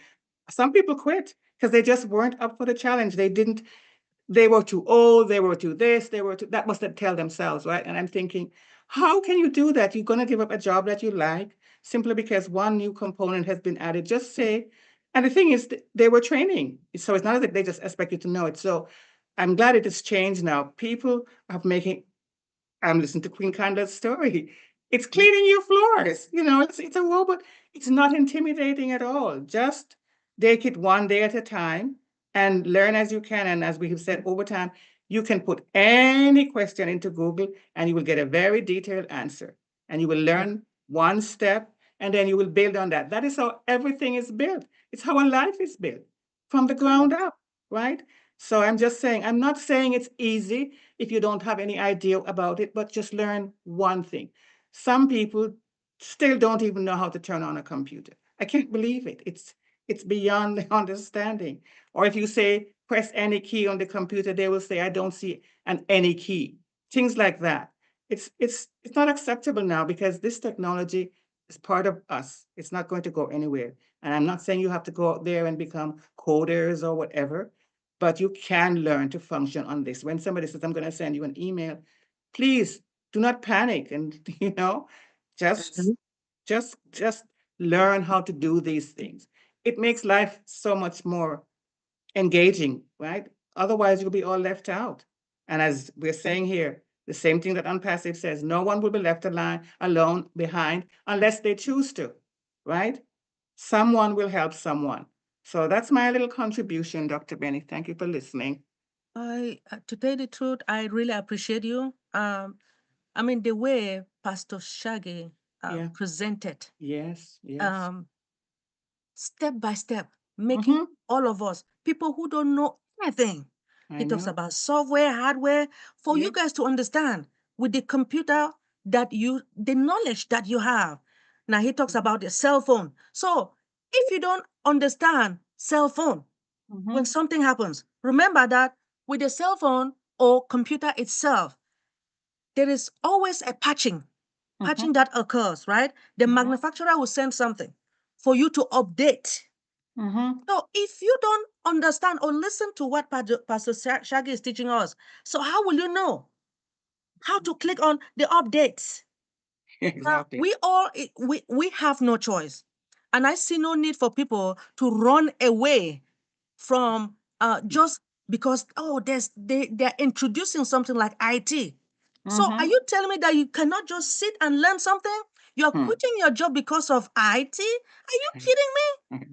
some people quit because they just weren't up for the challenge. They were too old, they were too this, that must tell themselves, right? And I'm thinking, how can you do that? You're going to give up a job that you like simply because one new component has been added. Just say, and the thing is, they were training. So it's not that they just expect you to know it. So I'm glad it has changed now. People are making, I'm listening to Queen Candace's story. It's cleaning your floors. It's a robot. It's not intimidating at all. Just take it one day at a time and learn as you can. And as we have said over time, you can put any question into Google and you will get a very detailed answer. And you will learn one step and then you will build on that. That is how everything is built. It's how a life is built from the ground up, right? So I'm just saying, I'm not saying it's easy if you don't have any idea about it, but just learn one thing. Some people still don't even know how to turn on a computer. I can't believe it. It's beyond the understanding. Or if you say press any key on the computer, they will say I don't see an any key. Things like that. It's not acceptable now because this technology is part of us. It's not going to go anywhere. And I'm not saying you have to go out there and become coders or whatever, but you can learn to function on this. When somebody says, I'm going to send you an email, please do not panic and, just, just learn how to do these things. It makes life so much more engaging, right? Otherwise, you'll be all left out. And as we're saying here, the same thing that ONPASSIVE says, no one will be left alone behind unless they choose to, right? Someone will help someone. So that's my little contribution, Dr. Benny. Thank you for listening. To tell the truth, I really appreciate you. The way Pastor Shaggy presented. Yes. Step by step, making all of us, people who don't know anything. He talks about software, hardware, for you guys to understand with the computer the knowledge that you have. Now he talks about the cell phone. So if you don't understand cell phone, when something happens, remember that with the cell phone or computer itself, there is always a patching that occurs, right? The manufacturer will send something for you to update. So if you don't understand or listen to what Pastor Shaggy is teaching us, so how will you know how to click on the updates? Exactly. We have no choice. And I see no need for people to run away from just because, they're introducing something like IT. So are you telling me that you cannot just sit and learn something? You're quitting your job because of IT? Are you kidding me?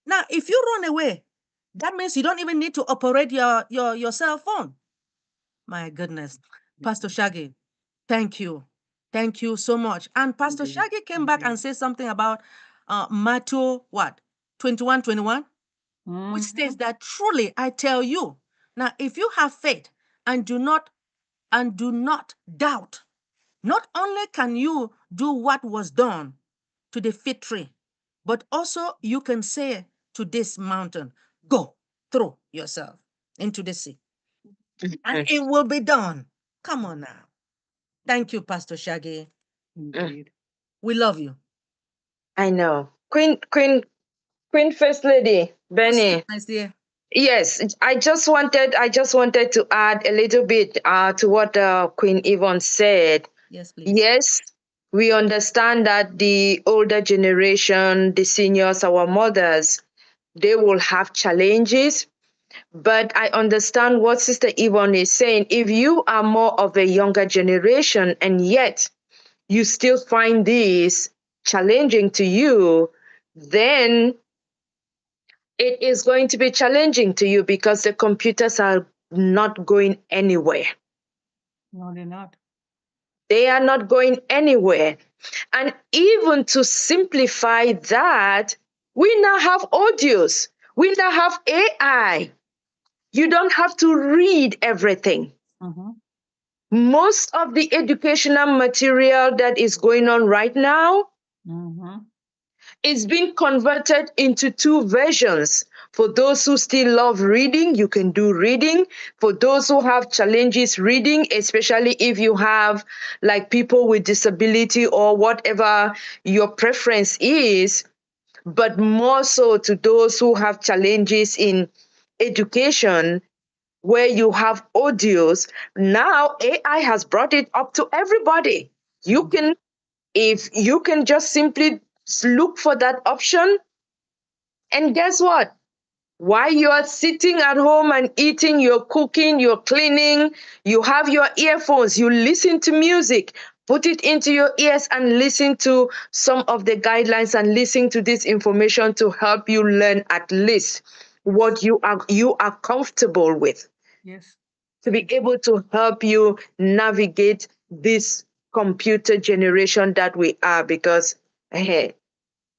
Now, if you run away, that means you don't even need to operate your cell phone. My goodness. Pastor Shaggy, thank you. Thank you so much. And Pastor Shaggy came back and said something about Matthew, 21:21, which states that truly I tell you. Now, if you have faith and do not doubt, not only can you do what was done to the fig tree, but also you can say to this mountain, go, throw yourself into the sea. And it will be done. Come on now. Thank you, Pastor Shaggy. Indeed. We love you. I know. Queen First Lady, Benny. Nice dear. Yes, I just wanted to add a little bit to what Queen Yvonne said. Yes, please. Yes, we understand that the older generation, the seniors, our mothers, they will have challenges. But I understand what Sister Yvonne is saying. If you are more of a younger generation and yet you still find this challenging to you, then it is going to be challenging to you because the computers are not going anywhere. No, they're not. They are not going anywhere. And even to simplify that, we now have audios, we now have AI. You don't have to read everything. Mm-hmm. Most of the educational material that is going on right now Mm-hmm. is being converted into two versions. For those who still love reading, you can do reading. For those who have challenges reading, especially if you have like people with disability or whatever your preference is, but more so to those who have challenges in education, where you have audios. Now AI has brought it up to everybody. You can, if you can just simply look for that option, and guess what? While you're sitting at home and eating, you're cooking, you're cleaning, you have your earphones, you listen to music, put it into your ears and listen to some of the guidelines and listen to this information to help you learn at least what you are comfortable with, Yes. to be able to help you navigate this computer generation that we are, because hey,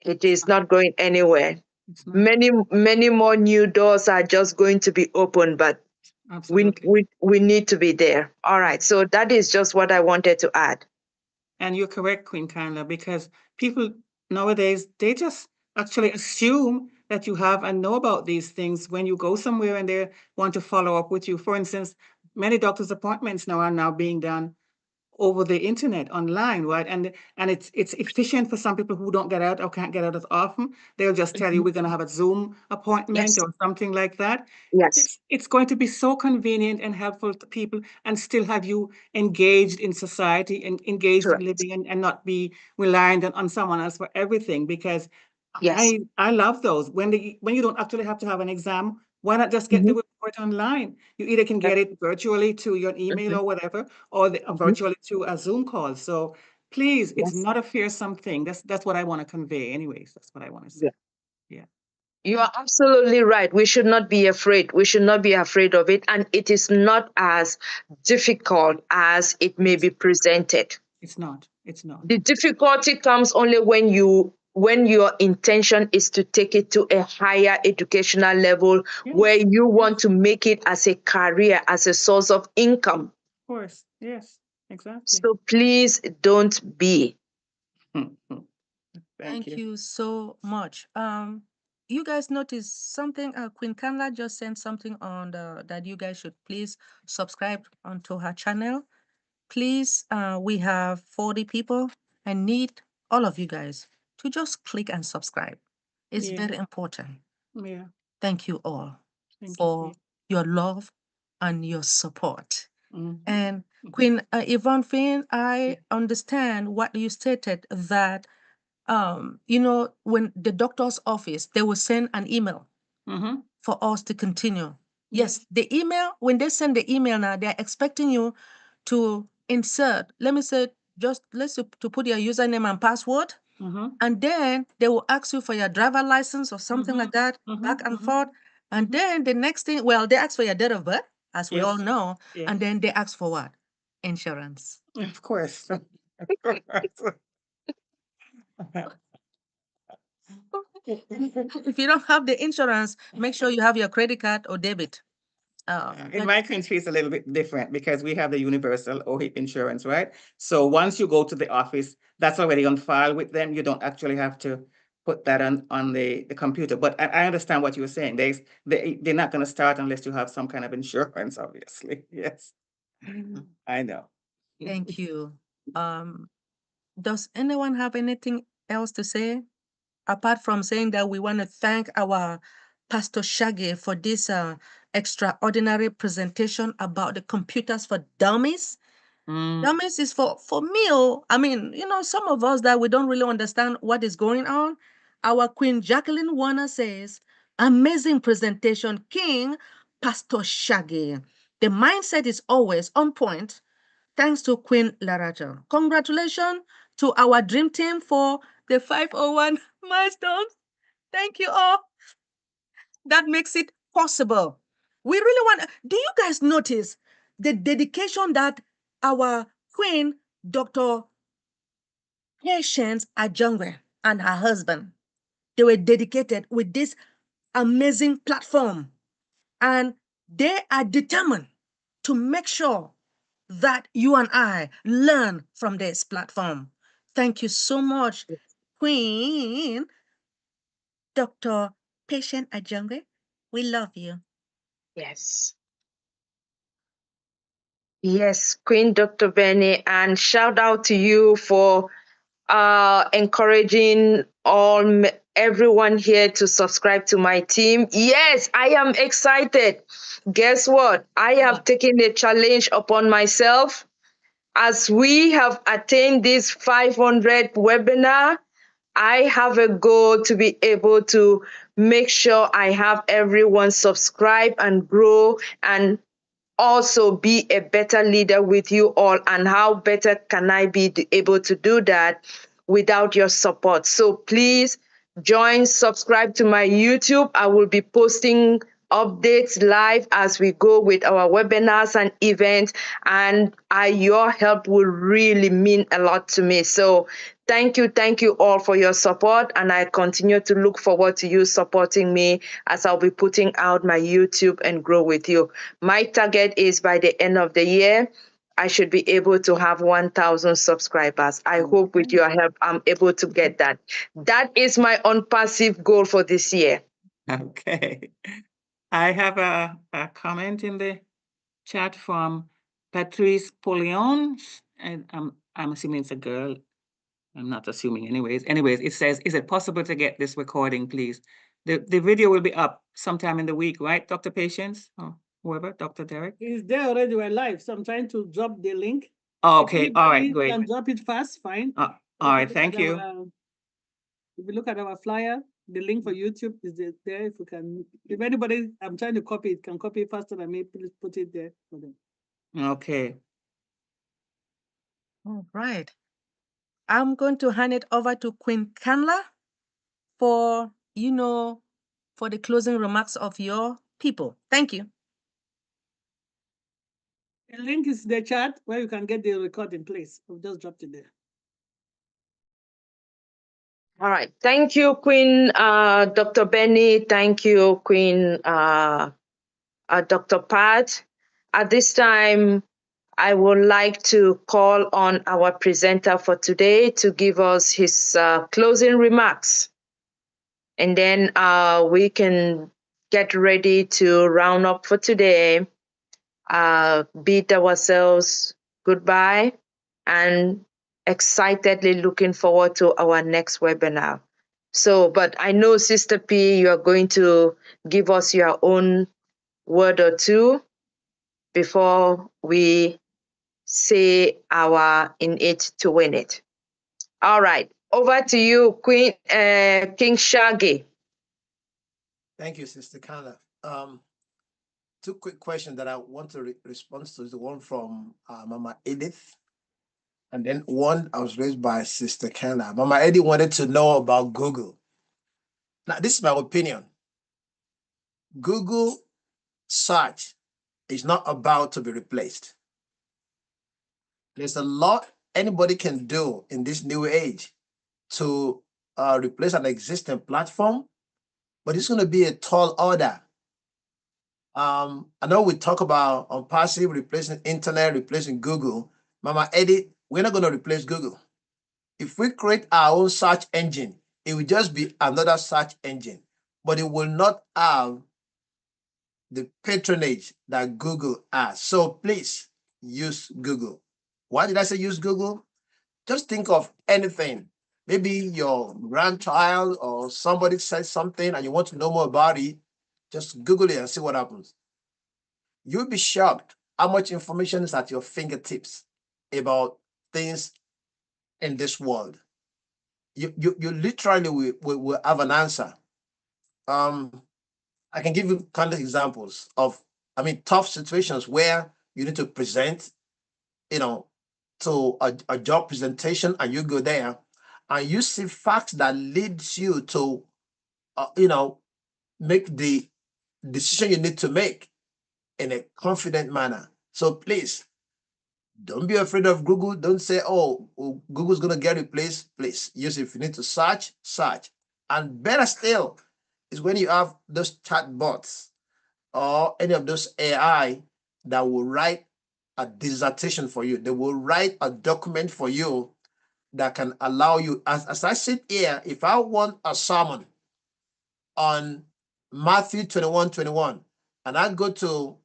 it is not going anywhere. It's not. Many more new doors are just going to be open, but Absolutely. we need to be there. All right, so that is just what I wanted to add. And you're correct, Queen Carla, because people nowadays, they just actually assume that you have and know about these things when you go somewhere and they want to follow up with you. For instance, many doctor's appointments now are now being done over the internet online, right? And it's efficient for some people who don't get out or can't get out as often. They'll just tell you we're going to have a Zoom appointment Yes, or something like that. yes, It's going to be so convenient and helpful to people and still have you engaged in society and engaged in correct. living and not be reliant on someone else for everything, because Yes. I love those when you don't actually have to have an exam. Why not just get the Mhm. report online? You either can get it virtually to your email Mhm. or whatever, or Mhm. virtually to a Zoom call. So please, it's Yes. not a fearsome thing. That's what I want to convey. Anyways, that's what I want to say. Yeah. Yeah. You are absolutely right. We should not be afraid. We should not be afraid of it. And it is not as difficult as it may be presented. It's not. It's not. The difficulty comes only when your intention is to take it to a higher educational level, where Yes. you Yes. want to make it as a career, as a source of income. Of course. Yes. Exactly. So please don't be. Thank Thank you. you so much. You guys noticed something? Queen Kanla just sent something on that you guys should please subscribe onto her channel. Please, we have 40 people. I need all of you guys to just click and subscribe. It's Yeah. very important. Yeah. Thank you all Thank you. for your love and your support. Mhm. And Queen Yvonne Finn, I understand what you stated, that when the doctor's office, they will send an email Mm-hmm. for us to continue. Yes, Yes. the email, when they send the email now, they're expecting you to insert, let me say, to put your username and password. Mm-hmm. And then they will ask you for your driver license or something like that, back and forth. And then the next thing, well, they ask for your date of birth, as we all Yes. know. Yeah. And then they ask for what? Insurance. Of course. If you don't have the insurance, make sure you have your credit card or debit. In my country, it's a little bit different because we have the universal OHIP insurance, right? So once you go to the office, that's already on file with them. You don't actually have to put that on the computer. But I understand what you were saying. They're not going to start unless you have some kind of insurance, obviously. Yes. I know. Thank you. Does anyone have anything else to say? Apart from saying that we want to thank our Pastor Shaggy for this extraordinary presentation about the computers for dummies. Dummies is for me. I mean, some of us that we don't really understand what is going on. Our Queen Jacqueline Warner says, amazing presentation, King Pastor Shaggy. The mindset is always on point. Thanks to Queen Laraja. Congratulations to our dream team for the 501 milestones. Thank you all. That makes it possible. We really want. Do you guys notice the dedication that our Queen, Dr. Patience Ajangwe, and her husband, they were dedicated with this amazing platform. And they are determined to make sure that you and I learn from this platform. Thank you so much, Queen Dr. Patient Ajangwe. We love you. Yes. Yes, Queen Dr. Benny, and shout out to you for encouraging everyone here to subscribe to my team. Yes, I am excited. Guess what? I have taken a challenge upon myself. As we have attained this 500 webinar, I have a goal to be able to make sure I have everyone subscribe and grow and also be a better leader with you all. And how better can I be able to do that without your support? So please join, subscribe to my YouTube. I will be posting updates live as we go with our webinars and events, and your help will really mean a lot to me. So thank you all for your support, and I continue to look forward to you supporting me as I'll be putting out my YouTube and grow with you. My target is by the end of the year, I should be able to have 1,000 subscribers. I hope with your help, I'm able to get that. That is my ONPASSIVE goal for this year. Okay. I have a comment in the chat from Patrice Polion, and I'm assuming it's a girl. I'm not assuming anyways. Anyways, it says, is it possible to get this recording, please? The video will be up sometime in the week, right, Dr. Patience? Or whoever, Dr. Derek? It's there already. We're live. So I'm trying to drop the link. Okay, all right, great. You can drop it fast, fine. All right, thank you. If you look at our flyer, the link for YouTube is there. If anybody, I'm trying to copy it, can copy it faster than me, please put it there for them. Okay. All right. I'm going to hand it over to Queen Kanla for the closing remarks of your people. Thank you. The link is the chat where you can get the recording, please. I've just dropped it there. All right. Thank you, Queen Dr. Benny. Thank you, Queen Dr. Pat. At this time, I would like to call on our presenter for today to give us his closing remarks. And then we can get ready to round up for today, bid ourselves goodbye, and excitedly looking forward to our next webinar. So, but I know, Sister P, you are going to give us your own word or two before we say our in it to win it. All right, over to you, King Shaggy. Thank you, Sister Kanda. Two quick questions that I want to respond to is the one from Mama Edith, and then one I was raised by Sister Kanda. Mama Edith wanted to know about Google. Now, this is my opinion. Google search is not about to be replaced. There's a lot anybody can do in this new age to replace an existing platform, but it's going to be a tall order. I know we talk about ONPASSIVE replacing internet, replacing Google. Mama Edith, we're not going to replace Google. If we create our own search engine, it will just be another search engine, but it will not have the patronage that Google has. So please use Google. Why did I say use Google? Just think of anything. Maybe your grandchild or somebody says something and you want to know more about it. Just Google it and see what happens. You'll be shocked how much information is at your fingertips about things in this world. You literally will have an answer. I can give you kind of examples of, tough situations where you need to present, to a job presentation, and you go there and you see facts that leads you to, make the decision you need to make in a confident manner. So please, don't be afraid of Google. Don't say, oh, Google's going to get replaced. Please use it. If you need to search, search. And better still is when you have those chat bots or any of those AI that will write a dissertation for you. They will write a document for you that can allow you, as I sit here, if I want a sermon on Matthew 21:21, and I go to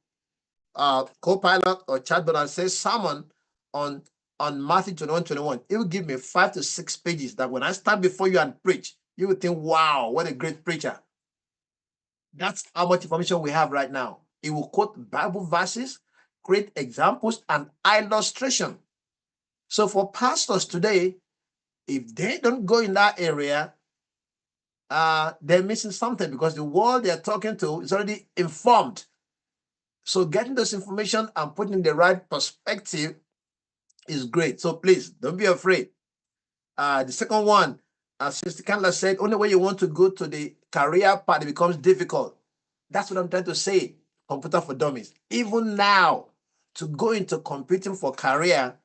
Copilot or chatbot and say sermon on Matthew 21:21, it will give me 5 to 6 pages that when I stand before you and preach, you will think, wow, what a great preacher. That's how much information we have right now. It will quote Bible verses, create examples, and illustration. So for pastors today, if they don't go in that area, they're missing something, because the world they're talking to is already informed. So getting this information and putting in the right perspective is great. So please don't be afraid. The second one, as Sister Candler said, only when you want to go to the career part, it becomes difficult. That's what I'm trying to say. Computer for Dummies. Even now, to go into computing for career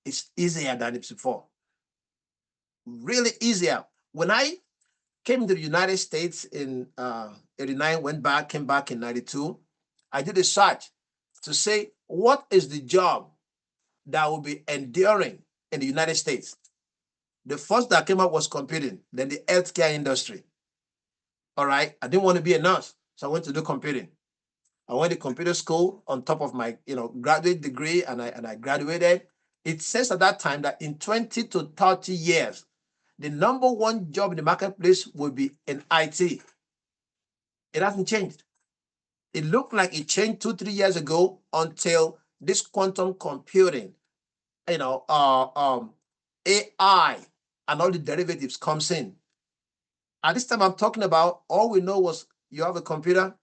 is easier than it's before. Really easier. When I came to the United States in 89, came back in 92, I did a search to say, what is the job that will be enduring in the United States? The first that came up was computing, then the healthcare industry. All right, I didn't want to be a nurse, so I went to do computing. I went to computer school on top of my, graduate degree, and I graduated. It says at that time that in 20 to 30 years, the number one job in the marketplace will be in IT. It hasn't changed. It looked like it changed 2-3 years ago until this quantum computing, AI and all the derivatives comes in. At this time I'm talking about, all we know was you have a computer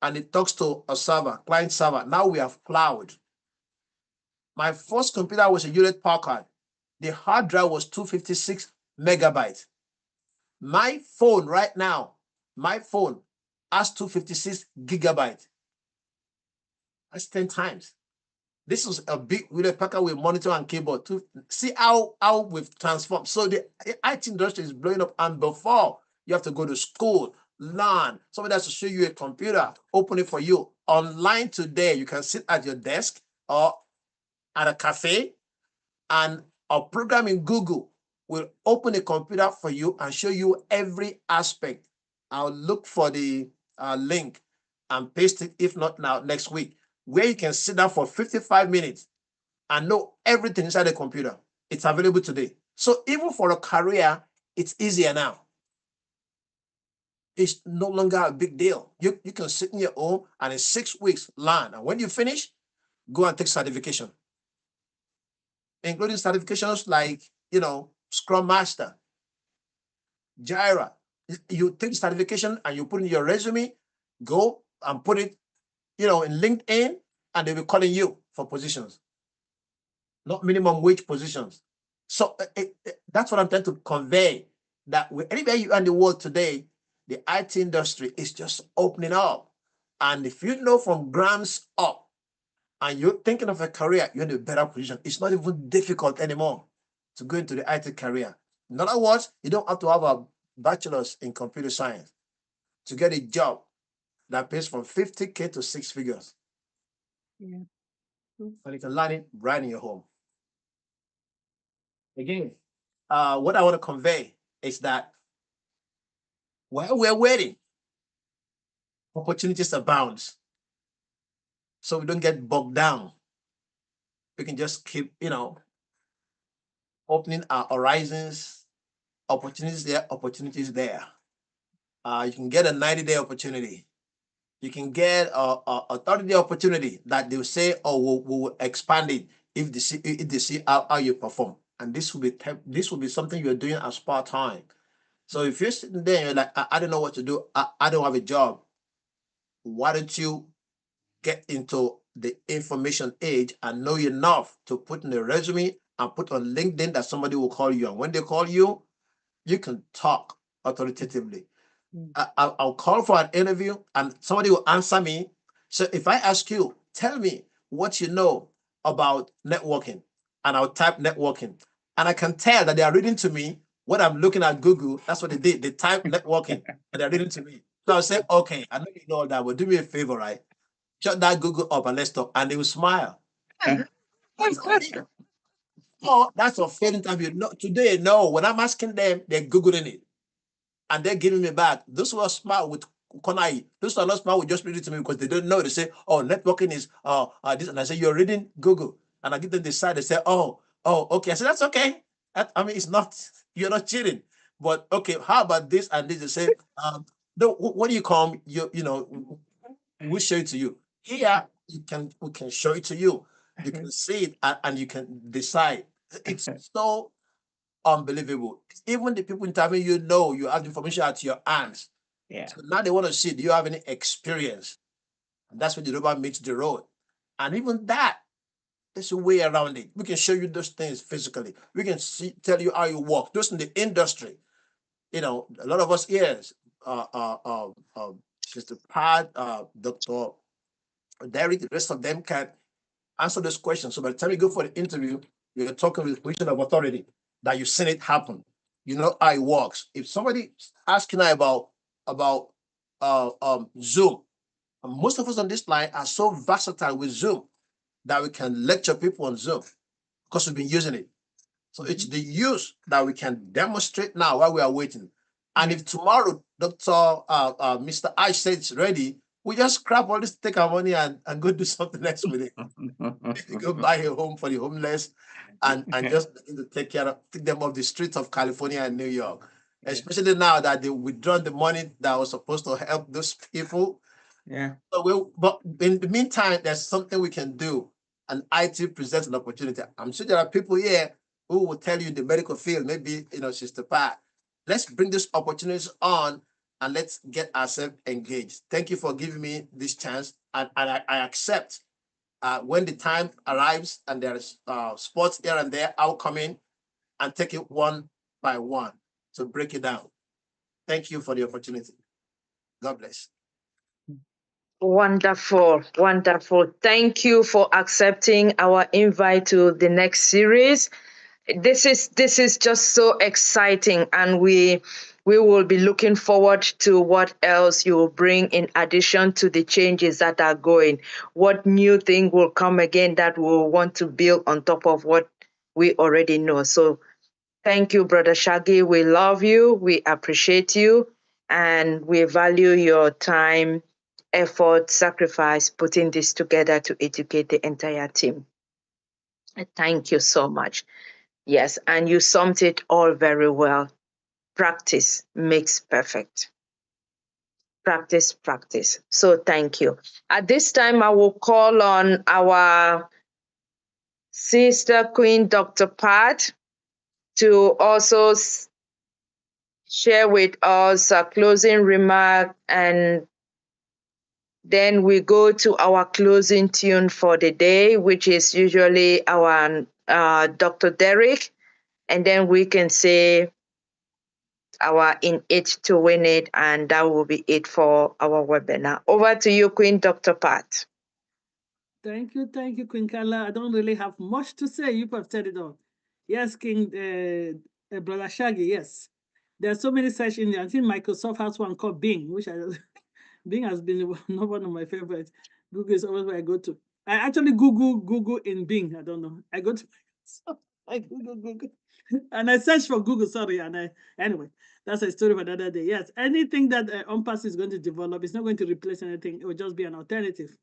and it talks to a server, client server. Now we have cloud. My first computer was a Hewlett Packard. The hard drive was 256 megabytes. My phone right now, has 256 gigabytes. That's 10 times. This was a big Hewlett Packard with monitor and keyboard to see how we've transformed. So the IT industry is blowing up, and before you have to go to school, learn. Somebody has to show you a computer, open it for you. Online today, you can sit at your desk or at a cafe, and a program in Google will open a computer for you and show you every aspect. I'll look for the link and paste it, if not now, next week, where you can sit down for 55 minutes and know everything inside the computer. It's available today. So even for a career, it's easier now. It's no longer a big deal. You can sit in your home and in 6 weeks learn. And when you finish, go and take certification, including certifications like, Scrum Master, Jira. You take certification and you put in your resume, go and put it, in LinkedIn, and they'll be calling you for positions, not minimum wage positions. So that's what I'm trying to convey, that anywhere you are in the world today, the IT industry is just opening up. And if you know from grounds up and you're thinking of a career, you're in a better position. It's not even difficult anymore to go into the IT career. In other words, you don't have to have a bachelor's in computer science to get a job that pays from 50K to 6 figures. Yeah. And you can learn it right in your home. Again, what I want to convey is that while we're waiting, opportunities abound. So we don't get bogged down. We can just keep, opening our horizons. Opportunities there, opportunities there. You can get a 90-day opportunity. You can get a 30-day opportunity that they'll say, oh, we'll expand it if they see how you perform. And this will be something you're doing as part-time. So if you're sitting there and you're like, I don't know what to do, I don't have a job, why don't you get into the information age and know enough to put in a resume and put on LinkedIn that somebody will call you. And when they call you, you can talk authoritatively. I'll call for an interview and somebody will answer me. So if I ask you, tell me what you know about networking, and I'll type networking, and I can tell that they are reading to me what I'm looking at Google. That's what they did. They type networking and they're reading to me. So I'll say, okay, I know you know all that, but do me a favor, right? Shut that Google up and let's talk. And they will smile. Oh, that's a fair interview. No, today, no. When I'm asking them, they're Googling it and they're giving me back. Those who are smart with Konai, those who are not smart will just read it to me because they don't know. They say, oh, networking is this. And I say, you're reading Google. And I give them the side. They say, oh, okay. I say, that's okay. I mean, it's not, you're not cheating. But okay, how about this and this? They say, when you come, you know, we'll show it to you. Here, we can show it to you. You can see it and you can decide. It's so unbelievable. Even the people interviewing you know you have the information at your hands. Yeah. So now they want to see, do you have any experience? And that's when the rubber meets the road. And even that, there's a way around it. We can show you those things physically. We can tell you how you work. Those in the industry, you know, a lot of us here, Mr. Pat, Dr. Derek, the rest of them can answer those questions. So by the time you go for the interview, you're talking with a position of authority that you've seen it happen. You know how it works. If somebody asking about Zoom, and most of us on this line are so versatile with Zoom that we can lecture people on Zoom because we've been using it. So it's the use that we can demonstrate now while we are waiting. And if tomorrow, Mr. I said it's ready, we just scrap all this, take our money and go do something else with it. Go buy a home for the homeless and just begin to take them off the streets of California and New York. Yeah. Especially now that they withdrawn the money that was supposed to help those people. Yeah. So but in the meantime, there's something we can do. And IT presents an opportunity. I'm sure there are people here who will tell you in the medical field, maybe, you know, Sister Pat, let's bring these opportunities on and let's get ourselves engaged. Thank you for giving me this chance. And I accept when the time arrives and there's sports here and there, I'll come in and take it one by one to break it down. Thank you for the opportunity. God bless. Wonderful, wonderful. Thank you for accepting our invite to the next series. This is just so exciting, and we will be looking forward to what else you will bring in addition to the changes that are going. What new thing will come again that we'll want to build on top of what we already know. So thank you, Brother Shaggy. We love you, we appreciate you, and we value your time, effort, sacrifice, putting this together to educate the entire team. Thank you so much. Yes, and you summed it all very well. Practice makes perfect. Practice, practice. So thank you. At this time, I will call on our sister Queen, Dr. Pat, to also share with us a closing remark, and then we go to our closing tune for the day, which is usually our Dr. Derek, and then we can say our in it to win it, and that will be it for our webinar. Over to you, Queen Dr. Pat. Thank you, Queen Carla. I don't really have much to say. You have said it all. Yes, King Brother Shaggy, yes. There are so many search engines. I think Microsoft has one called Bing, which Bing has been one of my favorites. Google is always where I go to. I actually Google in Bing. I don't know. I go to Microsoft. I Google. And I search for Google, sorry. And anyway, that's a story for another day. Yes, anything that ONPASSIVE is going to develop is not going to replace anything. It will just be an alternative.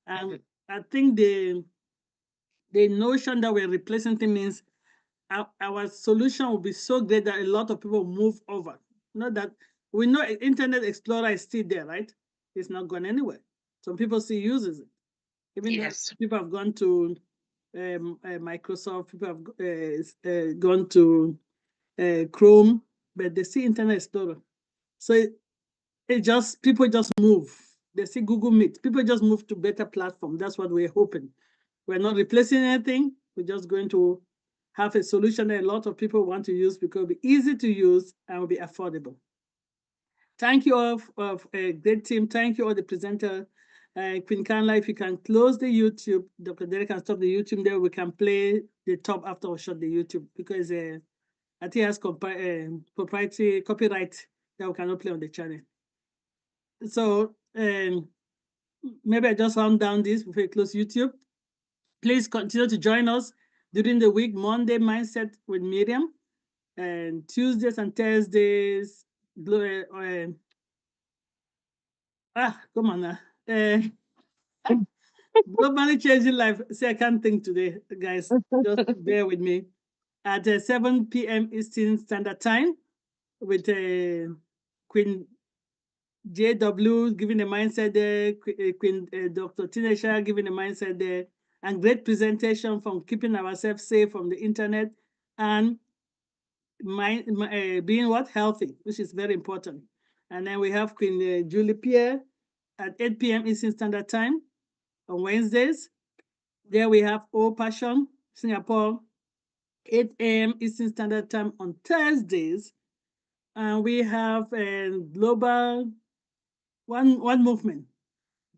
And I think the notion that we're replacing things means our solution will be so great that a lot of people move over. Not that we know Internet Explorer is still there, right? It's not gone anywhere. Some people still uses it. Even Yes. though people have gone to Microsoft, people have gone to Chrome, but they see Internet Explorer. So people just move. They see Google Meet. People just move to better platform. That's what we're hoping. We're not replacing anything. We're just going to have a solution that a lot of people want to use because it'll be easy to use and will be affordable. Thank you all of a great team. Thank you all the presenter. Queen Kanla, if you can close the YouTube, Dr. Derek can stop the YouTube there. We can play the top after we shut the YouTube because I think it has proprietary copyright that we cannot play on the channel. So maybe I just round down this before we close YouTube. Please continue to join us during the week. Monday, Mindset with Miriam, and Tuesdays and Thursdays, come on now. Globally Changing Life. See, I can't think today, guys. Just bear with me. At 7 p.m. Eastern Standard Time with Queen JW giving a mindset there, Queen Dr. Tinesha giving a mindset there, and great presentation from keeping ourselves safe from the internet and being healthy, which is very important. And then we have Queen Julie Pierre at 8 p.m. Eastern Standard Time on Wednesdays. There we have All Passion Singapore, 8 a.m. Eastern Standard Time on Thursdays. And we have Global One Movement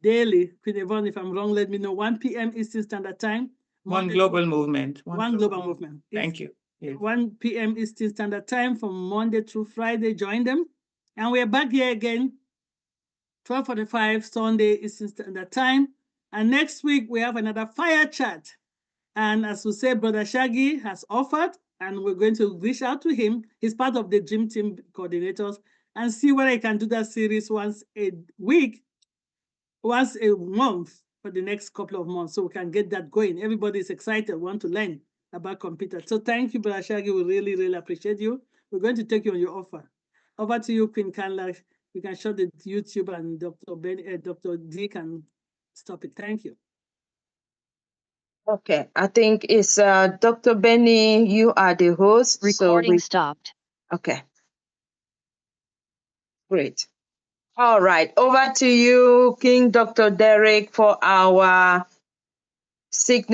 daily. Queen Yvonne, if I'm wrong, let me know. 1 p.m. Eastern Standard Time. One global movement. One global movement. Thank you. Yes. 1 p.m. Eastern Standard Time from Monday through Friday. Join them. And we're back here again, 12:45 Sunday Eastern Standard Time. And next week, we have another fire chat. And as we say, Brother Shaggy has offered, and we're going to reach out to him. He's part of the Dream Team coordinators and see whether he can do that series once a week, once a month for the next couple of months, so we can get that going. Everybody is excited, want to learn about computers. So thank you, Brother Shaggy. We really, really appreciate you. We're going to take you on your offer. Over to you, Queen Kanla. You can shut the YouTube and Dr. D can stop it. Thank you. Okay, I think it's Dr. Benny, you are the host. Recording stopped. Okay. Great. All right, over to you, King Dr. Derek, for our signal.